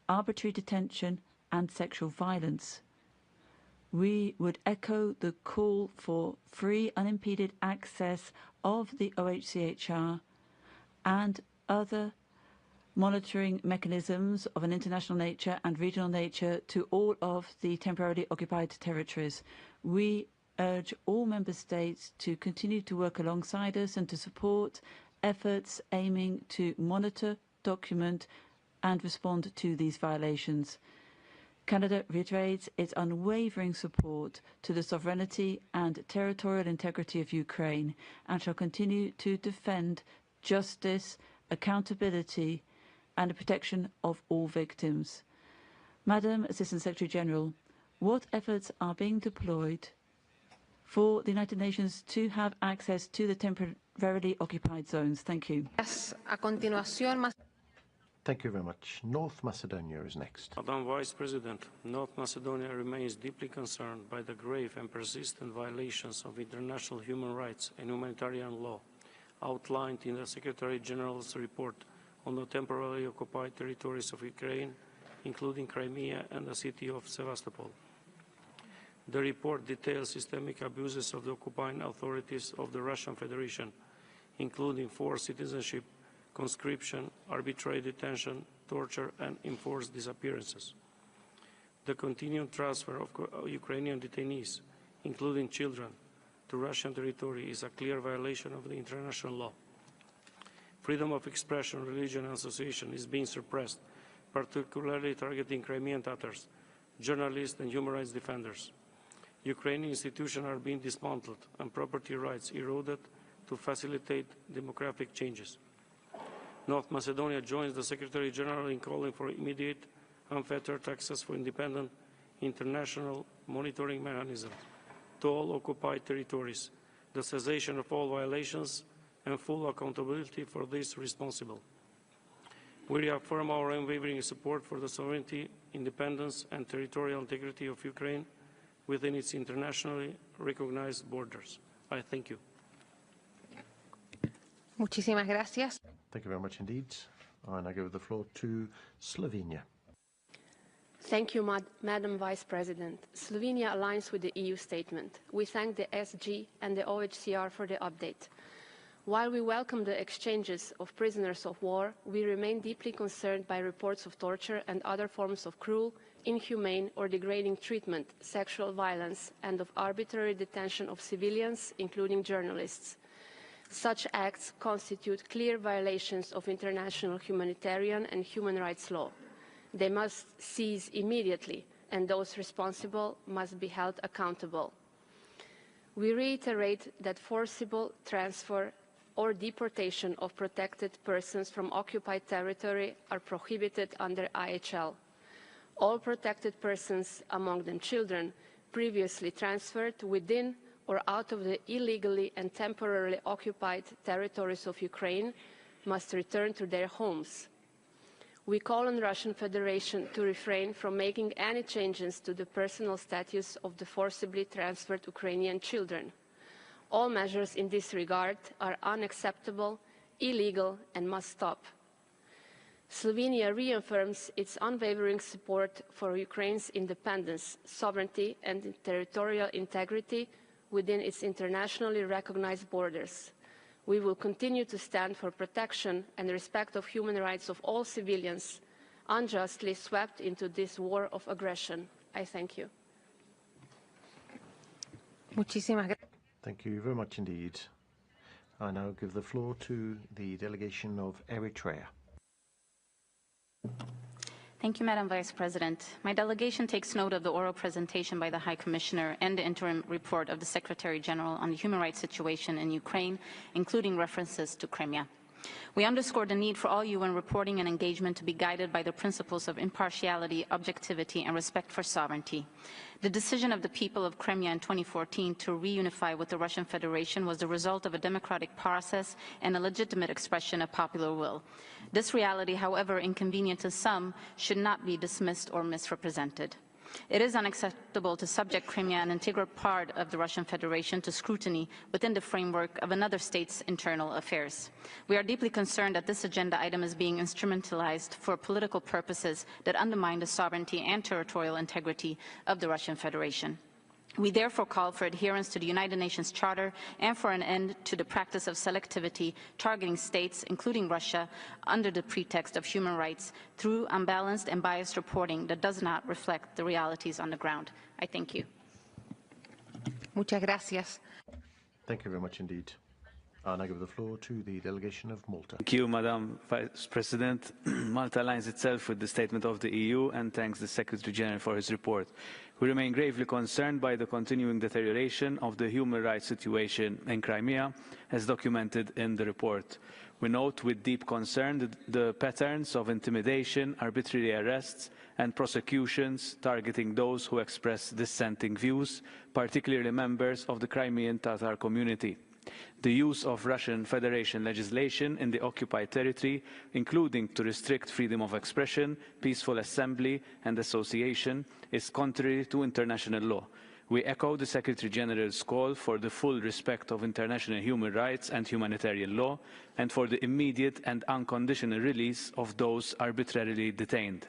arbitrary detention and sexual violence. We would echo the call for free, unimpeded access of the OHCHR and other monitoring mechanisms of an international nature and regional nature to all of the temporarily occupied territories. We urge all member states to continue to work alongside us and to support efforts aiming to monitor, document and respond to these violations. Canada reiterates its unwavering support to the sovereignty and territorial integrity of Ukraine and shall continue to defend justice, accountability and the protection of all victims. Madam Assistant Secretary General, what efforts are being deployed for the United Nations to have access to the temporarily occupied zones? Thank you. A continuación, Thank you very much. North Macedonia is next. Madam Vice President, North Macedonia remains deeply concerned by the grave and persistent violations of international human rights and humanitarian law outlined in the Secretary General's report on the temporarily occupied territories of Ukraine, including Crimea and the city of Sevastopol. The report details systemic abuses of the occupying authorities of the Russian Federation, including forced citizenship, conscription, arbitrary detention, torture, and enforced disappearances. The continued transfer of Ukrainian detainees, including children, to Russian territory is a clear violation of the international law. Freedom of expression, religion, and association is being suppressed, particularly targeting Crimean Tatars, journalists, and human rights defenders. Ukrainian institutions are being dismantled and property rights eroded to facilitate demographic changes. North Macedonia joins the Secretary General in calling for immediate, unfettered access for independent international monitoring mechanisms to all occupied territories, the cessation of all violations, and full accountability for those responsible. We reaffirm our unwavering support for the sovereignty, independence, and territorial integrity of Ukraine within its internationally recognized borders. I thank you. Muchísimas gracias. Thank you very much indeed. And I give the floor to Slovenia. Thank you, Madam Vice President. Slovenia aligns with the EU statement. We thank the SG and the OHCR for the update. While we welcome the exchanges of prisoners of war, we remain deeply concerned by reports of torture and other forms of cruel, inhumane or degrading treatment, sexual violence, and of arbitrary detention of civilians, including journalists. Such acts constitute clear violations of international humanitarian and human rights law. They must cease immediately, and those responsible must be held accountable. We reiterate that forcible transfer or deportation of protected persons from occupied territory are prohibited under IHL. All protected persons, among them children, previously transferred within or out of the illegally and temporarily occupied territories of Ukraine must return to their homes. We call on the Russian Federation to refrain from making any changes to the personal status of the forcibly transferred Ukrainian children. All measures in this regard are unacceptable, illegal, and must stop. Slovenia reaffirms its unwavering support for Ukraine's independence, sovereignty, and territorial integrity within its internationally recognized borders. We will continue to stand for protection and respect of human rights of all civilians unjustly swept into this war of aggression. I thank you. Thank you very much indeed. I now give the floor to the delegation of Eritrea. Thank you, Madam Vice President. My delegation takes note of the oral presentation by the High Commissioner and the interim report of the Secretary General on the human rights situation in Ukraine, including references to Crimea. We underscore the need for all UN reporting and engagement to be guided by the principles of impartiality, objectivity, and respect for sovereignty. The decision of the people of Crimea in 2014 to reunify with the Russian Federation was the result of a democratic process and a legitimate expression of popular will. This reality, however inconvenient to some, should not be dismissed or misrepresented. It is unacceptable to subject Crimea, an integral part of the Russian Federation, to scrutiny within the framework of another state's internal affairs. We are deeply concerned that this agenda item is being instrumentalized for political purposes that undermine the sovereignty and territorial integrity of the Russian Federation. We therefore call for adherence to the United Nations Charter and for an end to the practice of selectivity targeting states, including Russia, under the pretext of human rights through unbalanced and biased reporting that does not reflect the realities on the ground. I thank you. Muchas gracias. Thank you very much indeed. And I give the floor to the delegation of Malta. Thank you, Madam Vice President. Malta aligns itself with the statement of the EU and thanks the Secretary General for his report. We remain gravely concerned by the continuing deterioration of the human rights situation in Crimea, as documented in the report. We note with deep concern the patterns of intimidation, arbitrary arrests, and prosecutions targeting those who express dissenting views, particularly members of the Crimean Tatar community. The use of Russian Federation legislation in the occupied territory, including to restrict freedom of expression, peaceful assembly and association, is contrary to international law. We echo the Secretary-General's call for the full respect of international human rights and humanitarian law, and for the immediate and unconditional release of those arbitrarily detained.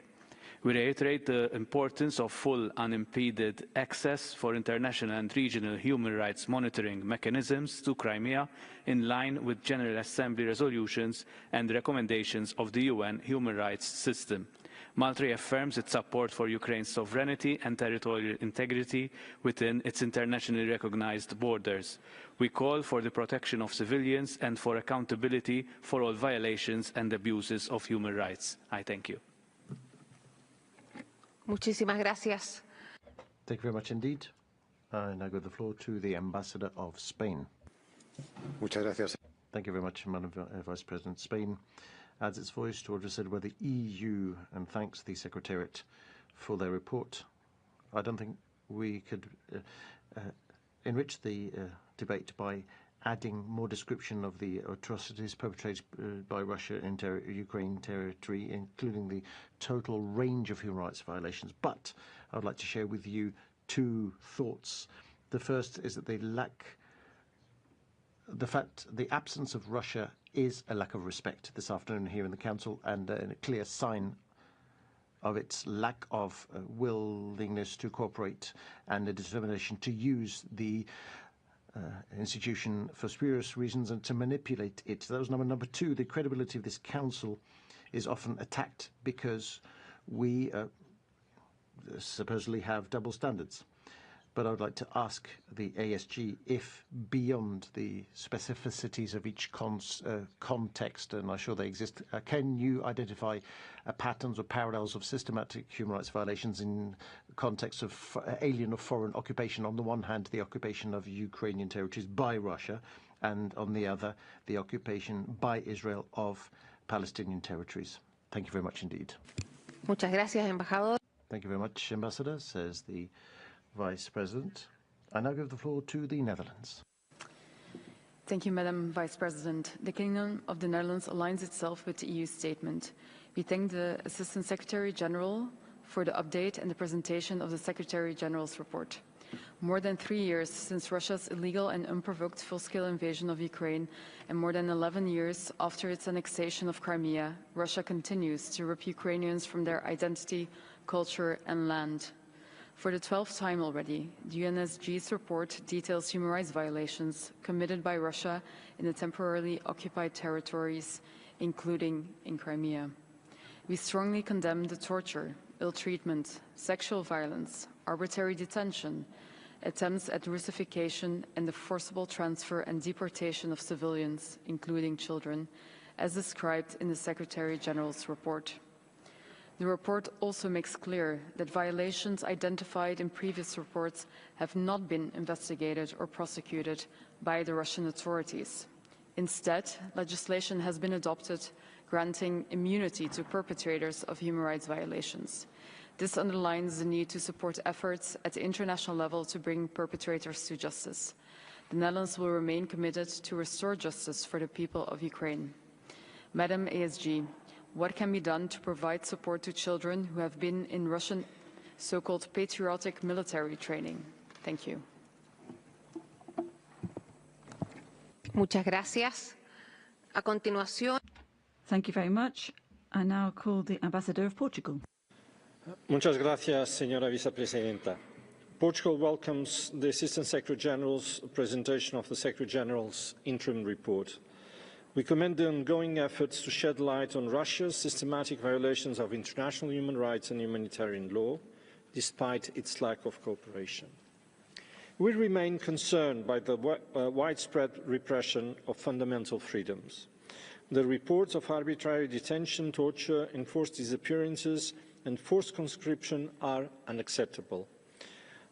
We reiterate the importance of full unimpeded access for international and regional human rights monitoring mechanisms to Crimea, in line with General Assembly resolutions and recommendations of the UN human rights system. Malta reaffirms its support for Ukraine's sovereignty and territorial integrity within its internationally recognized borders. We call for the protection of civilians and for accountability for all violations and abuses of human rights. I thank you. Muchísimas gracias. Thank you very much indeed. I now give the floor to the Ambassador of Spain. Muchas gracias. Thank you very much, Madam Vice President. Spain adds its voice to what was said by the EU and thanks the Secretariat for their report. I don't think we could enrich the debate by adding more description of the atrocities perpetrated by Russia in Ukraine territory, including the total range of human rights violations. But I would like to share with you two thoughts. The first is that the absence of Russia is a lack of respect this afternoon here in the Council, and a clear sign of its lack of willingness to cooperate and a determination to use the institution for spurious reasons and to manipulate it. That was number two. The credibility of this Council is often attacked because we supposedly have double standards. But I would like to ask the ASG if, beyond the specificities of each context, and I'm sure they exist, can you identify patterns or parallels of systematic human rights violations in context of alien or foreign occupation? On the one hand, the occupation of Ukrainian territories by Russia, and on the other, the occupation by Israel of Palestinian territories. Thank you very much indeed. Muchas gracias, embajador. Thank you very much, Ambassador, says the Vice President. I now give the floor to the Netherlands. Thank you, Madam Vice President. The Kingdom of the Netherlands aligns itself with the EU statement. We thank the Assistant Secretary General for the update and the presentation of the Secretary General's report. More than 3 years since Russia's illegal and unprovoked full-scale invasion of Ukraine, and more than 11 years after its annexation of Crimea, Russia continues to rip Ukrainians from their identity, culture and land. For the 12th time already, the UNSG's report details human rights violations committed by Russia in the temporarily occupied territories, including in Crimea. We strongly condemn the torture, ill treatment, sexual violence, arbitrary detention, attempts at Russification and the forcible transfer and deportation of civilians, including children, as described in the Secretary General's report. The report also makes clear that violations identified in previous reports have not been investigated or prosecuted by the Russian authorities. Instead, legislation has been adopted granting immunity to perpetrators of human rights violations. This underlines the need to support efforts at the international level to bring perpetrators to justice. The Netherlands will remain committed to restore justice for the people of Ukraine. Madam ASG, what can be done to provide support to children who have been in Russian so-called patriotic military training? Thank you. Muchas gracias. A continuación. Thank you very much. I now call the Ambassador of Portugal. Muchas gracias, señora vicepresidenta. Portugal welcomes the Assistant Secretary General's presentation of the Secretary General's interim report. We commend the ongoing efforts to shed light on Russia's systematic violations of international human rights and humanitarian law, despite its lack of cooperation. We remain concerned by the widespread repression of fundamental freedoms. The reports of arbitrary detention, torture, enforced disappearances and forced conscription are unacceptable.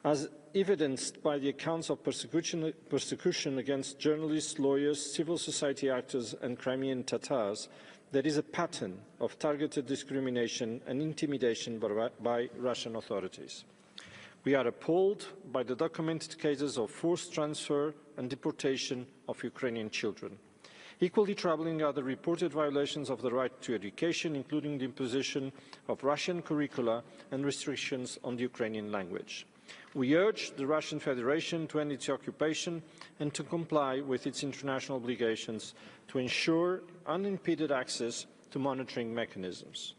As evidenced by the accounts of persecution against journalists, lawyers, civil society actors and Crimean Tatars, there is a pattern of targeted discrimination and intimidation by Russian authorities. We are appalled by the documented cases of forced transfer and deportation of Ukrainian children. Equally troubling are the reported violations of the right to education, including the imposition of Russian curricula and restrictions on the Ukrainian language. We urge the Russian Federation to end its occupation and to comply with its international obligations to ensure unimpeded access to monitoring mechanisms.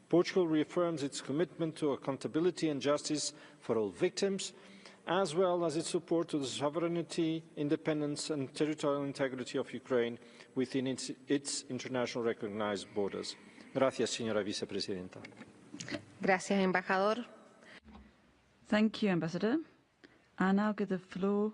Portugal reaffirms its commitment to accountability and justice for all victims, as well as its support to the sovereignty, independence and territorial integrity of Ukraine within its internationally recognized borders. Gracias, señora vicepresidenta. Gracias, embajador. Thank you, Ambassador. I now give the floor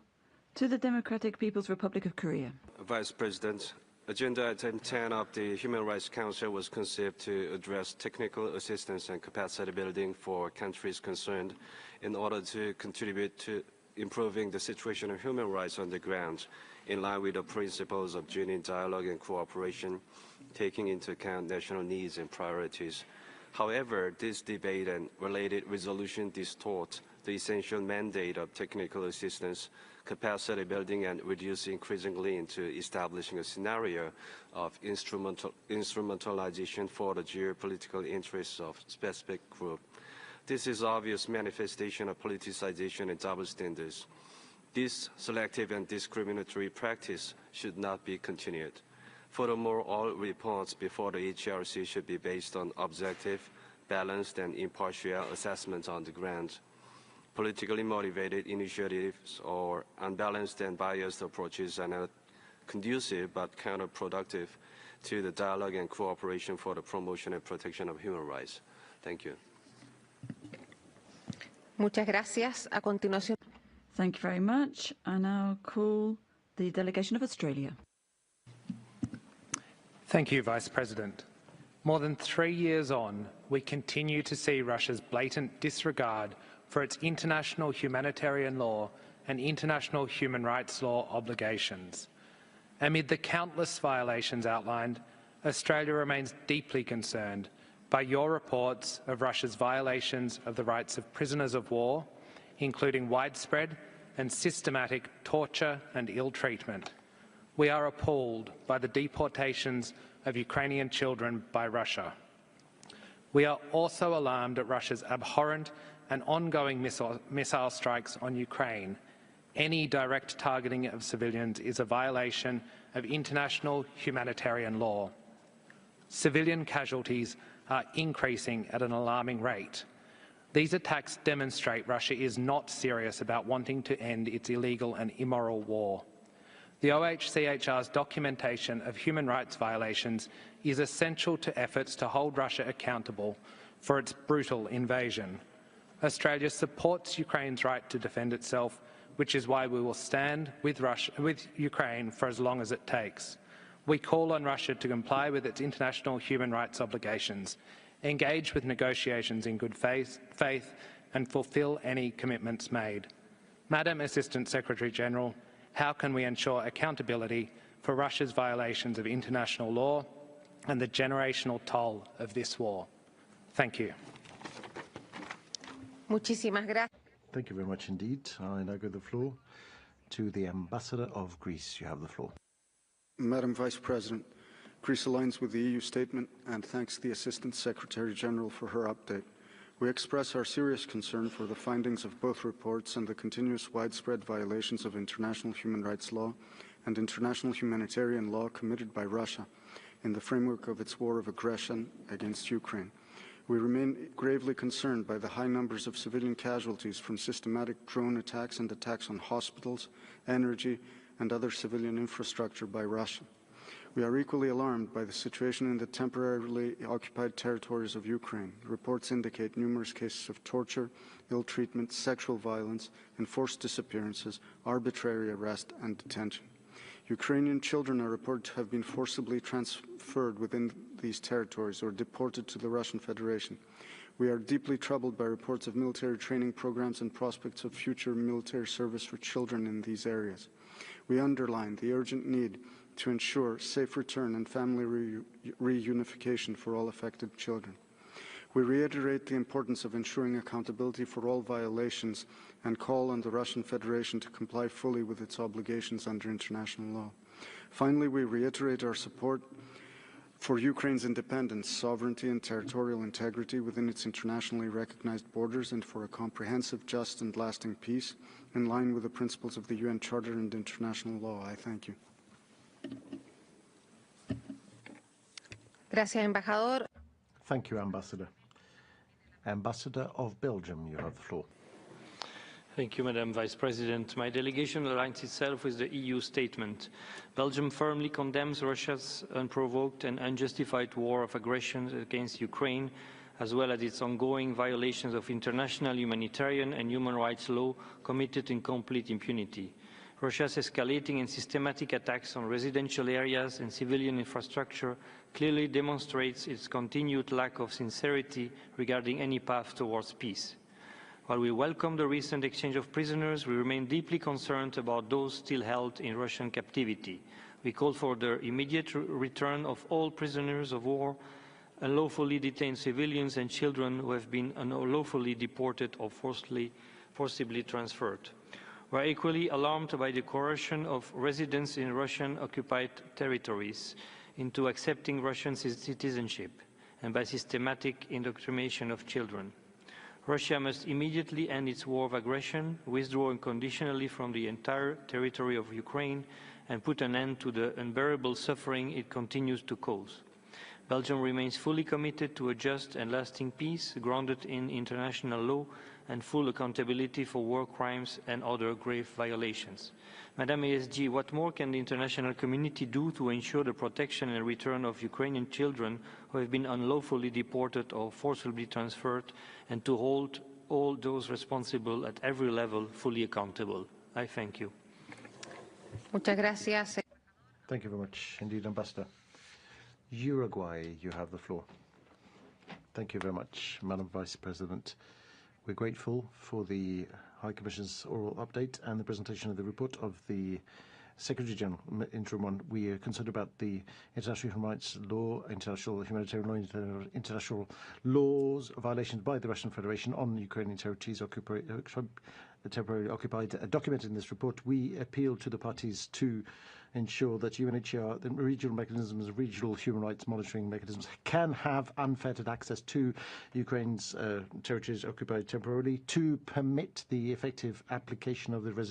to the Democratic People's Republic of Korea. Vice President, Agenda Item 10 of the Human Rights Council was conceived to address technical assistance and capacity building for countries concerned in order to contribute to improving the situation of human rights on the ground, in line with the principles of genuine dialogue and cooperation, taking into account national needs and priorities. However, this debate and related resolution distort the essential mandate of technical assistance, capacity building, and reduce increasingly into establishing a scenario of instrumentalization for the geopolitical interests of specific group. This is obvious manifestation of politicization and double standards. This selective and discriminatory practice should not be continued. Furthermore, all reports before the HRC should be based on objective, balanced, and impartial assessments on the ground. Politically motivated initiatives or unbalanced and biased approaches are not conducive but counterproductive to the dialogue and cooperation for the promotion and protection of human rights. Thank you. Muchas gracias. A continuación. Thank you very much. I now call the delegation of Australia. Thank you, Vice President. More than 3 years on, we continue to see Russia's blatant disregard for its international humanitarian law and international human rights law obligations. Amid the countless violations outlined, Australia remains deeply concerned by your reports of Russia's violations of the rights of prisoners of war, including widespread and systematic torture and ill treatment. We are appalled by the deportations of Ukrainian children by Russia. We are also alarmed at Russia's abhorrent and ongoing missile strikes on Ukraine. Any direct targeting of civilians is a violation of international humanitarian law. Civilian casualties are increasing at an alarming rate. These attacks demonstrate Russia is not serious about wanting to end its illegal and immoral war. The OHCHR's documentation of human rights violations is essential to efforts to hold Russia accountable for its brutal invasion. Australia supports Ukraine's right to defend itself, which is why we will stand with Ukraine for as long as it takes. We call on Russia to comply with its international human rights obligations, engage with negotiations in good faith, and fulfil any commitments made. Madam Assistant Secretary-General, how can we ensure accountability for Russia's violations of international law and the generational toll of this war? Thank you. Muchísimas gracias. Thank you very much indeed. I now give the floor to the Ambassador of Greece. You have the floor. Madam Vice President, Greece aligns with the EU statement and thanks the Assistant Secretary-General for her update. We express our serious concern for the findings of both reports and the continuous widespread violations of international human rights law and international humanitarian law committed by Russia in the framework of its war of aggression against Ukraine. We remain gravely concerned by the high numbers of civilian casualties from systematic drone attacks and attacks on hospitals, energy, and other civilian infrastructure by Russia. We are equally alarmed by the situation in the temporarily occupied territories of Ukraine. Reports indicate numerous cases of torture, ill treatment, sexual violence, and forced disappearances, arbitrary arrest, and detention. Ukrainian children are reported to have been forcibly transferred within these territories or deported to the Russian Federation. We are deeply troubled by reports of military training programs and prospects of future military service for children in these areas. We underline the urgent need to ensure safe return and family reunification for all affected children. We reiterate the importance of ensuring accountability for all violations and call on the Russian Federation to comply fully with its obligations under international law. Finally, we reiterate our support for Ukraine's independence, sovereignty and territorial integrity within its internationally recognized borders and for a comprehensive, just and lasting peace in line with the principles of the UN Charter and international law. I thank you. Gracias, embajador. Thank you, Ambassador. Ambassador of Belgium, you have the floor. Thank you, Madam Vice President. My delegation aligns itself with the EU statement. Belgium firmly condemns Russia's unprovoked and unjustified war of aggression against Ukraine, as well as its ongoing violations of international humanitarian and human rights law committed in complete impunity. Russia's escalating and systematic attacks on residential areas and civilian infrastructure clearly demonstrates its continued lack of sincerity regarding any path towards peace. While we welcome the recent exchange of prisoners, we remain deeply concerned about those still held in Russian captivity. We call for the immediate return of all prisoners of war, unlawfully detained civilians and children who have been unlawfully deported or forcibly transferred. We are equally alarmed by the coercion of residents in Russian-occupied territories into accepting Russian citizenship and by systematic indoctrination of children. Russia must immediately end its war of aggression, withdraw unconditionally from the entire territory of Ukraine, and put an end to the unbearable suffering it continues to cause. Belgium remains fully committed to a just and lasting peace grounded in international law and full accountability for war crimes and other grave violations. Madam ASG, what more can the international community do to ensure the protection and return of Ukrainian children who have been unlawfully deported or forcibly transferred, and to hold all those responsible at every level fully accountable? I thank you. Muchas gracias. Thank you very much indeed, Ambassador. Uruguay, you have the floor. Thank you very much, Madam Vice President. We're grateful for the High Commission's oral update and the presentation of the report of the Secretary General, interim one. We are concerned about the international human rights law, international humanitarian law, international laws, violations by the Russian Federation on Ukrainian territories temporarily occupied. Documented in this report, we appeal to the parties to ensure that UNHCR, the regional mechanisms, regional human rights monitoring mechanisms, can have unfettered access to Ukraine's territories occupied temporarily, to permit the effective application of the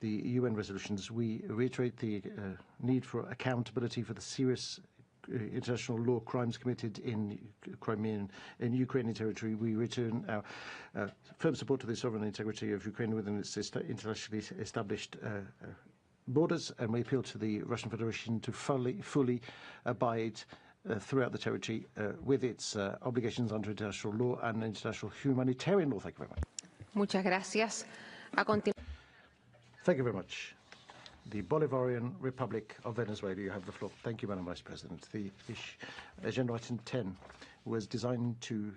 UN resolutions. We reiterate the need for accountability for the serious international law crimes committed in Crimea and Ukrainian territory. We return our firm support to the sovereign integrity of Ukraine within its internationally established borders, and we appeal to the Russian Federation to fully abide throughout the territory with its obligations under international law and international humanitarian law. Thank you very much. Muchas gracias. Thank you very much. The Bolivarian Republic of Venezuela, you have the floor. Thank you, Madam Vice President. The agenda item 10 was designed to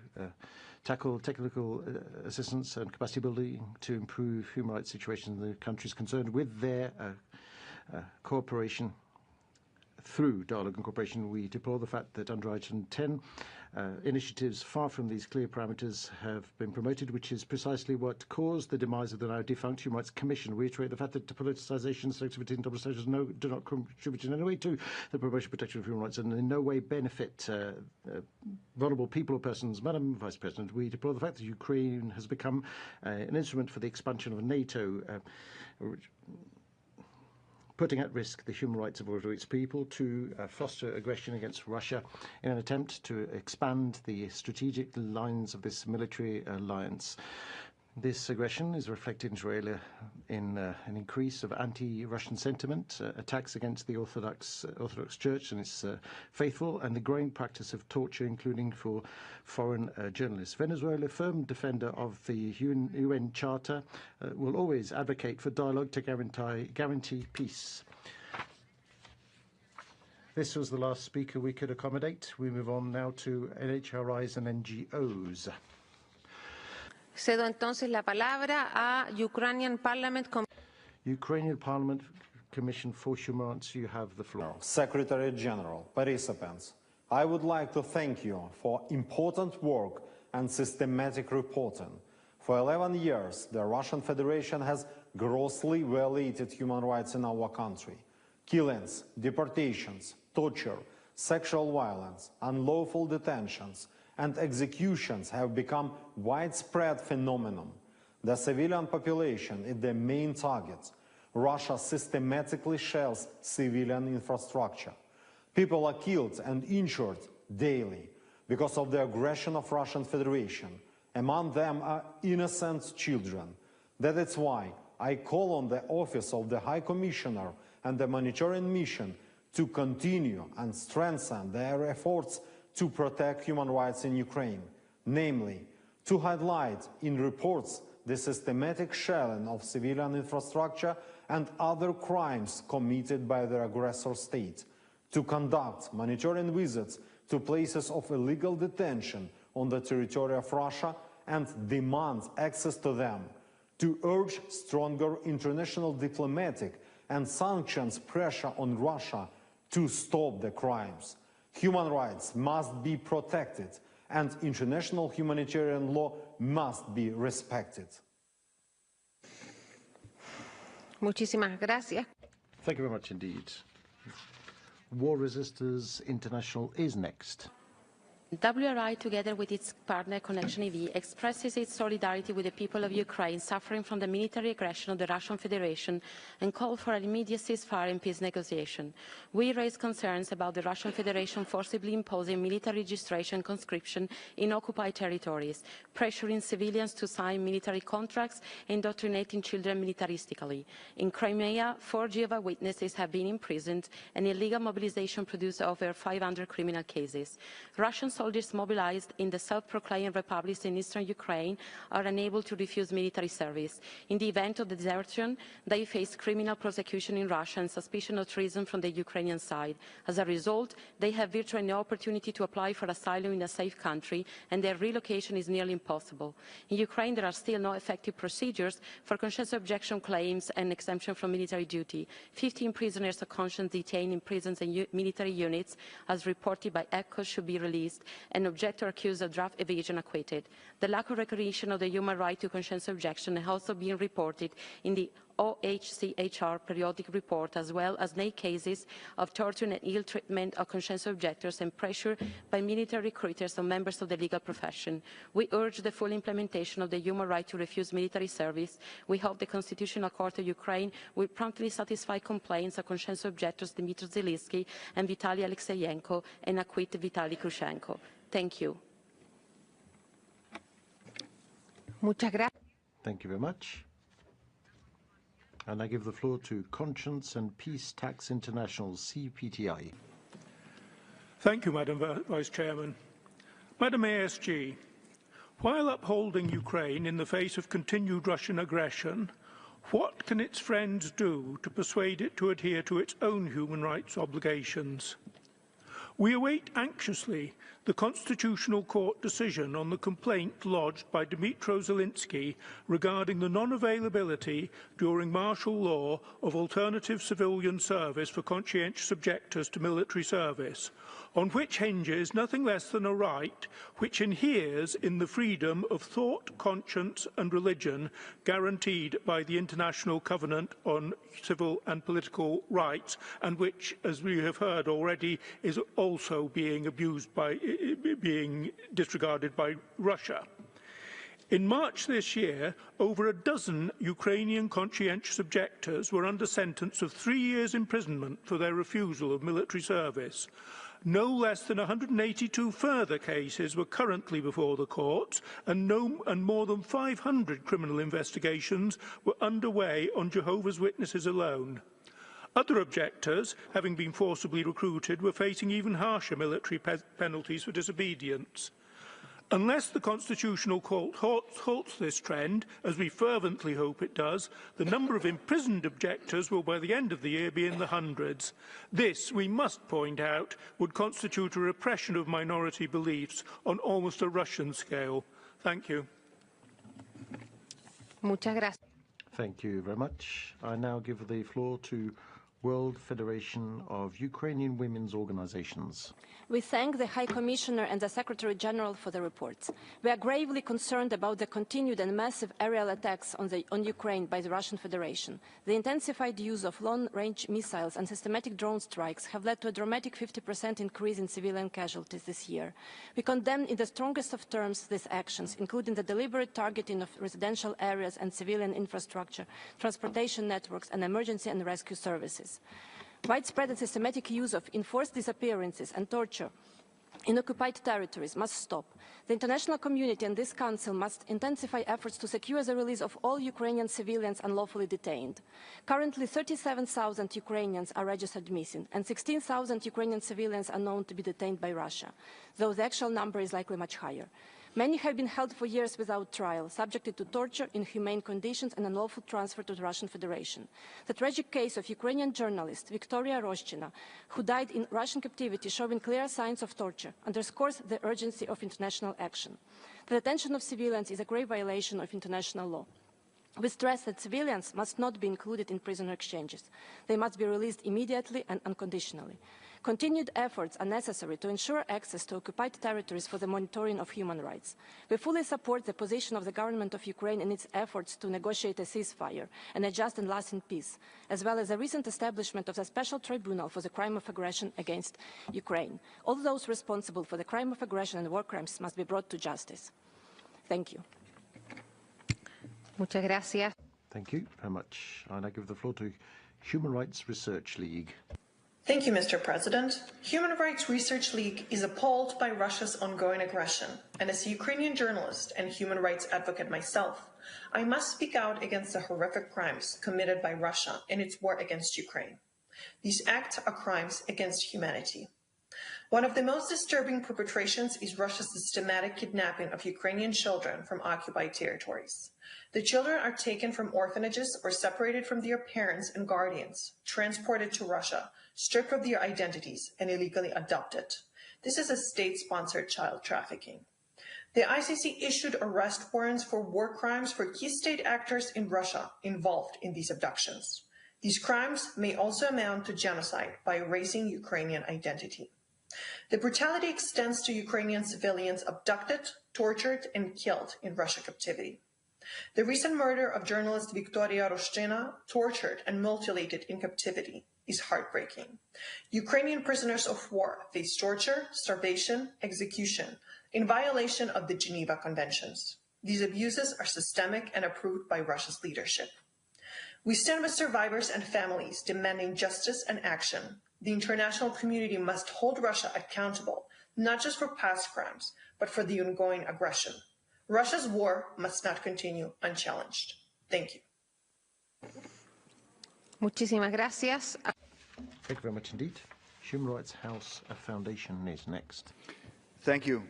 tackle technical assistance and capacity building to improve human rights situations in the countries concerned with their cooperation. Through dialogue and cooperation, we deplore the fact that under item 10, initiatives far from these clear parameters have been promoted, which is precisely what caused the demise of the now defunct Human Rights Commission. We reiterate the fact that politicization, selectivity and double standards do not contribute in any way to the promotion and protection of human rights and in no way benefit vulnerable people or persons. Madam Vice President, we deplore the fact that Ukraine has become an instrument for the expansion of NATO, putting at risk the human rights of all of its people, to foster aggression against Russia in an attempt to expand the strategic lines of this military alliance. This aggression is reflected inter alia in an increase of anti-Russian sentiment, attacks against the Orthodox Church and its faithful, and the growing practice of torture, including for foreign journalists. Venezuela, a firm defender of the UN Charter, will always advocate for dialogue to guarantee peace. This was the last speaker we could accommodate. We move on now to NHRIs and NGOs. Cedo entonces la palabra a Ukrainian Parliament. Ukrainian Parliament Commission for Human Rights, you have the floor. Secretary General, participants, I would like to thank you for important work and systematic reporting. For 11 years, the Russian Federation has grossly violated human rights in our country. Killings, deportations, torture, sexual violence, unlawful detentions, and executions have become widespread phenomenon. The civilian population is the main target. Russia systematically shells civilian infrastructure. People are killed and injured daily because of the aggression of Russian Federation. Among them are innocent children. That is why I call on the Office of the High Commissioner and the Monitoring Mission to continue and strengthen their efforts to protect human rights in Ukraine, namely, to highlight in reports the systematic shelling of civilian infrastructure and other crimes committed by the aggressor state, to conduct monitoring visits to places of illegal detention on the territory of Russia and demand access to them, to urge stronger international diplomatic and sanctions pressure on Russia to stop the crimes. Human rights must be protected and international humanitarian law must be respected. Muchísimas gracias. Thank you very much indeed. War Resisters International is next. WRI, together with its partner Connection EV, expresses its solidarity with the people of Ukraine suffering from the military aggression of the Russian Federation and call for an immediate ceasefire and peace negotiation. We raise concerns about the Russian Federation forcibly imposing military registration and conscription in occupied territories, pressuring civilians to sign military contracts, and indoctrinating children militaristically. In Crimea, 4 Jehovah's Witnesses have been imprisoned, and illegal mobilization produced over 500 criminal cases. Russian soldiers mobilized in the self-proclaimed republics in eastern Ukraine are unable to refuse military service. In the event of desertion, they face criminal prosecution in Russia and suspicion of treason from the Ukrainian side. As a result, they have virtually no opportunity to apply for asylum in a safe country, and their relocation is nearly impossible. In Ukraine, there are still no effective procedures for conscience objection claims and exemption from military duty. 15 prisoners of conscience detained in prisons and military units, as reported by ECHO, should be released. An objector accused of draft evasion acquitted. The lack of recognition of the human right to conscience objection has also been reported in the OHCHR periodic report, as well as 8 cases of torture and ill treatment of conscience objectors and pressure by military recruiters on members of the legal profession. We urge the full implementation of the human right to refuse military service. We hope the Constitutional Court of Ukraine will promptly satisfy complaints of conscience objectors Dmitry Zelensky and Vitaly Alexeyenko and acquit Vitaly Krushenko. Thank you. Thank you very much. And I give the floor to Conscience and Peace Tax International, CPTI. Thank you, Madam Vice Chairman. Madam ASG, while upholding Ukraine in the face of continued Russian aggression, what can its friends do to persuade it to adhere to its own human rights obligations? We await anxiously the Constitutional Court decision on the complaint lodged by Dmytro Zelensky regarding the non-availability during martial law of alternative civilian service for conscientious objectors to military service, on which hinges nothing less than a right which inheres in the freedom of thought, conscience and religion guaranteed by the International Covenant on Civil and Political Rights, and which, as we have heard already, is also being disregarded by Russia. In March this year, over a dozen Ukrainian conscientious objectors were under sentence of 3 years' imprisonment for their refusal of military service. No less than 182 further cases were currently before the courts, and more than 500 criminal investigations were underway on Jehovah's Witnesses alone. Other objectors, having been forcibly recruited, were facing even harsher military penalties for disobedience. Unless the Constitutional Court halts this trend, as we fervently hope it does, the number of imprisoned objectors will by the end of the year be in the hundreds. This, we must point out, would constitute a repression of minority beliefs on almost a Russian scale. Thank you. Muchas gracias. Thank you very much. I now give the floor to World Federation of Ukrainian Women's Organizations. We thank the High Commissioner and the Secretary General for the reports. We are gravely concerned about the continued and massive aerial attacks on Ukraine by the Russian Federation. The intensified use of long-range missiles and systematic drone strikes have led to a dramatic 50% increase in civilian casualties this year. We condemn in the strongest of terms these actions, including the deliberate targeting of residential areas and civilian infrastructure, transportation networks, and emergency and rescue services. Widespread and systematic use of enforced disappearances and torture in occupied territories must stop. The international community and this Council must intensify efforts to secure the release of all Ukrainian civilians unlawfully detained. Currently, 37,000 Ukrainians are registered missing, and 16,000 Ukrainian civilians are known to be detained by Russia, though the actual number is likely much higher. Many have been held for years without trial, subjected to torture, inhumane conditions, and unlawful transfer to the Russian Federation. The tragic case of Ukrainian journalist Victoria Roshchina, who died in Russian captivity, showing clear signs of torture, underscores the urgency of international action. The detention of civilians is a grave violation of international law. We stress that civilians must not be included in prisoner exchanges. They must be released immediately and unconditionally. Continued efforts are necessary to ensure access to occupied territories for the monitoring of human rights. We fully support the position of the government of Ukraine in its efforts to negotiate a ceasefire and a just and lasting peace, as well as the recent establishment of the Special Tribunal for the crime of aggression against Ukraine. All those responsible for the crime of aggression and war crimes must be brought to justice. Thank you. Muchas gracias. Thank you very much. I now give the floor to Human Rights Research League. Thank you, Mr. President. Human Rights Research League is appalled by Russia's ongoing aggression, and as a Ukrainian journalist and human rights advocate myself, I must speak out against the horrific crimes committed by Russia in its war against Ukraine. These acts are crimes against humanity. One of the most disturbing perpetrations is Russia's systematic kidnapping of Ukrainian children from occupied territories. The children are taken from orphanages or separated from their parents and guardians, transported to Russia, stripped of their identities, and illegally adopted. This is a state-sponsored child trafficking. The ICC issued arrest warrants for war crimes for key state actors in Russia involved in these abductions. These crimes may also amount to genocide by erasing Ukrainian identity. The brutality extends to Ukrainian civilians abducted, tortured, and killed in Russian captivity. The recent murder of journalist Victoria Roshchina, tortured and mutilated in captivity, is heartbreaking. Ukrainian prisoners of war face torture, starvation, execution, in violation of the Geneva Conventions. These abuses are systemic and approved by Russia's leadership. We stand with survivors and families demanding justice and action. The international community must hold Russia accountable, not just for past crimes, but for the ongoing aggression. Russia's war must not continue unchallenged. Thank you. Muchísimas gracias. Thank you very much indeed. Human Rights House Foundation is next. Thank you.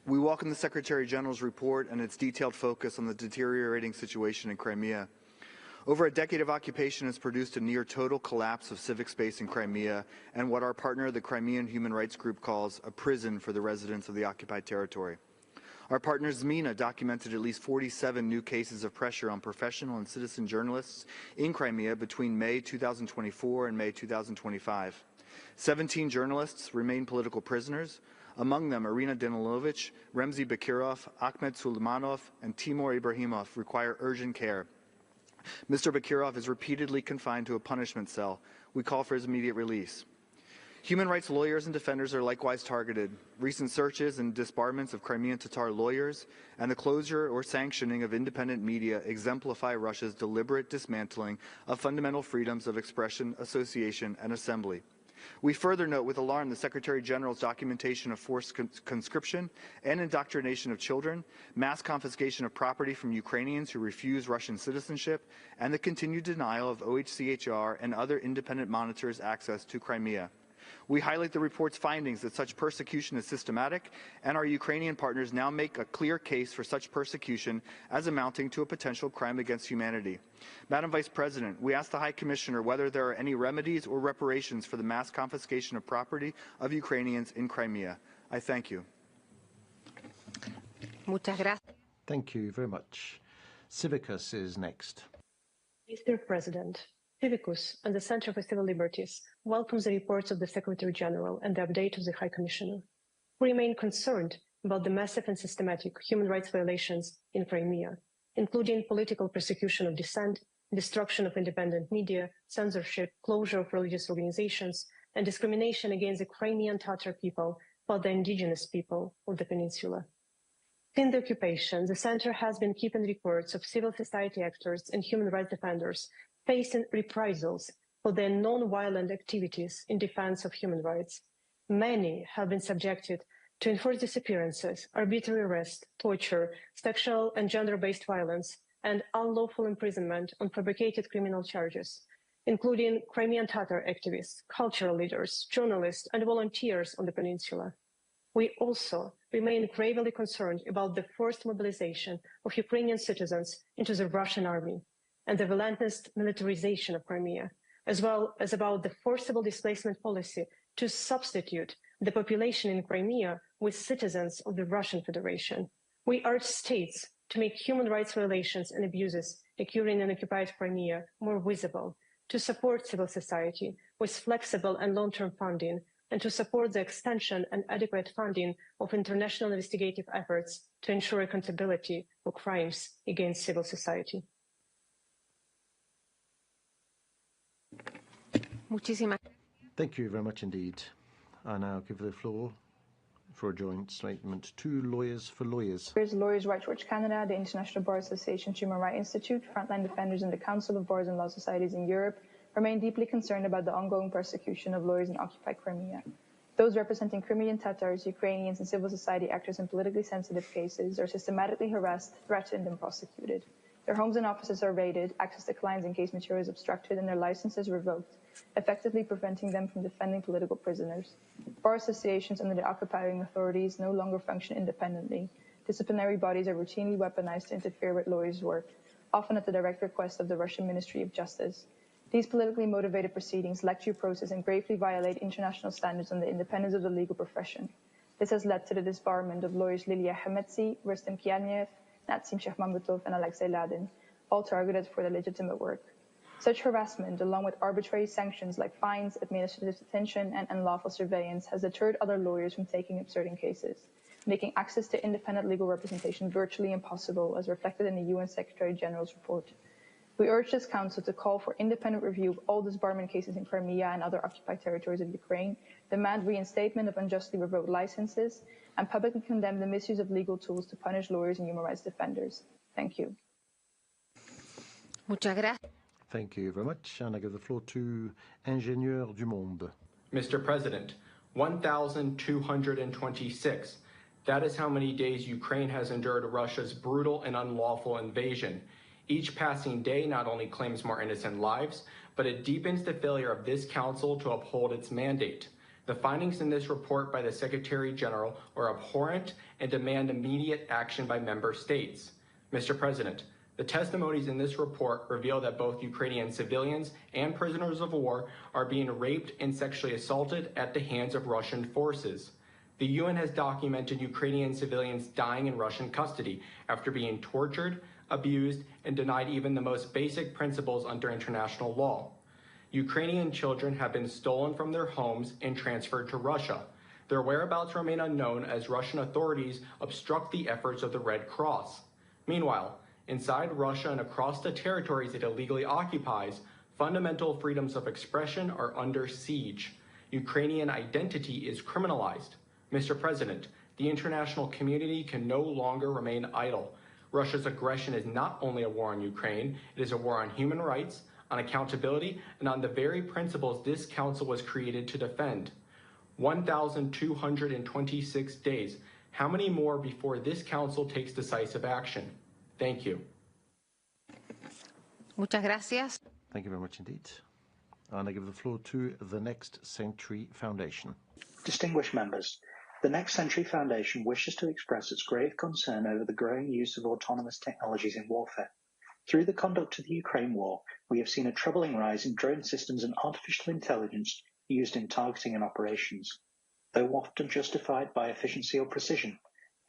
We welcome the Secretary General's report and its detailed focus on the deteriorating situation in Crimea. Over a decade of occupation has produced a near total collapse of civic space in Crimea and what our partner, the Crimean Human Rights Group, calls a prison for the residents of the occupied territory. Our partner ZMINA documented at least 47 new cases of pressure on professional and citizen journalists in Crimea between May 2024 and May 2025. 17 journalists remain political prisoners, among them Irina Danilovich, Remzi Bakirov, Ahmed Suleymanov, and Timur Ibrahimov require urgent care. Mr. Bakirov is repeatedly confined to a punishment cell. We call for his immediate release. Human rights lawyers and defenders are likewise targeted. Recent searches and disbarments of Crimean Tatar lawyers and the closure or sanctioning of independent media exemplify Russia's deliberate dismantling of fundamental freedoms of expression, association, and assembly. We further note with alarm the Secretary General's documentation of forced conscription and indoctrination of children, mass confiscation of property from Ukrainians who refuse Russian citizenship, and the continued denial of OHCHR and other independent monitors access to Crimea. We highlight the report's findings that such persecution is systematic, and our Ukrainian partners now make a clear case for such persecution as amounting to a potential crime against humanity. Madam Vice President, we ask the High Commissioner whether there are any remedies or reparations for the mass confiscation of property of Ukrainians in Crimea. I thank you. Muchas gracias. Thank you very much. Civicus is next. Mr. President, Civicus and the Center for Civil Liberties welcomes the reports of the Secretary General and the update of the High Commissioner. We remain concerned about the massive and systematic human rights violations in Crimea, including political persecution of dissent, destruction of independent media, censorship, closure of religious organizations, and discrimination against the Crimean Tatar people by the indigenous people of the peninsula. Since the occupation, the Center has been keeping reports of civil society actors and human rights defenders facing reprisals for their non-violent activities in defense of human rights. Many have been subjected to enforced disappearances, arbitrary arrest, torture, sexual and gender-based violence, and unlawful imprisonment on fabricated criminal charges, including Crimean Tatar activists, cultural leaders, journalists, and volunteers on the peninsula. We also remain gravely concerned about the forced mobilization of Ukrainian citizens into the Russian army and the relentless militarization of Crimea, as well as about the forcible displacement policy to substitute the population in Crimea with citizens of the Russian Federation. We urge states to make human rights violations and abuses occurring in occupied Crimea more visible, to support civil society with flexible and long-term funding, and to support the extension and adequate funding of international investigative efforts to ensure accountability for crimes against civil society. Thank you very much indeed. I now give the floor for a joint statement to Lawyers for Lawyers. Lawyers' Rights Watch Canada, the International Bar Association Human Rights Institute, Frontline Defenders and the Council of Bars and Law Societies in Europe remain deeply concerned about the ongoing persecution of lawyers in occupied Crimea. Those representing Crimean Tatars, Ukrainians, and civil society actors in politically sensitive cases are systematically harassed, threatened, and prosecuted. Their homes and offices are raided, access to clients and case materials obstructed, and their licenses revoked, effectively preventing them from defending political prisoners. Bar associations under the occupying authorities no longer function independently. Disciplinary bodies are routinely weaponized to interfere with lawyers' work, often at the direct request of the Russian Ministry of Justice. These politically motivated proceedings lack due process and gravely violate international standards on the independence of the legal profession. This has led to the disbarment of lawyers Lilia Hametsi, Rustem Kianev, Natsim Shahmambutov, and Alexei Ladin, all targeted for their legitimate work. Such harassment, along with arbitrary sanctions like fines, administrative detention, and unlawful surveillance, has deterred other lawyers from taking up certain cases, making access to independent legal representation virtually impossible, as reflected in the UN Secretary General's report. We urge this Council to call for independent review of all disbarment cases in Crimea and other occupied territories of Ukraine, demand reinstatement of unjustly revoked licenses, and publicly condemn the misuse of legal tools to punish lawyers and human rights defenders. Thank you. Thank you very much. And I give the floor to Ingénieur du Monde. Mr. President, 1,226. That is how many days Ukraine has endured Russia's brutal and unlawful invasion. Each passing day not only claims more innocent lives, but it deepens the failure of this Council to uphold its mandate. The findings in this report by the Secretary General are abhorrent and demand immediate action by member states. Mr. President, the testimonies in this report reveal that both Ukrainian civilians and prisoners of war are being raped and sexually assaulted at the hands of Russian forces. The UN has documented Ukrainian civilians dying in Russian custody after being tortured, abused, and denied even the most basic principles under international law. Ukrainian children have been stolen from their homes and transferred to Russia. Their whereabouts remain unknown as Russian authorities obstruct the efforts of the Red Cross. Meanwhile, inside Russia and across the territories it illegally occupies, fundamental freedoms of expression are under siege. Ukrainian identity is criminalized. Mr. President, the international community can no longer remain idle. Russia's aggression is not only a war on Ukraine, it is a war on human rights, on accountability, and on the very principles this Council was created to defend. 1,226 days. How many more before this Council takes decisive action? Thank you. Muchas gracias. Thank you very much indeed. And I give the floor to the Next Century Foundation. Distinguished members, the Next Century Foundation wishes to express its grave concern over the growing use of autonomous technologies in warfare. Through the conduct of the Ukraine war, we have seen a troubling rise in drone systems and artificial intelligence used in targeting and operations. Though often justified by efficiency or precision,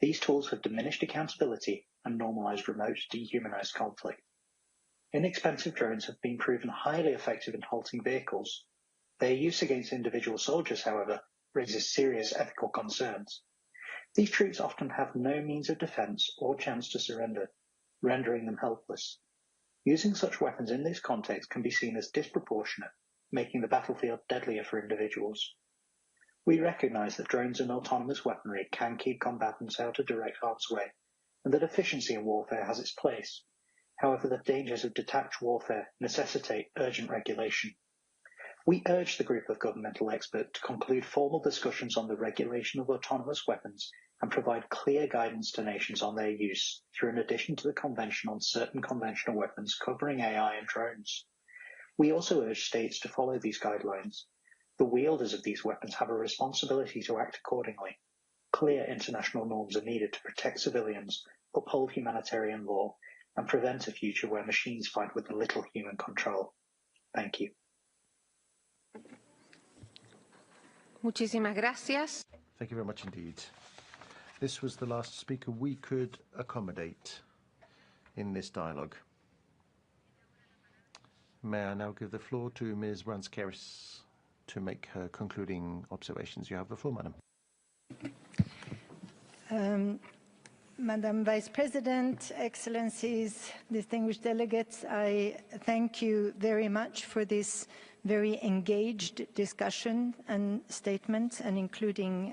these tools have diminished accountability and normalized remote, dehumanized conflict. Inexpensive drones have been proven highly effective in halting vehicles. Their use against individual soldiers, however, raises serious ethical concerns. These troops often have no means of defense or chance to surrender, rendering them helpless. Using such weapons in this context can be seen as disproportionate, making the battlefield deadlier for individuals. We recognize that drones and autonomous weaponry can keep combatants out of direct harm's way, and that efficiency in warfare has its place. However, the dangers of detached warfare necessitate urgent regulation. We urge the group of governmental experts to conclude formal discussions on the regulation of autonomous weapons and provide clear guidance to nations on their use through an addition to the Convention on Certain Conventional Weapons covering AI and drones. We also urge states to follow these guidelines. The wielders of these weapons have a responsibility to act accordingly. Clear international norms are needed to protect civilians, uphold humanitarian law, and prevent a future where machines fight with little human control. Thank you. Muchísimas gracias. Thank you very much indeed. This was the last speaker we could accommodate in this dialogue. May I now give the floor to Ms. Brans-Keris to make her concluding observations. You have the floor, Madam. Madam Vice President, Excellencies, distinguished delegates, I thank you very much for this very engaged discussion and statements, and including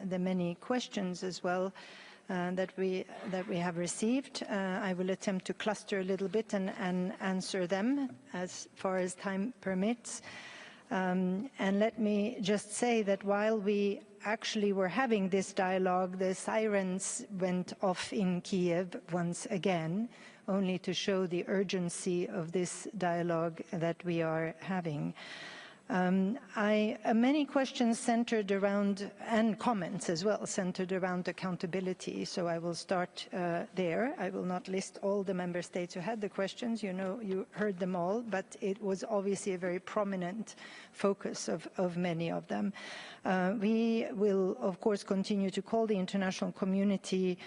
the many questions as well that we have received. I will attempt to cluster a little bit and answer them as far as time permits. And let me just say that while we actually were having this dialogue, the sirens went off in Kiev once again, only to show the urgency of this dialogue that we are having. Many questions centered around, and comments as well, centered around accountability. So I will start there. I will not list all the member states who had the questions. You know, you heard them all, but it was obviously a very prominent focus of many of them. We will, of course, continue to call the international community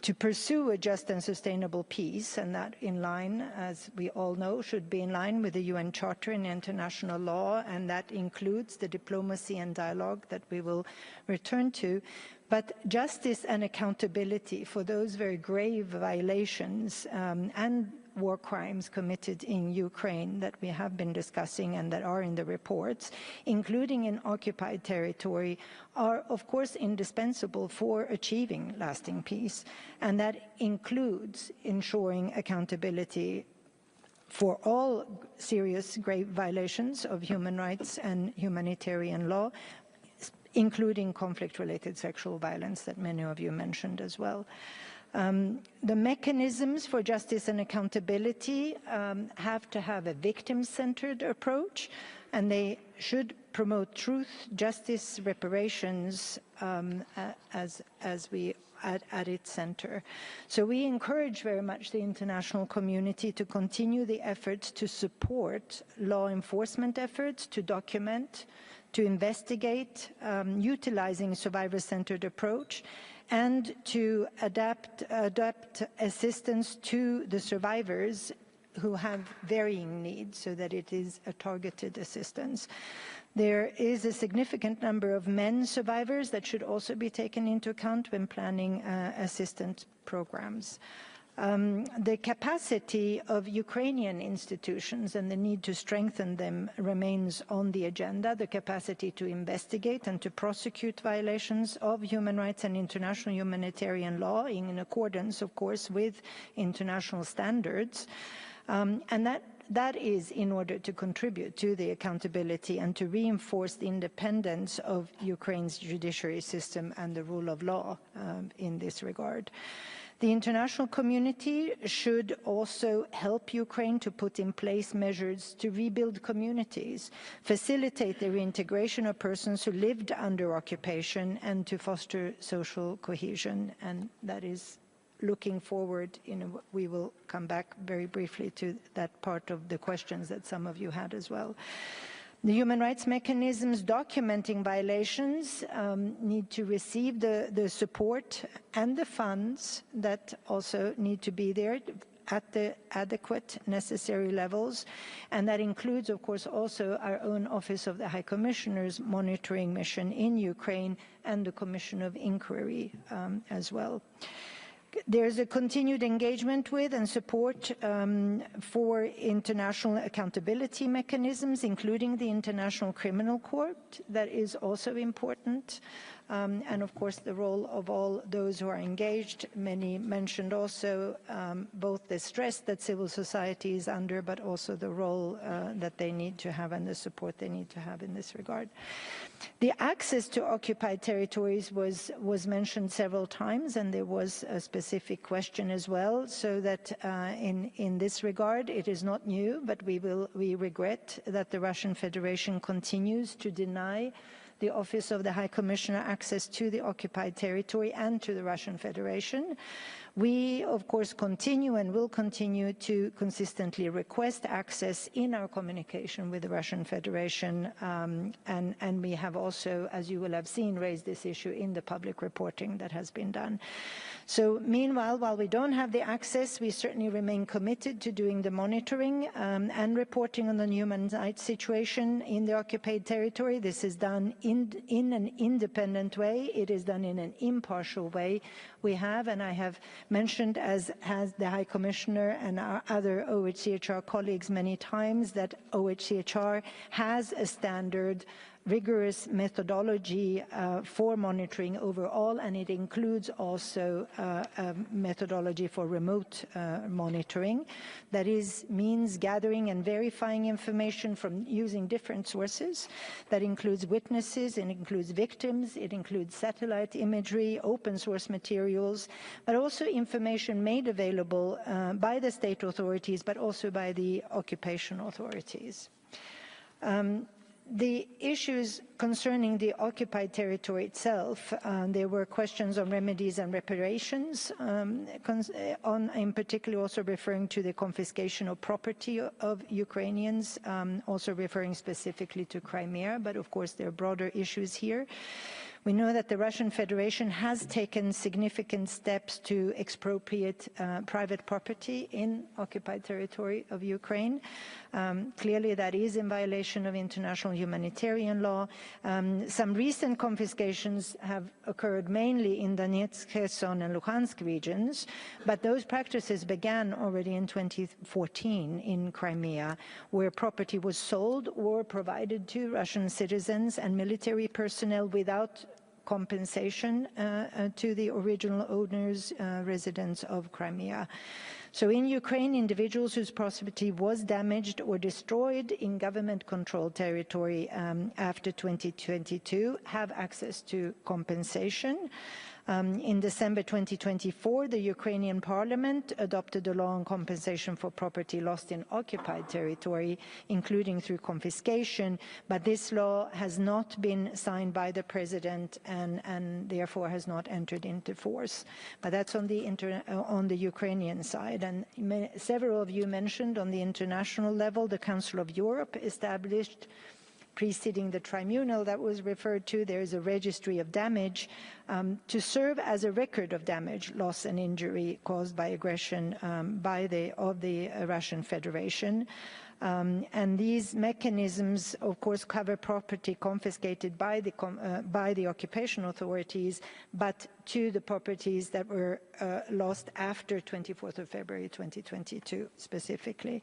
to pursue a just and sustainable peace, and that in line, as we all know, should be in line with the UN Charter and international law, and that includes the diplomacy and dialogue that we will return to. But justice and accountability for those very grave violations and war crimes committed in Ukraine that we have been discussing and that are in the reports, including in occupied territory, are of course indispensable for achieving lasting peace. And that includes ensuring accountability for all serious grave violations of human rights and humanitarian law, including conflict-related sexual violence that many of you mentioned as well. The mechanisms for justice and accountability have to have a victim-centered approach, and they should promote truth, justice, reparations as we at its center. So we encourage very much the international community to continue the efforts to support law enforcement efforts, to document, to investigate, utilizing survivor-centered approach, and to adapt assistance to the survivors who have varying needs so that it is a targeted assistance. There is a significant number of men survivors that should also be taken into account when planning assistance programs. The capacity of Ukrainian institutions and the need to strengthen them remains on the agenda. The capacity to investigate and to prosecute violations of human rights and international humanitarian law in accordance, of course, with international standards. And that is in order to contribute to the accountability and to reinforce the independence of Ukraine's judiciary system and the rule of law in this regard. The international community should also help Ukraine to put in place measures to rebuild communities, facilitate the reintegration of persons who lived under occupation, and to foster social cohesion. And that is looking forward. We will come back very briefly to that part of the questions that some of you had as well. The human rights mechanisms documenting violations need to receive the support and the funds that also need to be there at the adequate necessary levels. And that includes, of course, also our own Office of the High Commissioner's monitoring mission in Ukraine and the Commission of Inquiry as well. There's a continued engagement with and support for international accountability mechanisms, including the International Criminal Court. That is also important. And of course, the role of all those who are engaged. Many mentioned also both the stress that civil society is under, but also the role that they need to have and the support they need to have in this regard. The access to occupied territories was mentioned several times, and there was a specific question as well, so that in this regard, it is not new, but we regret that the Russian Federation continues to deny the Office of the High Commissioner access to the occupied territory and to the Russian Federation. We, of course, continue and will continue to consistently request access in our communication with the Russian Federation, and we have also, as you will have seen, raised this issue in the public reporting that has been done. So meanwhile, while we don't have the access, we certainly remain committed to doing the monitoring and reporting on the human rights situation in the occupied territory. This is done in an independent way. It is done in an impartial way. We have, and I have mentioned, as has the High Commissioner and our other OHCHR colleagues many times, that OHCHR has a standard rigorous methodology for monitoring overall, and it includes also a methodology for remote monitoring. That means gathering and verifying information from using different sources. That includes witnesses, it includes victims, it includes satellite imagery, open source materials, but also information made available by the state authorities, but also by the occupation authorities. The issues concerning the occupied territory itself, there were questions on remedies and reparations, in particular also referring to the confiscation of property of Ukrainians, also referring specifically to Crimea, but of course there are broader issues here. We know that the Russian Federation has taken significant steps to expropriate private property in occupied territory of Ukraine. Clearly, that is in violation of international humanitarian law. Some recent confiscations have occurred mainly in Donetsk, Kherson, and Luhansk regions, but those practices began already in 2014 in Crimea, where property was sold or provided to Russian citizens and military personnel without compensation to the original owners, residents of Crimea. So in Ukraine, individuals whose property was damaged or destroyed in government-controlled territory after 2022 have access to compensation. In December 2024, the Ukrainian parliament adopted a law on compensation for property lost in occupied territory, including through confiscation, but this law has not been signed by the president and therefore has not entered into force. But that's on the Ukrainian side. And several of you mentioned on the international level, the Council of Europe established, preceding the tribunal that was referred to, there is a registry of damage to serve as a record of damage, loss, and injury caused by aggression of the Russian Federation. And these mechanisms, of course, cover property confiscated by the occupation authorities, but to the properties that were lost after 24th of February 2022, specifically.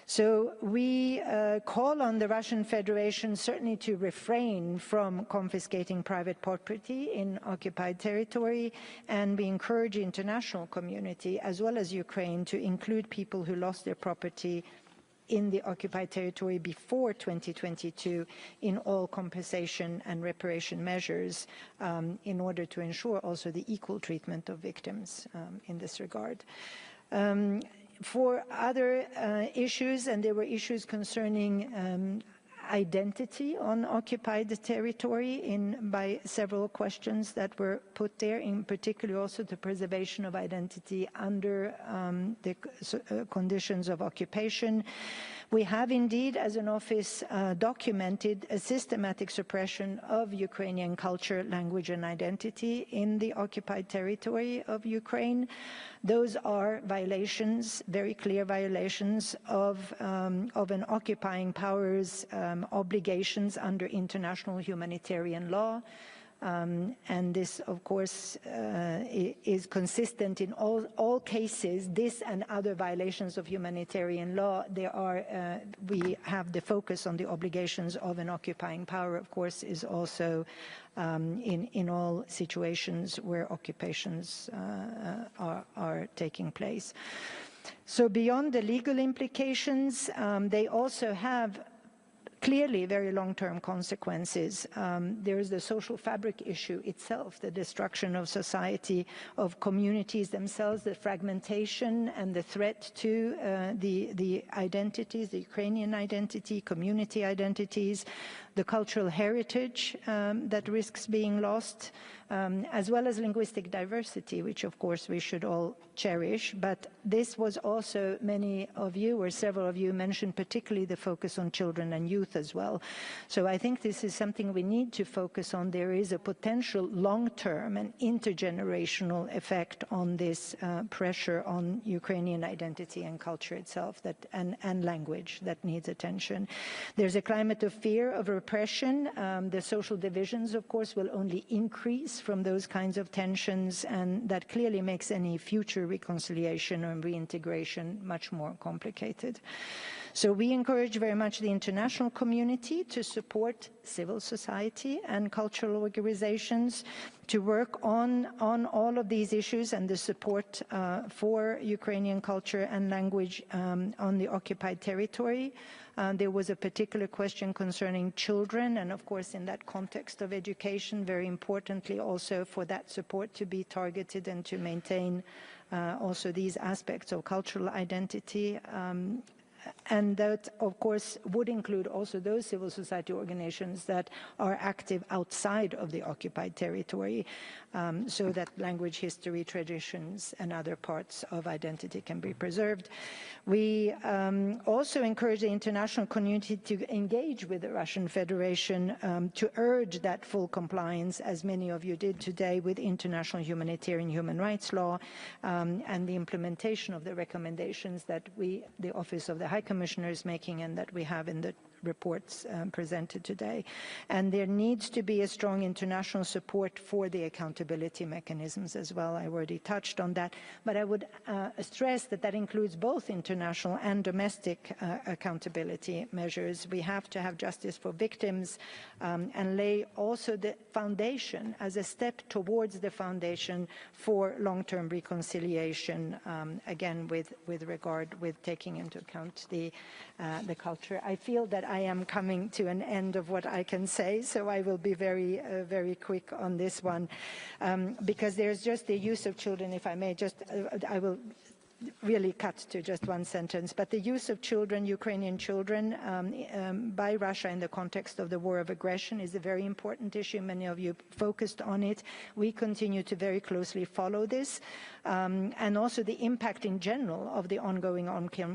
So we call on the Russian Federation certainly to refrain from confiscating private property in occupied territory, and we encourage the international community, as well as Ukraine, to include people who lost their property in the occupied territory before 2022 in all compensation and reparation measures in order to ensure also the equal treatment of victims in this regard. For other issues, and there were issues concerning identity on occupied territory by several questions that were put there, in particular also the preservation of identity under the conditions of occupation. We have indeed, as an office, documented a systematic suppression of Ukrainian culture, language and identity in the occupied territory of Ukraine. Those are violations, very clear violations of an occupying power's obligations under international humanitarian law. And this, of course, is consistent in all cases. This and other violations of humanitarian law, we have the focus on the obligations of an occupying power, of course, is also in all situations where occupations are taking place. So beyond the legal implications, they also have clearly very long-term consequences. There is the social fabric issue itself, the destruction of society, of communities themselves, the fragmentation and the threat to the identities, the Ukrainian identity, community identities, the cultural heritage that risks being lost, as well as linguistic diversity, which of course we should all cherish. But this was also, many of you or several of you mentioned particularly the focus on children and youth as well. So I think this is something we need to focus on. There is a potential long-term and intergenerational effect on this pressure on Ukrainian identity and culture itself and language that needs attention. There's a climate of fear, of repression. The social divisions, of course, will only increase from those kinds of tensions, and that clearly makes any future reconciliation or reintegration much more complicated. So we encourage very much the international community to support civil society and cultural organizations to work on all of these issues and the support for Ukrainian culture and language on the occupied territory. There was a particular question concerning children, and of course in that context of education, very importantly also for that support to be targeted and to maintain also these aspects of cultural identity. And that, of course, would include also those civil society organizations that are active outside of the occupied territory, so that language, history, traditions, and other parts of identity can be preserved. We also encourage the international community to engage with the Russian Federation to urge that full compliance, as many of you did today, with international humanitarian human rights law and the implementation of the recommendations that the Office of the High Commissioner is making and that we have in the reports presented today. And there needs to be a strong international support for the accountability mechanisms as well. I already touched on that, but I would stress that that includes both international and domestic accountability measures. We have to have justice for victims and lay also the foundation as a step towards the foundation for long-term reconciliation, again with regard with taking into account the culture. I feel that I am coming to an end of what I can say, so I will be very, very quick on this one, because there's just the use of children, if I may, just I will really cut to just one sentence, but the use of children, Ukrainian children, by Russia in the context of the war of aggression is a very important issue. Many of you focused on it. We continue to very closely follow this, and also the impact in general of the ongoing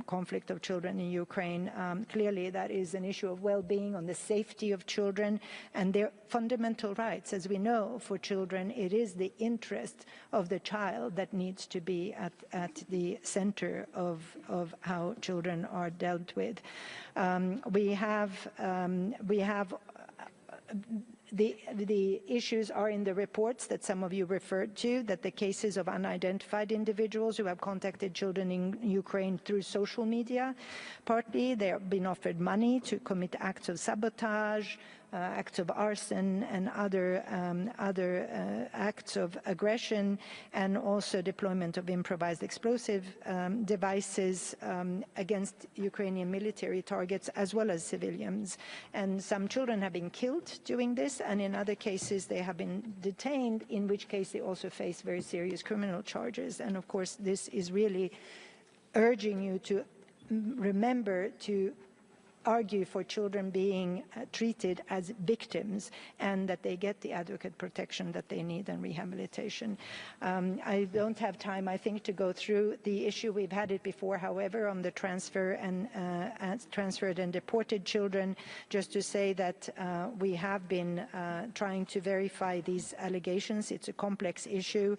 conflict of children in Ukraine. Clearly, that is an issue of well-being, on the safety of children and their fundamental rights. As we know, for children, it is the interest of the child that needs to be at the center of how children are dealt with. We have the issues are in the reports that some of you referred to, that the cases of unidentified individuals who have contacted children in Ukraine through social media, partly they have been offered money to commit acts of sabotage, acts of arson and other acts of aggression, and also deployment of improvised explosive devices against Ukrainian military targets as well as civilians. And some children have been killed doing this, and in other cases they have been detained, in which case they also face very serious criminal charges. And of course, this is really urging you to remember to argue for children being treated as victims, and that they get the adequate protection that they need and rehabilitation. I don't have time, I think, to go through the issue. We've had it before, however, on the transferred and deported children. Just to say that we have been trying to verify these allegations. It's a complex issue.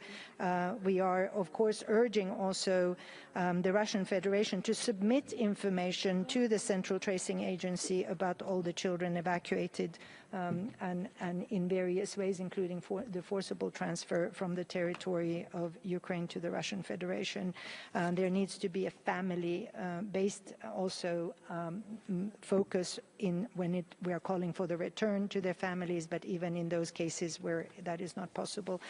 We are, of course, urging also the Russian Federation to submit information to the Central Tracing Agency about all the children evacuated and in various ways, including the forcible transfer from the territory of Ukraine to the Russian Federation. There needs to be a family-based also focus when we are calling for the return to their families, but even in those cases where that is not possible.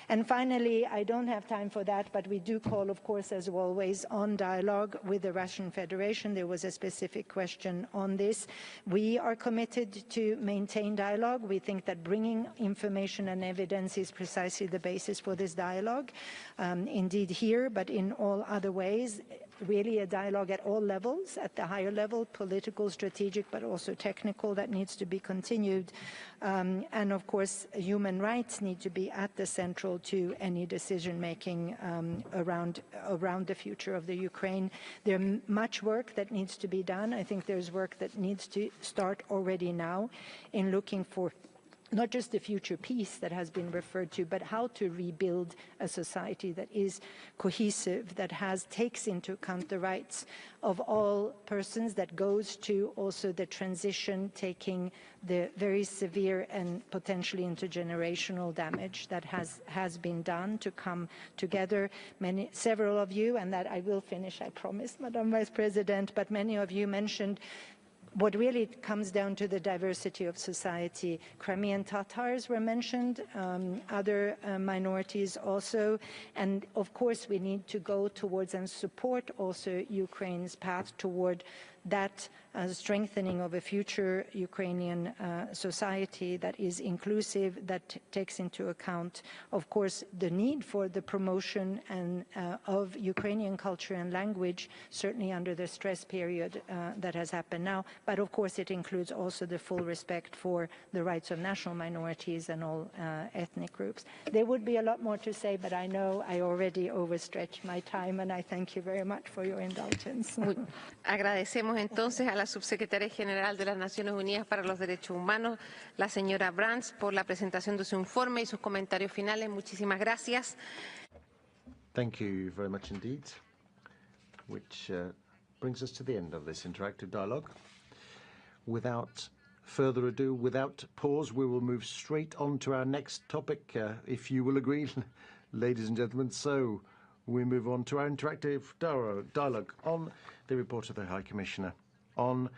And finally, I don't have time for that, but we do call, of course, as always, on dialogue with the Russian Federation. There was a specific question on this. We are committed to maintain dialogue. We think that bringing information and evidence is precisely the basis for this dialogue. Indeed here, but in all other ways, really a dialogue at all levels, at the higher level, political, strategic, but also technical, that needs to be continued. And of course, human rights need to be at the central to any decision-making around the future of the Ukraine. There's much work that needs to be done. I think there's work that needs to start already now in looking for not just the future peace that has been referred to, but how to rebuild a society that is cohesive, that takes into account the rights of all persons, that goes to also the transition, taking the very severe and potentially intergenerational damage that has been done to come together. Several of you, and that I will finish, I promise, Madam Vice President, but many of you mentioned what really comes down to the diversity of society. Crimean Tatars were mentioned, other minorities also, and of course we need to go towards and support also Ukraine's path toward that strengthening of a future Ukrainian society that is inclusive, that takes into account, of course, the need for the promotion of Ukrainian culture and language, certainly under the stress period that has happened now. But of course, it includes also the full respect for the rights of national minorities and all ethnic groups. There would be a lot more to say, but I know I already overstretched my time, and I thank you very much for your indulgence. Agradecemos entonces a la Subsecretaria General de las Naciones Unidas para los Derechos Humanos, la señora Brands, por la presentación de su informe y sus comentarios finales. Muchísimas gracias. Thank you very much indeed, which brings us to the end of this interactive dialogue. Without further ado, without pause, we will move straight on to our next topic, if you will agree, ladies and gentlemen. So we move on to our interactive dialogue on the report of the High Commissioner on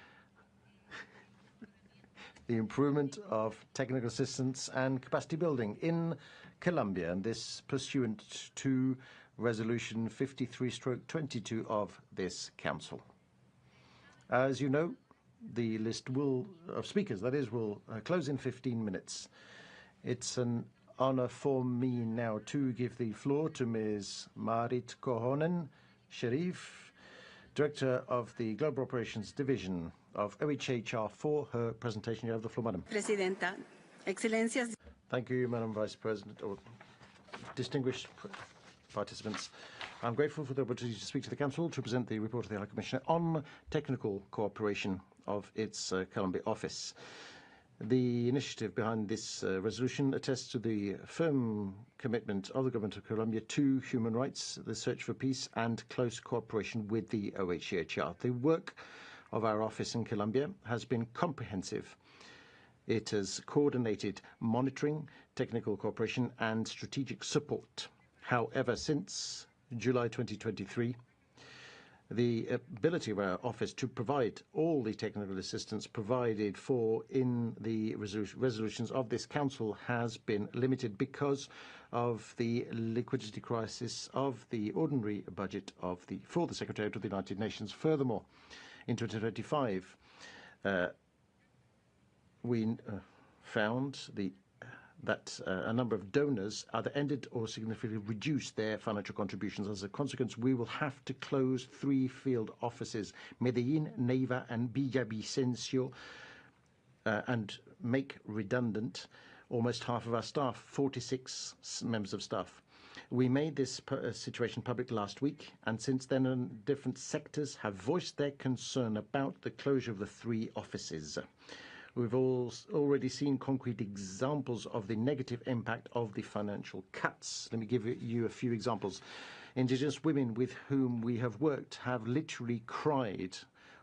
the improvement of technical assistance and capacity building in Colombia, and this pursuant to Resolution 53/22 of this Council. As you know, the list of speakers, that is, will close in 15 minutes. It's an honor for me now to give the floor to Ms. Marit Kohonen Sharif, Director of the Global Operations Division of OHHR, for her presentation. You have the floor, Madam. Presidenta, Excellencias. Thank you, Madam Vice President, or distinguished participants. I'm grateful for the opportunity to speak to the Council to present the report of the High Commissioner on technical cooperation of its Colombia office. The initiative behind this resolution attests to the firm commitment of the government of Colombia to human rights, the search for peace, and close cooperation with the OHCHR. The work of our office in Colombia has been comprehensive. It has coordinated monitoring, technical cooperation, and strategic support. However, since July 2023, the ability of our office to provide all the technical assistance provided for in the resolutions of this council has been limited because of the liquidity crisis of the ordinary budget for the Secretariat of the United Nations. Furthermore, in 2025, we found that a number of donors either ended or significantly reduced their financial contributions. As a consequence, we will have to close 3 field offices, Medellín, Neiva, and Villavicencio, and make redundant almost half of our staff, 46 members of staff. We made this situation public last week, and since then different sectors have voiced their concern about the closure of the 3 offices. We've already seen concrete examples of the negative impact of the financial cuts. Let me give you a few examples. Indigenous women with whom we have worked have literally cried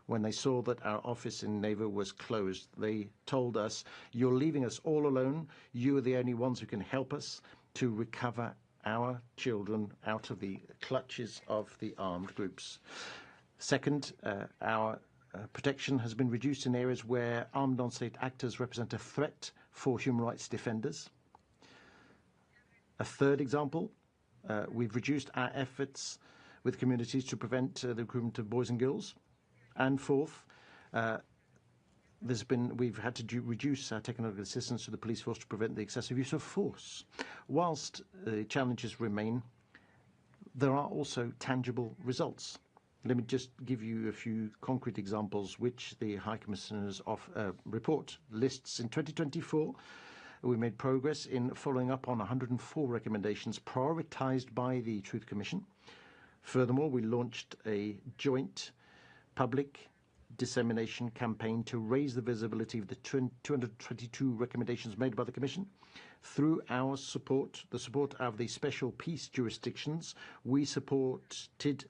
when they saw that our office in Geneva was closed. They told us, "You're leaving us all alone. You are the only ones who can help us to recover our children out of the clutches of the armed groups." Second, our protection has been reduced in areas where armed non-state actors represent a threat for human rights defenders. A third example, we've reduced our efforts with communities to prevent the recruitment of boys and girls. And fourth, we've had to reduce our technical assistance to the police force to prevent the excessive use of force. Whilst the challenges remain, there are also tangible results. Let me just give you a few concrete examples which the High Commissioner's report lists. In 2024, we made progress in following up on 104 recommendations prioritized by the Truth Commission. Furthermore, we launched a joint public dissemination campaign to raise the visibility of the 222 recommendations made by the Commission. Through our support, the support of the special peace jurisdictions, we supported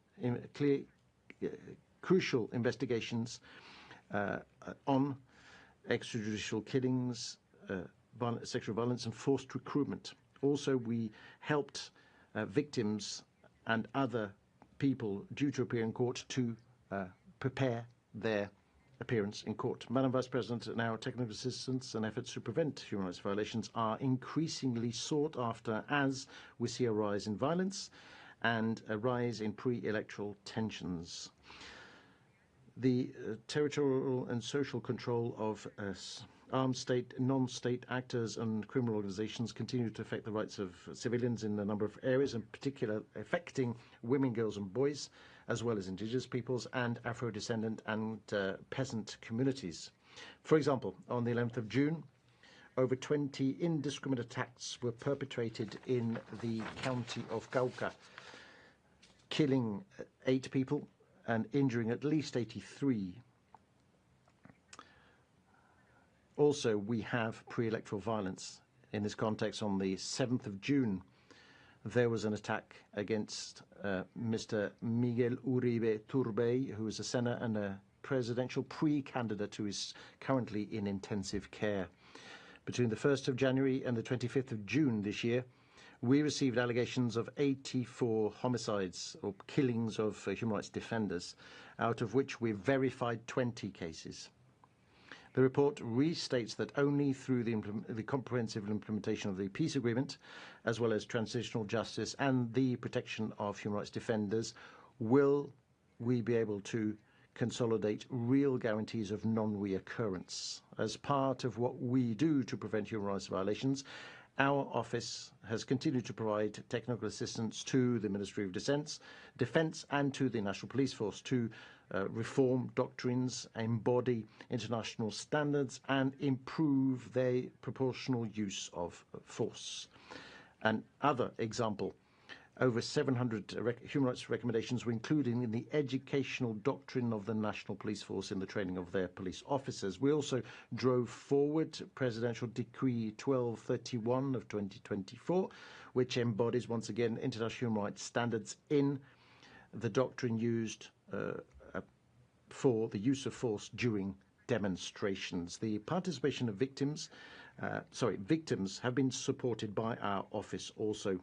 crucial investigations on extrajudicial killings, sexual violence and forced recruitment. Also, we helped victims and other people due to appear in court to prepare their appearance in court. Madam Vice President, now technical assistance and efforts to prevent human rights violations are increasingly sought after as we see a rise in violence and a rise in pre-electoral tensions. The territorial and social control of armed state, non-state actors and criminal organizations continue to affect the rights of civilians in a number of areas, in particular affecting women, girls and boys, as well as indigenous peoples and Afro-descendant and peasant communities. For example, on the 11th of June, over 20 indiscriminate attacks were perpetrated in the county of Cauca, killing 8 people and injuring at least 83. Also, we have pre-electoral violence. In this context, on the 7th of June, there was an attack against Mr. Miguel Uribe Turbay, who is a senator and a presidential pre-candidate who is currently in intensive care. Between the 1st of January and the 25th of June this year, we received allegations of 84 homicides or killings of human rights defenders, out of which we verified 20 cases. The report restates that only through the comprehensive implementation of the peace agreement, as well as transitional justice and the protection of human rights defenders, will we be able to consolidate real guarantees of non-reoccurrence. As part of what we do to prevent human rights violations, our office has continued to provide technical assistance to the Ministry of Defense and to the National Police Force to reform doctrines, embody international standards, and improve their proportional use of force. Another example, over 700 human rights recommendations were included in the educational doctrine of the National Police Force in the training of their police officers. We also drove forward Presidential Decree 1231 of 2024, which embodies once again international human rights standards in the doctrine used for the use of force during demonstrations. The participation of victims have been supported by our office also.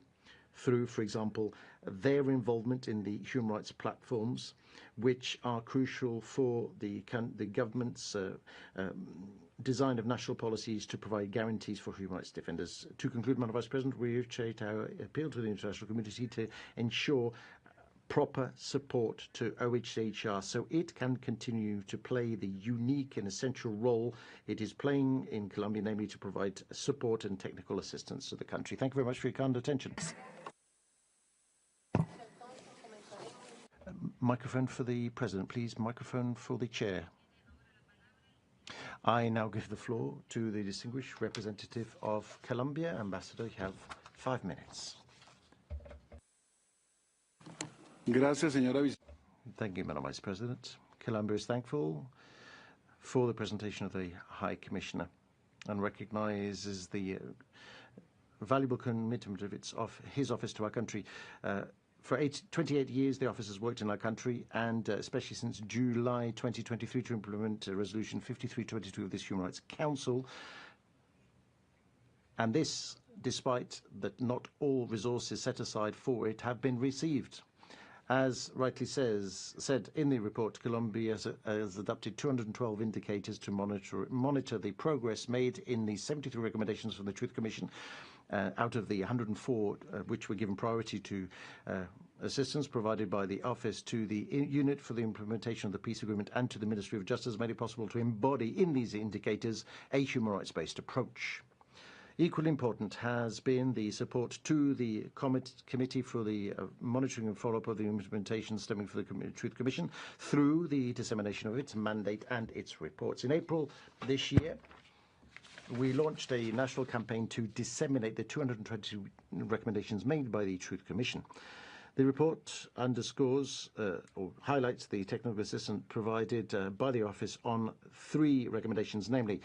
through, for example, their involvement in the human rights platforms, which are crucial for the government's design of national policies to provide guarantees for human rights defenders. To conclude, Madam Vice President, we reiterate our appeal to the international community to ensure proper support to OHCHR so it can continue to play the unique and essential role it is playing in Colombia, namely to provide support and technical assistance to the country. Thank you very much for your kind attention. Microphone for the President, please. Microphone for the Chair. I now give the floor to the distinguished representative of Colombia. Ambassador, you have 5 minutes. Gracias, señora. Thank you, Madam Vice President. Colombia is thankful for the presentation of the High Commissioner and recognizes the valuable commitment of his office to our country. For 28 years, the office has worked in our country, and especially since July 2023 to implement Resolution 5322 of this Human Rights Council. And this, despite that not all resources set aside for it have been received. As rightly said in the report, Colombia has adopted 212 indicators to monitor the progress made in the 73 recommendations from the Truth Commission, out of the 104 which were given priority to assistance provided by the Office to the Unit for the Implementation of the Peace Agreement and to the Ministry of Justice, made it possible to embody in these indicators a human rights-based approach. Equally important has been the support to the Committee for the Monitoring and Follow-up of the Implementation stemming from the Truth Commission through the dissemination of its mandate and its reports. In April this year, we launched a national campaign to disseminate the 220 recommendations made by the Truth Commission. The report underscores or highlights the technical assistance provided by the Office on 3 recommendations, namely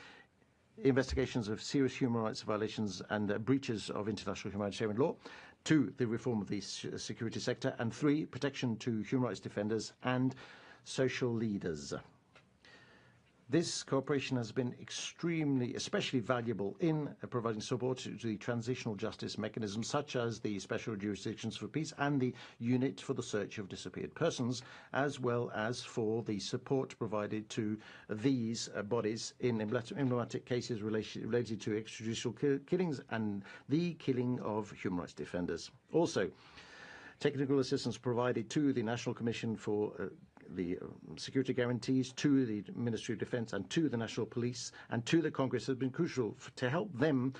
investigations of serious human rights violations and breaches of international humanitarian law, 2, the reform of the security sector, and 3, protection to human rights defenders and social leaders. This cooperation has been especially valuable in providing support to the transitional justice mechanisms such as the Special Jurisdictions for Peace and the Unit for the Search of Disappeared Persons, as well as for the support provided to these bodies in emblematic cases related to extrajudicial killings and the killing of human rights defenders. Also, technical assistance provided to the National Commission for the security guarantees, to the Ministry of Defense and to the National Police and to the Congress has been crucial to help them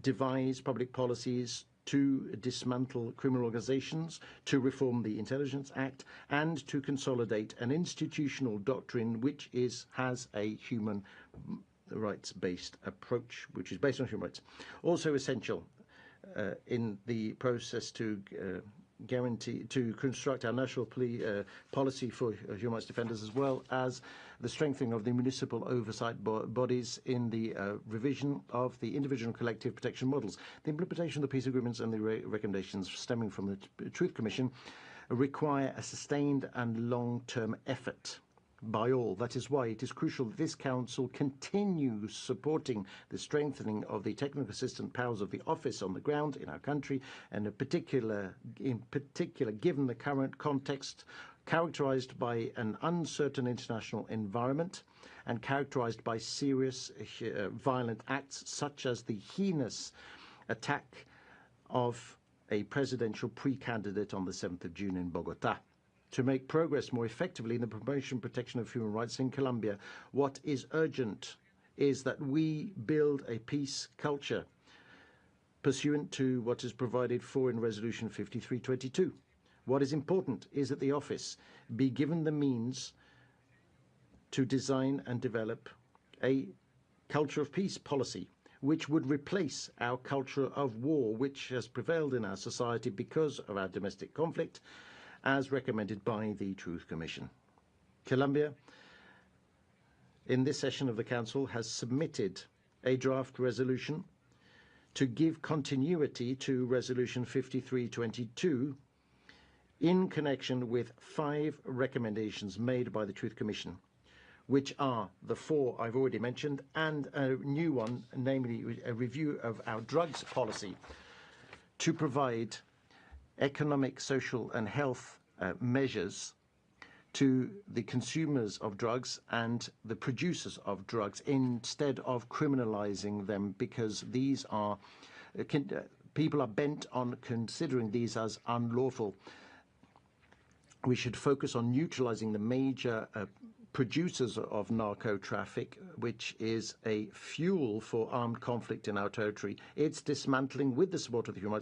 devise public policies to dismantle criminal organizations, to reform the Intelligence Act, and to consolidate an institutional doctrine which has a human rights-based approach, which is based on human rights. Also essential in the process to construct our national policy for human rights defenders, as well as the strengthening of the municipal oversight bodies in the revision of the individual and collective protection models. The implementation of the peace agreements and the recommendations stemming from the Truth Commission require a sustained and long-term effort by all. That is why it is crucial that this Council continues supporting the strengthening of the technical assistance powers of the Office on the ground in our country, and in particular, given the current context characterized by an uncertain international environment and characterized by serious violent acts such as the heinous attack of a presidential pre-candidate on the 7th of June in Bogota. To make progress more effectively in the promotion and protection of human rights in Colombia, what is urgent is that we build a peace culture pursuant to what is provided for in Resolution 5322. What is important is that the Office be given the means to design and develop a culture of peace policy, which would replace our culture of war, which has prevailed in our society because of our domestic conflict, as recommended by the Truth Commission. Colombia, in this session of the Council, has submitted a draft resolution to give continuity to Resolution 5322 in connection with 5 recommendations made by the Truth Commission, which are the 4 I've already mentioned, and a new one, namely a review of our drugs policy, to provide economic, social and health measures to the consumers of drugs and the producers of drugs instead of criminalizing them, because these are people are bent on considering these as unlawful. We should focus on neutralizing the major producers of narco traffic, which is a fuel for armed conflict in our territory. Its dismantling, with the support of the Human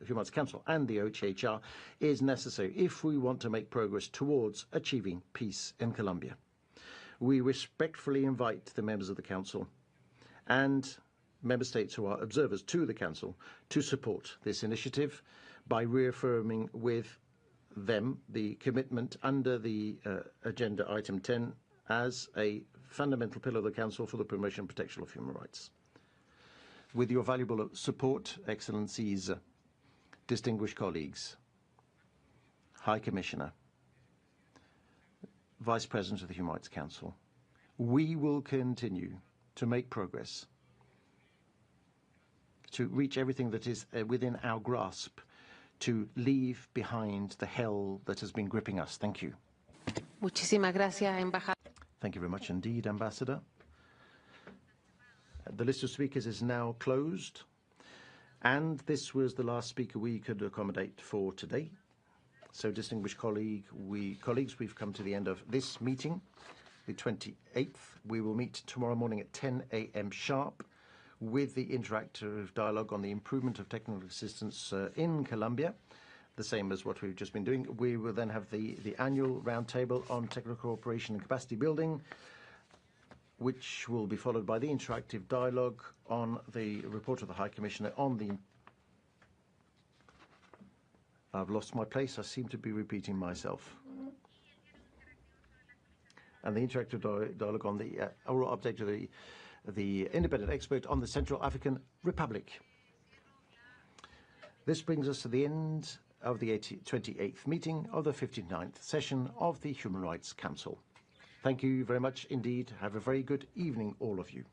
Rights Council and the OHCHR, is necessary if we want to make progress towards achieving peace in Colombia. We respectfully invite the members of the Council and member states who are observers to the Council to support this initiative by reaffirming with them the commitment under the agenda item 10 as a fundamental pillar of the Council for the promotion and protection of human rights. With your valuable support, Excellencies, distinguished colleagues, High Commissioner, Vice President of the Human Rights Council, we will continue to make progress to reach everything that is within our grasp to leave behind the hell that has been gripping us. Thank you. Muchísimas gracias, embajador. Thank you very much indeed, Ambassador. The list of speakers is now closed, and this was the last speaker we could accommodate for today. So, distinguished colleagues, we've come to the end of this meeting, the 28th. We will meet tomorrow morning at 10 a.m. sharp with the interactive dialogue on the improvement of technical assistance in Colombia, the same as what we've just been doing. We will then have the annual roundtable on technical cooperation and capacity building, which will be followed by the interactive dialogue on the report of the High Commissioner on the... I've lost my place. I seem to be repeating myself. And the interactive dialogue on the oral update to the independent expert on the Central African Republic. This brings us to the end of the 28th meeting of the 59th session of the Human Rights Council. Thank you very much indeed. Have a very good evening, all of you.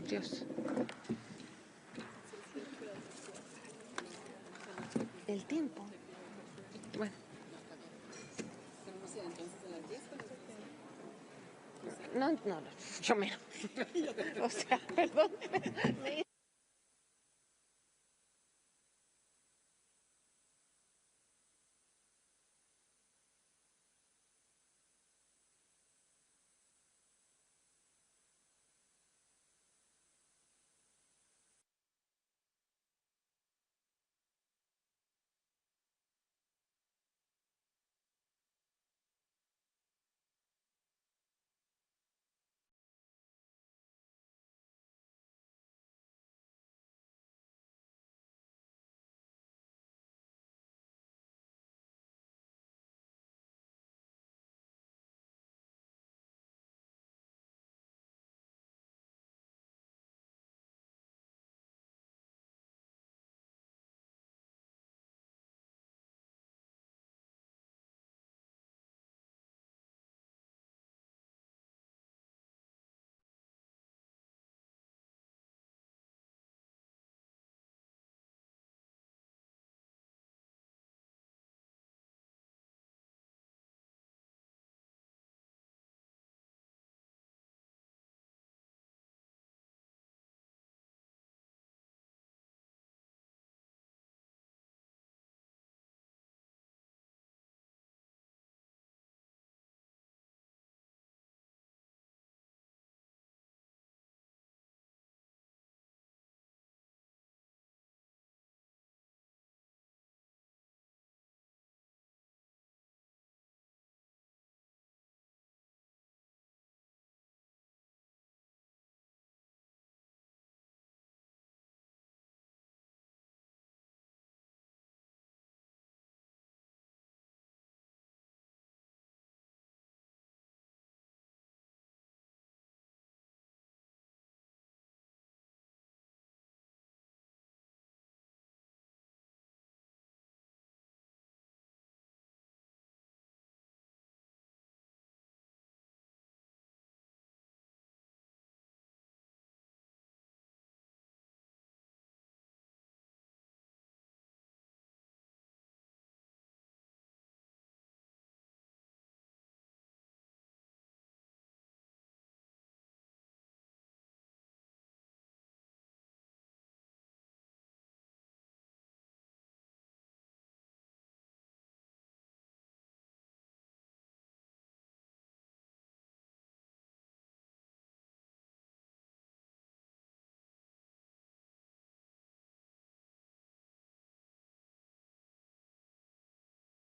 Dios. El tiempo. Bueno. No, yo menos. O sea, perdón.